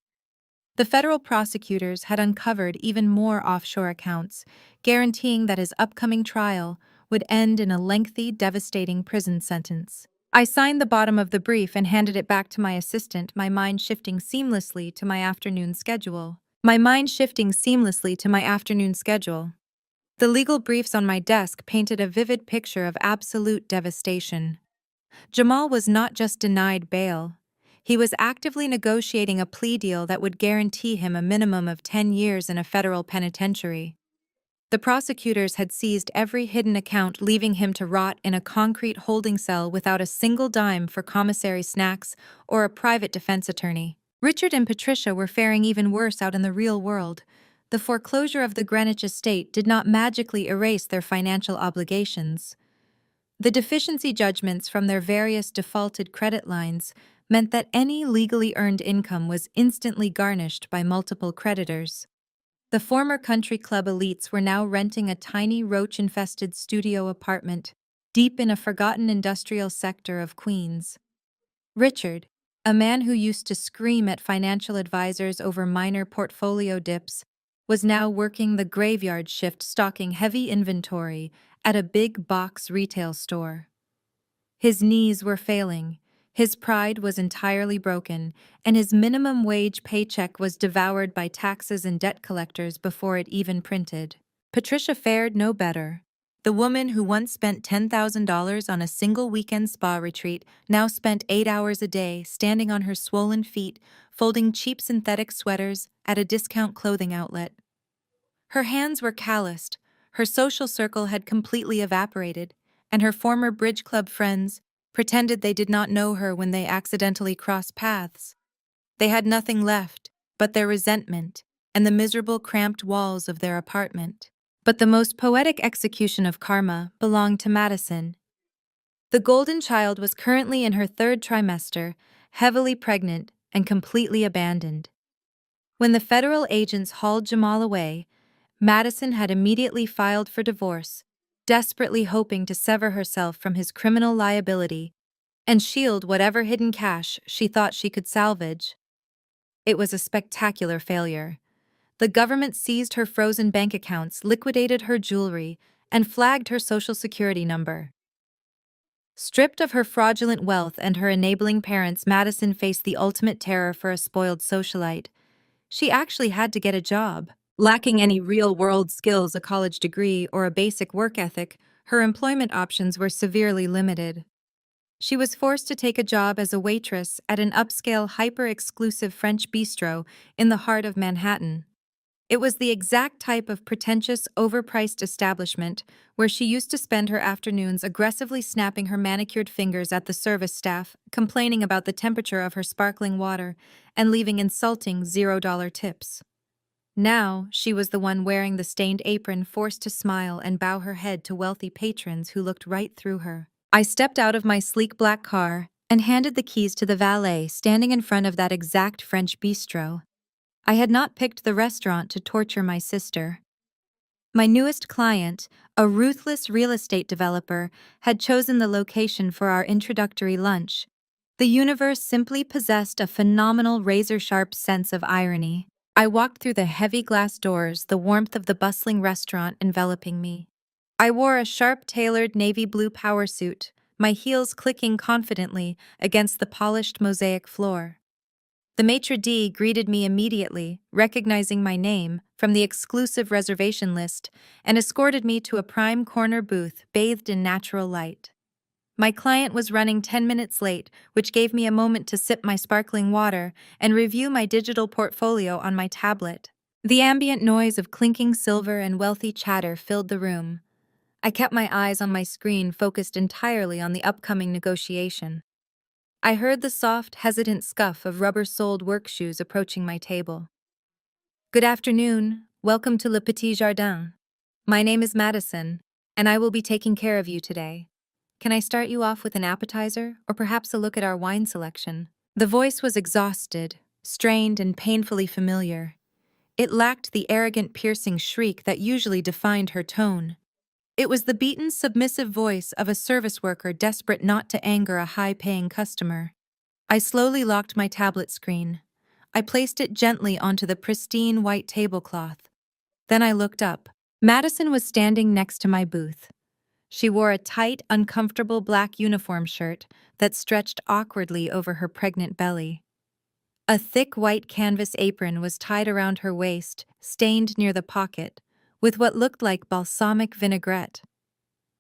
The federal prosecutors had uncovered even more offshore accounts, guaranteeing that his upcoming trial would end in a lengthy, devastating prison sentence. I signed the bottom of the brief and handed it back to my assistant, my mind shifting seamlessly to my afternoon schedule. The legal briefs on my desk painted a vivid picture of absolute devastation. Jamal was not just denied bail. He was actively negotiating a plea deal that would guarantee him a minimum of 10 years in a federal penitentiary. The prosecutors had seized every hidden account, leaving him to rot in a concrete holding cell without a single dime for commissary snacks or a private defense attorney. Richard and Patricia were faring even worse out in the real world. The foreclosure of the Greenwich estate did not magically erase their financial obligations. The deficiency judgments from their various defaulted credit lines meant that any legally earned income was instantly garnished by multiple creditors. The former country club elites were now renting a tiny roach-infested studio apartment deep in a forgotten industrial sector of Queens. Richard, a man who used to scream at financial advisors over minor portfolio dips, was now working the graveyard shift stocking heavy inventory at a big box retail store. His knees were failing, his pride was entirely broken, and his minimum wage paycheck was devoured by taxes and debt collectors before it even printed. Patricia fared no better. The woman who once spent $10,000 on a single weekend spa retreat now spent 8 hours a day standing on her swollen feet, folding cheap synthetic sweaters at a discount clothing outlet. Her hands were calloused, her social circle had completely evaporated, and her former bridge club friends pretended they did not know her when they accidentally crossed paths. They had nothing left but their resentment and the miserable cramped walls of their apartment. But the most poetic execution of karma belonged to Madison. The golden child was currently in her third trimester, heavily pregnant and completely abandoned. When the federal agents hauled Jamal away, Madison had immediately filed for divorce, desperately hoping to sever herself from his criminal liability and shield whatever hidden cash she thought she could salvage. It was a spectacular failure. The government seized her frozen bank accounts, liquidated her jewelry, and flagged her social security number. Stripped of her fraudulent wealth and her enabling parents, Madison faced the ultimate terror for a spoiled socialite. She actually had to get a job. Lacking any real-world skills, a college degree, or a basic work ethic, her employment options were severely limited. She was forced to take a job as a waitress at an upscale, hyper-exclusive French bistro in the heart of Manhattan. It was the exact type of pretentious, overpriced establishment where she used to spend her afternoons aggressively snapping her manicured fingers at the service staff, complaining about the temperature of her sparkling water, and leaving insulting $0 tips. Now, she was the one wearing the stained apron, forced to smile and bow her head to wealthy patrons who looked right through her. I stepped out of my sleek black car and handed the keys to the valet standing in front of that exact French bistro. I had not picked the restaurant to torture my sister. My newest client, a ruthless real estate developer, had chosen the location for our introductory lunch. The universe simply possessed a phenomenal razor-sharp sense of irony. I walked through the heavy glass doors, the warmth of the bustling restaurant enveloping me. I wore a sharp-tailored navy blue power suit, my heels clicking confidently against the polished mosaic floor. The maitre d' greeted me immediately, recognizing my name from the exclusive reservation list, and escorted me to a prime corner booth bathed in natural light. My client was running 10 minutes late, which gave me a moment to sip my sparkling water and review my digital portfolio on my tablet. The ambient noise of clinking silver and wealthy chatter filled the room. I kept my eyes on my screen focused entirely on the upcoming negotiation. I heard the soft, hesitant scuff of rubber-soled work shoes approaching my table. Good afternoon. Welcome to Le Petit Jardin. My name is Madison, and I will be taking care of you today. Can I start you off with an appetizer, or perhaps a look at our wine selection? The voice was exhausted, strained, and painfully familiar. It lacked the arrogant, piercing shriek that usually defined her tone. It was the beaten, submissive voice of a service worker desperate not to anger a high-paying customer. I slowly locked my tablet screen. I placed it gently onto the pristine white tablecloth. Then I looked up. Madison was standing next to my booth. She wore a tight, uncomfortable black uniform shirt that stretched awkwardly over her pregnant belly. A thick white canvas apron was tied around her waist, stained near the pocket, with what looked like balsamic vinaigrette.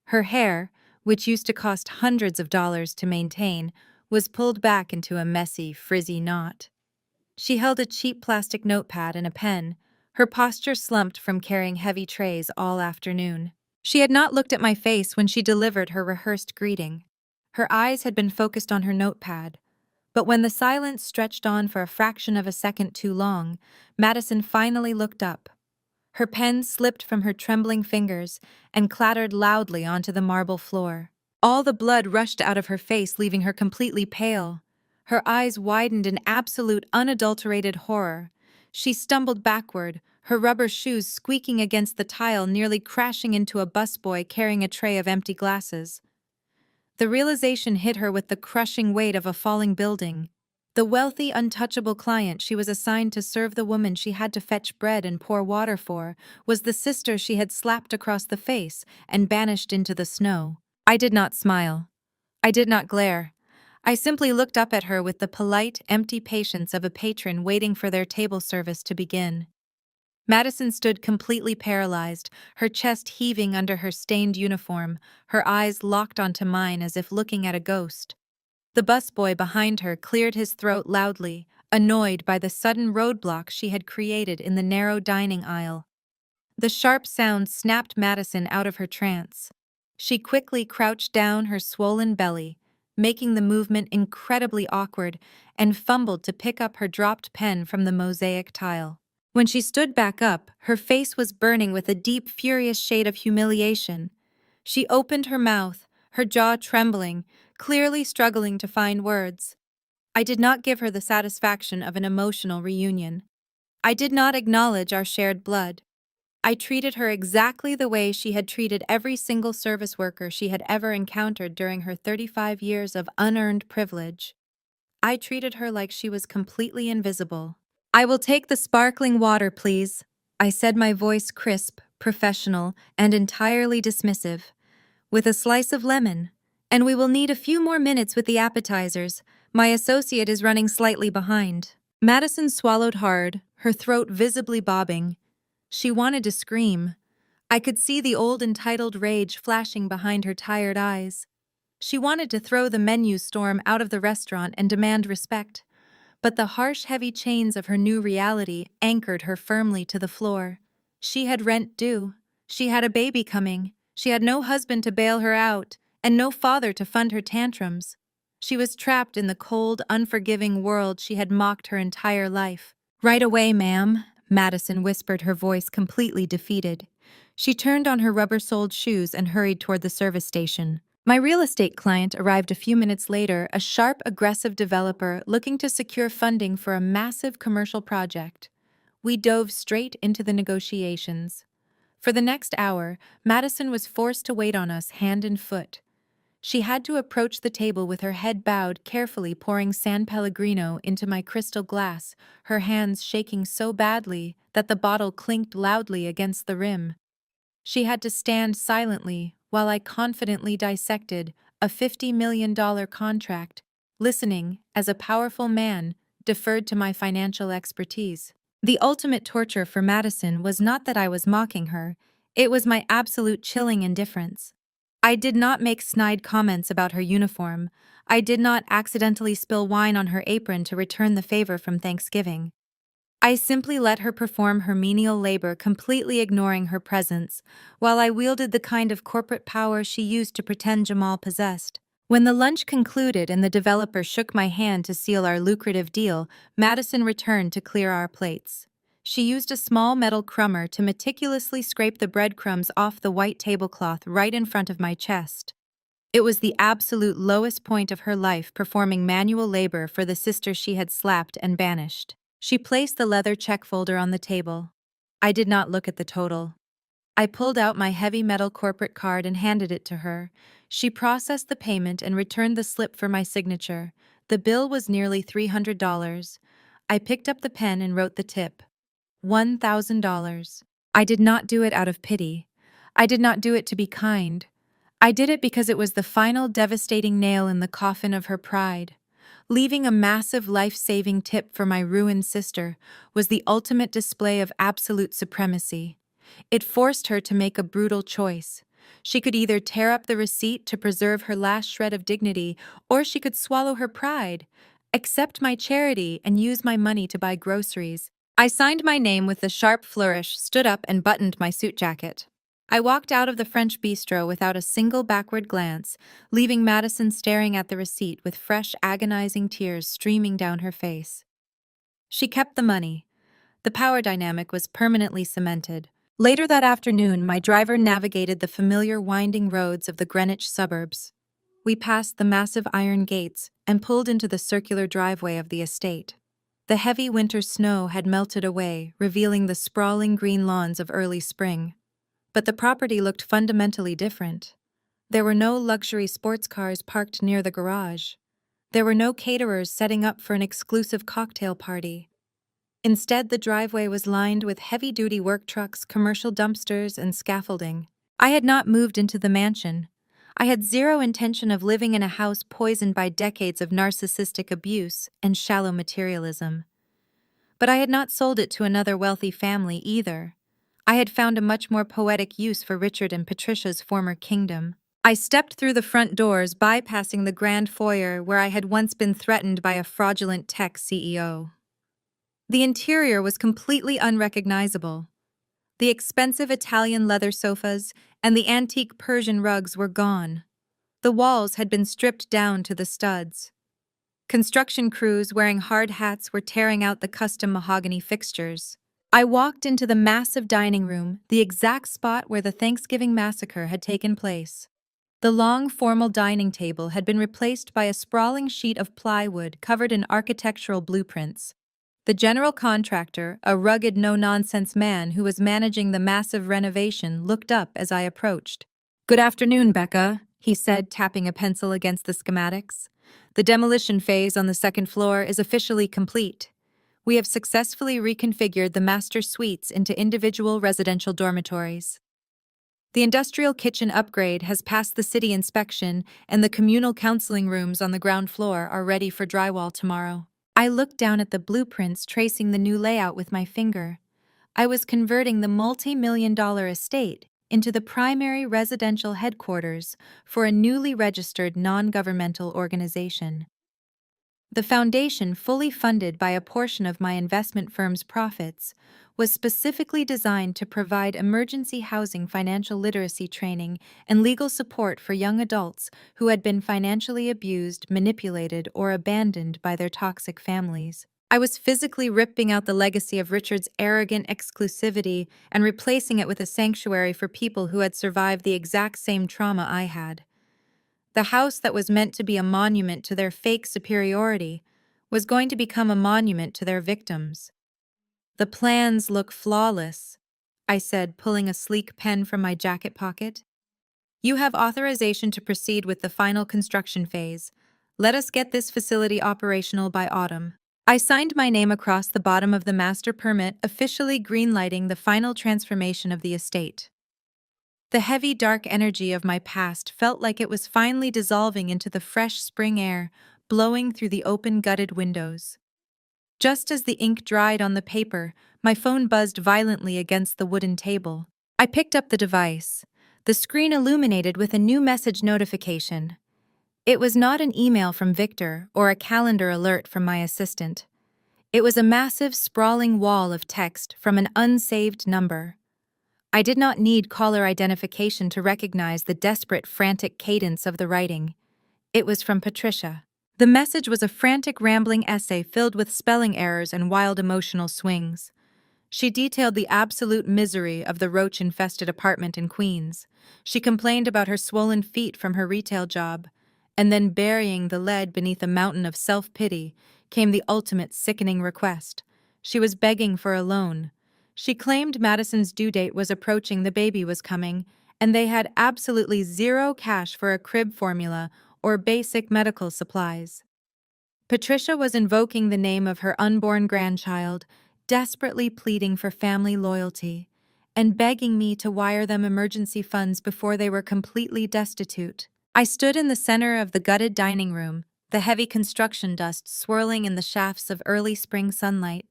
Her hair, which used to cost hundreds of dollars to maintain, was pulled back into a messy, frizzy knot. She held a cheap plastic notepad and a pen, her posture slumped from carrying heavy trays all afternoon. She had not looked at my face when she delivered her rehearsed greeting. Her eyes had been focused on her notepad. But when the silence stretched on for a fraction of a second too long, Madison finally looked up. Her pen slipped from her trembling fingers and clattered loudly onto the marble floor. All the blood rushed out of her face, leaving her completely pale. Her eyes widened in absolute, unadulterated horror. She stumbled backward, her rubber shoes squeaking against the tile, nearly crashing into a busboy carrying a tray of empty glasses. The realization hit her with the crushing weight of a falling building. The wealthy, untouchable client she was assigned to serve the woman she had to fetch bread and pour water for was the sister she had slapped across the face and banished into the snow. I did not smile. I did not glare. I simply looked up at her with the polite, empty patience of a patron waiting for their table service to begin. Madison stood completely paralyzed, her chest heaving under her stained uniform, her eyes locked onto mine as if looking at a ghost. The busboy behind her cleared his throat loudly, annoyed by the sudden roadblock she had created in the narrow dining aisle. The sharp sound snapped Madison out of her trance. She quickly crouched down her swollen belly, making the movement incredibly awkward, and fumbled to pick up her dropped pen from the mosaic tile. When she stood back up, her face was burning with a deep, furious shade of humiliation. She opened her mouth, her jaw trembling, clearly struggling to find words. I did not give her the satisfaction of an emotional reunion. I did not acknowledge our shared blood. I treated her exactly the way she had treated every single service worker she had ever encountered during her 35 years of unearned privilege. I treated her like she was completely invisible. "I will take the sparkling water, please," I said, my voice crisp, professional, and entirely dismissive. "With a slice of lemon. And we will need a few more minutes with the appetizers. My associate is running slightly behind." Madison swallowed hard, her throat visibly bobbing. She wanted to scream. I could see the old entitled rage flashing behind her tired eyes. She wanted to throw the menu storm out of the restaurant and demand respect. But the harsh, heavy chains of her new reality anchored her firmly to the floor. She had rent due. She had a baby coming. She had no husband to bail her out, and no father to fund her tantrums. She was trapped in the cold, unforgiving world she had mocked her entire life. "Right away, ma'am," Madison whispered, her voice completely defeated. She turned on her rubber-soled shoes and hurried toward the service station. My real estate client arrived a few minutes later, a sharp, aggressive developer looking to secure funding for a massive commercial project. We dove straight into the negotiations. For the next hour, Madison was forced to wait on us hand and foot. She had to approach the table with her head bowed, carefully pouring San Pellegrino into my crystal glass, her hands shaking so badly that the bottle clinked loudly against the rim. She had to stand silently while I confidently dissected a $50 million contract, listening as a powerful man deferred to my financial expertise. The ultimate torture for Madison was not that I was mocking her, it was my absolute chilling indifference. I did not make snide comments about her uniform. I did not accidentally spill wine on her apron to return the favor from Thanksgiving. I simply let her perform her menial labor, completely ignoring her presence, while I wielded the kind of corporate power she used to pretend Jamal possessed. When the lunch concluded and the developer shook my hand to seal our lucrative deal, Madison returned to clear our plates. She used a small metal crumber to meticulously scrape the breadcrumbs off the white tablecloth right in front of my chest. It was the absolute lowest point of her life, performing manual labor for the sister she had slapped and banished. She placed the leather check folder on the table. I did not look at the total. I pulled out my heavy metal corporate card and handed it to her. She processed the payment and returned the slip for my signature. The bill was nearly $300. I picked up the pen and wrote the tip. $1,000. I did not do it out of pity. I did not do it to be kind. I did it because it was the final devastating nail in the coffin of her pride. Leaving a massive life-saving tip for my ruined sister was the ultimate display of absolute supremacy. It forced her to make a brutal choice. She could either tear up the receipt to preserve her last shred of dignity, or she could swallow her pride, accept my charity, and use my money to buy groceries. I signed my name with a sharp flourish, stood up, and buttoned my suit jacket. I walked out of the French bistro without a single backward glance, leaving Madison staring at the receipt with fresh, agonizing tears streaming down her face. She kept the money. The power dynamic was permanently cemented. Later that afternoon, my driver navigated the familiar winding roads of the Greenwich suburbs. We passed the massive iron gates and pulled into the circular driveway of the estate. The heavy winter snow had melted away, revealing the sprawling green lawns of early spring. But the property looked fundamentally different. There were no luxury sports cars parked near the garage. There were no caterers setting up for an exclusive cocktail party. Instead, the driveway was lined with heavy-duty work trucks, commercial dumpsters, and scaffolding. I had not moved into the mansion. I had zero intention of living in a house poisoned by decades of narcissistic abuse and shallow materialism. But I had not sold it to another wealthy family either. I had found a much more poetic use for Richard and Patricia's former kingdom. I stepped through the front doors, bypassing the grand foyer where I had once been threatened by a fraudulent tech CEO. The interior was completely unrecognizable. The expensive Italian leather sofas and the antique Persian rugs were gone. The walls had been stripped down to the studs. Construction crews wearing hard hats were tearing out the custom mahogany fixtures. I walked into the massive dining room, the exact spot where the Thanksgiving massacre had taken place. The long, formal dining table had been replaced by a sprawling sheet of plywood covered in architectural blueprints. The general contractor, a rugged, no-nonsense man who was managing the massive renovation, looked up as I approached. "Good afternoon, Becca," he said, tapping a pencil against the schematics. "The demolition phase on the second floor is officially complete. We have successfully reconfigured the master suites into individual residential dormitories. The industrial kitchen upgrade has passed the city inspection, and the communal counseling rooms on the ground floor are ready for drywall tomorrow." I looked down at the blueprints, tracing the new layout with my finger. I was converting the multi-million-dollar estate into the primary residential headquarters for a newly registered non-governmental organization. The foundation, fully funded by a portion of my investment firm's profits, was specifically designed to provide emergency housing, financial literacy training, and legal support for young adults who had been financially abused, manipulated, or abandoned by their toxic families. I was physically ripping out the legacy of Richard's arrogant exclusivity and replacing it with a sanctuary for people who had survived the exact same trauma I had. The house that was meant to be a monument to their fake superiority was going to become a monument to their victims. "The plans look flawless," I said, pulling a sleek pen from my jacket pocket. "You have authorization to proceed with the final construction phase. Let us get this facility operational by autumn." I signed my name across the bottom of the master permit, officially greenlighting the final transformation of the estate. The heavy, dark energy of my past felt like it was finally dissolving into the fresh spring air blowing through the open, gutted windows. Just as the ink dried on the paper, my phone buzzed violently against the wooden table. I picked up the device. The screen illuminated with a new message notification. It was not an email from Victor or a calendar alert from my assistant. It was a massive, sprawling wall of text from an unsaved number. I did not need caller identification to recognize the desperate, frantic cadence of the writing. It was from Patricia. The message was a frantic, rambling essay filled with spelling errors and wild emotional swings. She detailed the absolute misery of the roach-infested apartment in Queens. She complained about her swollen feet from her retail job. And then, burying the lead beneath a mountain of self-pity, came the ultimate sickening request. She was begging for a loan. She claimed Madison's due date was approaching, the baby was coming, and they had absolutely zero cash for a crib formula or basic medical supplies. Patricia was invoking the name of her unborn grandchild, desperately pleading for family loyalty, and begging me to wire them emergency funds before they were completely destitute. I stood in the center of the gutted dining room, the heavy construction dust swirling in the shafts of early spring sunlight.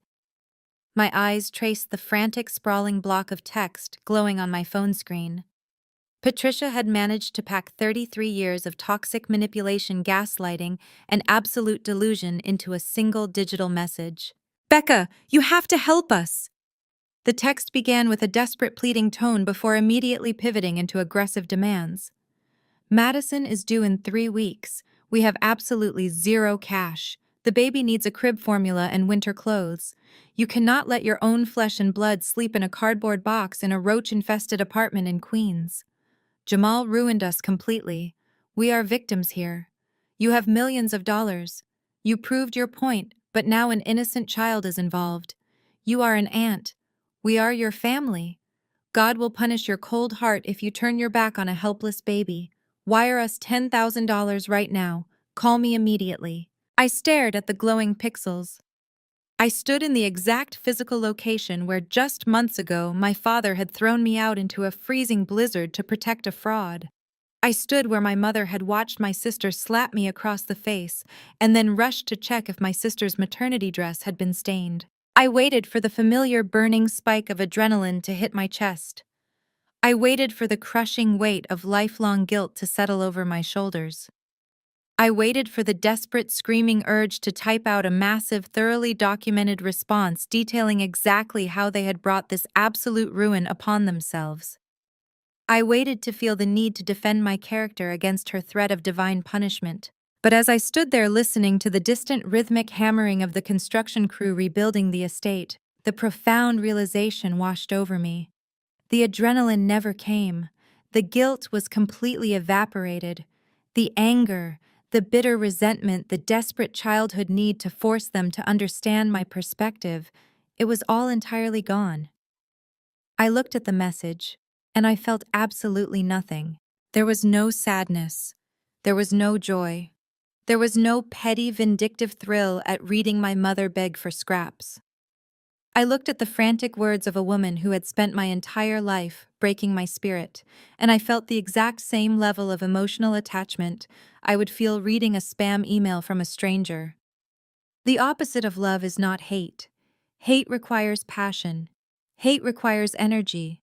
My eyes traced the frantic, sprawling block of text glowing on my phone screen. Patricia had managed to pack 33 years of toxic manipulation, gaslighting, and absolute delusion into a single digital message. "Becca, you have to help us!" The text began with a desperate, pleading tone before immediately pivoting into aggressive demands. "Madison is due in 3 weeks. We have absolutely zero cash. The baby needs a crib formula and winter clothes. You cannot let your own flesh and blood sleep in a cardboard box in a roach-infested apartment in Queens. Jamal ruined us completely. We are victims here. You have millions of dollars. You proved your point, but now an innocent child is involved. You are an aunt. We are your family. God will punish your cold heart if you turn your back on a helpless baby. Wire us $10,000 right now. Call me immediately." I stared at the glowing pixels. I stood in the exact physical location where just months ago my father had thrown me out into a freezing blizzard to protect a fraud. I stood where my mother had watched my sister slap me across the face and then rushed to check if my sister's maternity dress had been stained. I waited for the familiar burning spike of adrenaline to hit my chest. I waited for the crushing weight of lifelong guilt to settle over my shoulders. I waited for the desperate, screaming urge to type out a massive, thoroughly documented response detailing exactly how they had brought this absolute ruin upon themselves. I waited to feel the need to defend my character against her threat of divine punishment. But as I stood there listening to the distant rhythmic hammering of the construction crew rebuilding the estate, the profound realization washed over me. The adrenaline never came. The guilt was completely evaporated. The anger, the bitter resentment, the desperate childhood need to force them to understand my perspective, it was all entirely gone. I looked at the message, and I felt absolutely nothing. There was no sadness. There was no joy. There was no petty, vindictive thrill at reading my mother beg for scraps. I looked at the frantic words of a woman who had spent my entire life breaking my spirit, and I felt the exact same level of emotional attachment I would feel reading a spam email from a stranger. The opposite of love is not hate. Hate requires passion. Hate requires energy.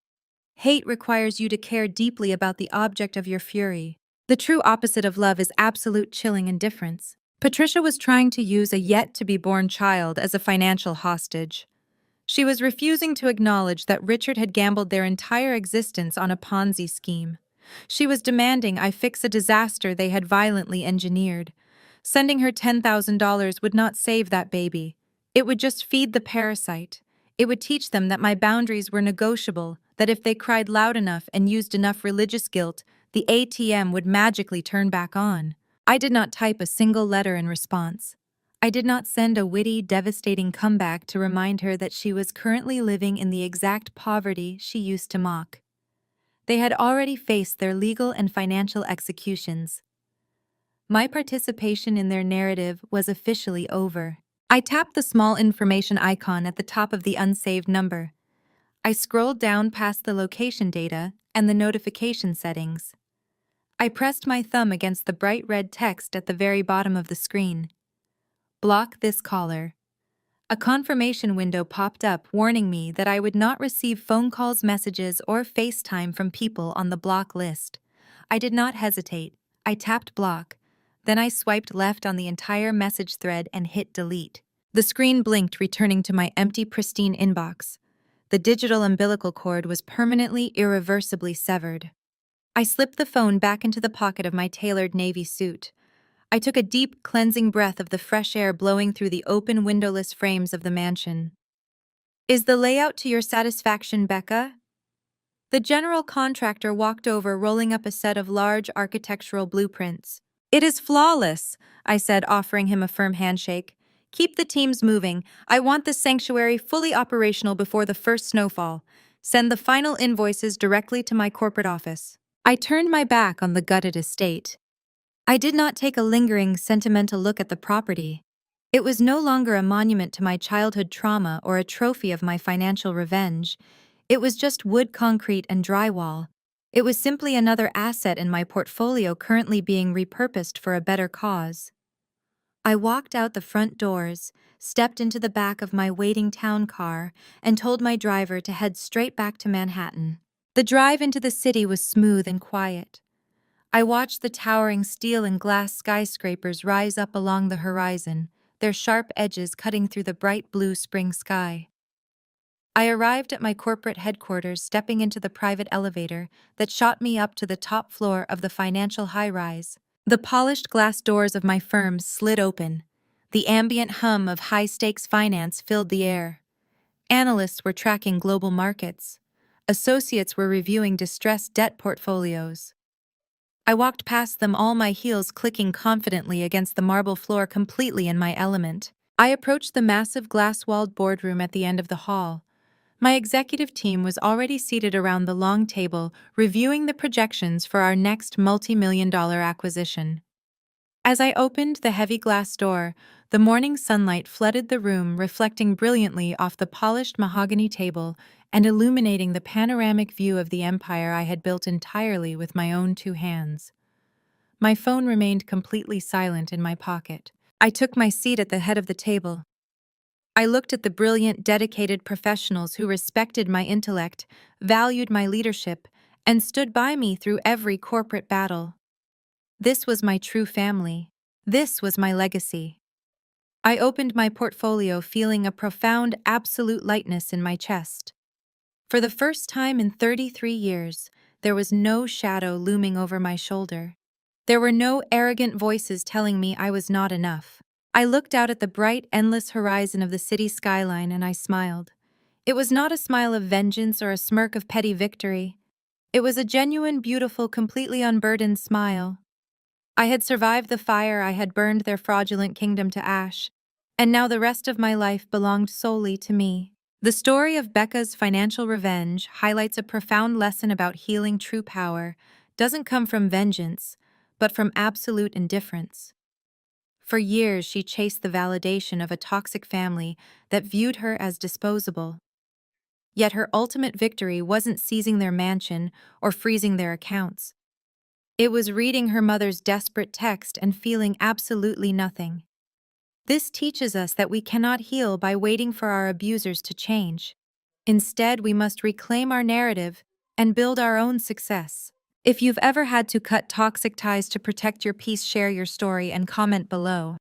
Hate requires you to care deeply about the object of your fury. The true opposite of love is absolute chilling indifference. Patricia was trying to use a yet-to-be-born child as a financial hostage. She was refusing to acknowledge that Richard had gambled their entire existence on a Ponzi scheme. She was demanding I fix a disaster they had violently engineered. Sending her $10,000 would not save that baby. It would just feed the parasite. It would teach them that my boundaries were negotiable, that if they cried loud enough and used enough religious guilt, the ATM would magically turn back on. I did not type a single letter in response. I did not send a witty, devastating comeback to remind her that she was currently living in the exact poverty she used to mock. They had already faced their legal and financial executions. My participation in their narrative was officially over. I tapped the small information icon at the top of the unsaved number. I scrolled down past the location data and the notification settings. I pressed my thumb against the bright red text at the very bottom of the screen. Block this caller. A confirmation window popped up warning me that I would not receive phone calls, messages, or FaceTime from people on the block list. I did not hesitate. I tapped block. Then I swiped left on the entire message thread and hit delete. The screen blinked, returning to my empty, pristine inbox. The digital umbilical cord was permanently, irreversibly severed. I slipped the phone back into the pocket of my tailored navy suit. I took a deep, cleansing breath of the fresh air blowing through the open, windowless frames of the mansion. Is the layout to your satisfaction, Becca? The general contractor walked over, rolling up a set of large architectural blueprints. It is flawless, I said, offering him a firm handshake. Keep the teams moving. I want this sanctuary fully operational before the first snowfall. Send the final invoices directly to my corporate office. I turned my back on the gutted estate. I did not take a lingering, sentimental look at the property. It was no longer a monument to my childhood trauma or a trophy of my financial revenge. It was just wood, concrete, and drywall. It was simply another asset in my portfolio currently being repurposed for a better cause. I walked out the front doors, stepped into the back of my waiting town car, and told my driver to head straight back to Manhattan. The drive into the city was smooth and quiet. I watched the towering steel and glass skyscrapers rise up along the horizon, their sharp edges cutting through the bright blue spring sky. I arrived at my corporate headquarters, stepping into the private elevator that shot me up to the top floor of the financial high-rise. The polished glass doors of my firm slid open. The ambient hum of high-stakes finance filled the air. Analysts were tracking global markets. Associates were reviewing distressed debt portfolios. I walked past them, all my heels clicking confidently against the marble floor, completely in my element. I approached the massive glass-walled boardroom at the end of the hall. My executive team was already seated around the long table, reviewing the projections for our next multi-million-dollar acquisition. As I opened the heavy glass door, the morning sunlight flooded the room, reflecting brilliantly off the polished mahogany table and illuminating the panoramic view of the empire I had built entirely with my own two hands. My phone remained completely silent in my pocket. I took my seat at the head of the table. I looked at the brilliant, dedicated professionals who respected my intellect, valued my leadership, and stood by me through every corporate battle. This was my true family. This was my legacy. I opened my portfolio, feeling a profound, absolute lightness in my chest. For the first time in 33 years, there was no shadow looming over my shoulder. There were no arrogant voices telling me I was not enough. I looked out at the bright, endless horizon of the city skyline and I smiled. It was not a smile of vengeance or a smirk of petty victory. It was a genuine, beautiful, completely unburdened smile. I had survived the fire, I had burned their fraudulent kingdom to ash, and now the rest of my life belonged solely to me. The story of Becca's financial revenge highlights a profound lesson about healing. True power doesn't come from vengeance, but from absolute indifference. For years, she chased the validation of a toxic family that viewed her as disposable. Yet her ultimate victory wasn't seizing their mansion or freezing their accounts. It was reading her mother's desperate text and feeling absolutely nothing. This teaches us that we cannot heal by waiting for our abusers to change. Instead, we must reclaim our narrative and build our own success. If you've ever had to cut toxic ties to protect your peace, share your story and comment below.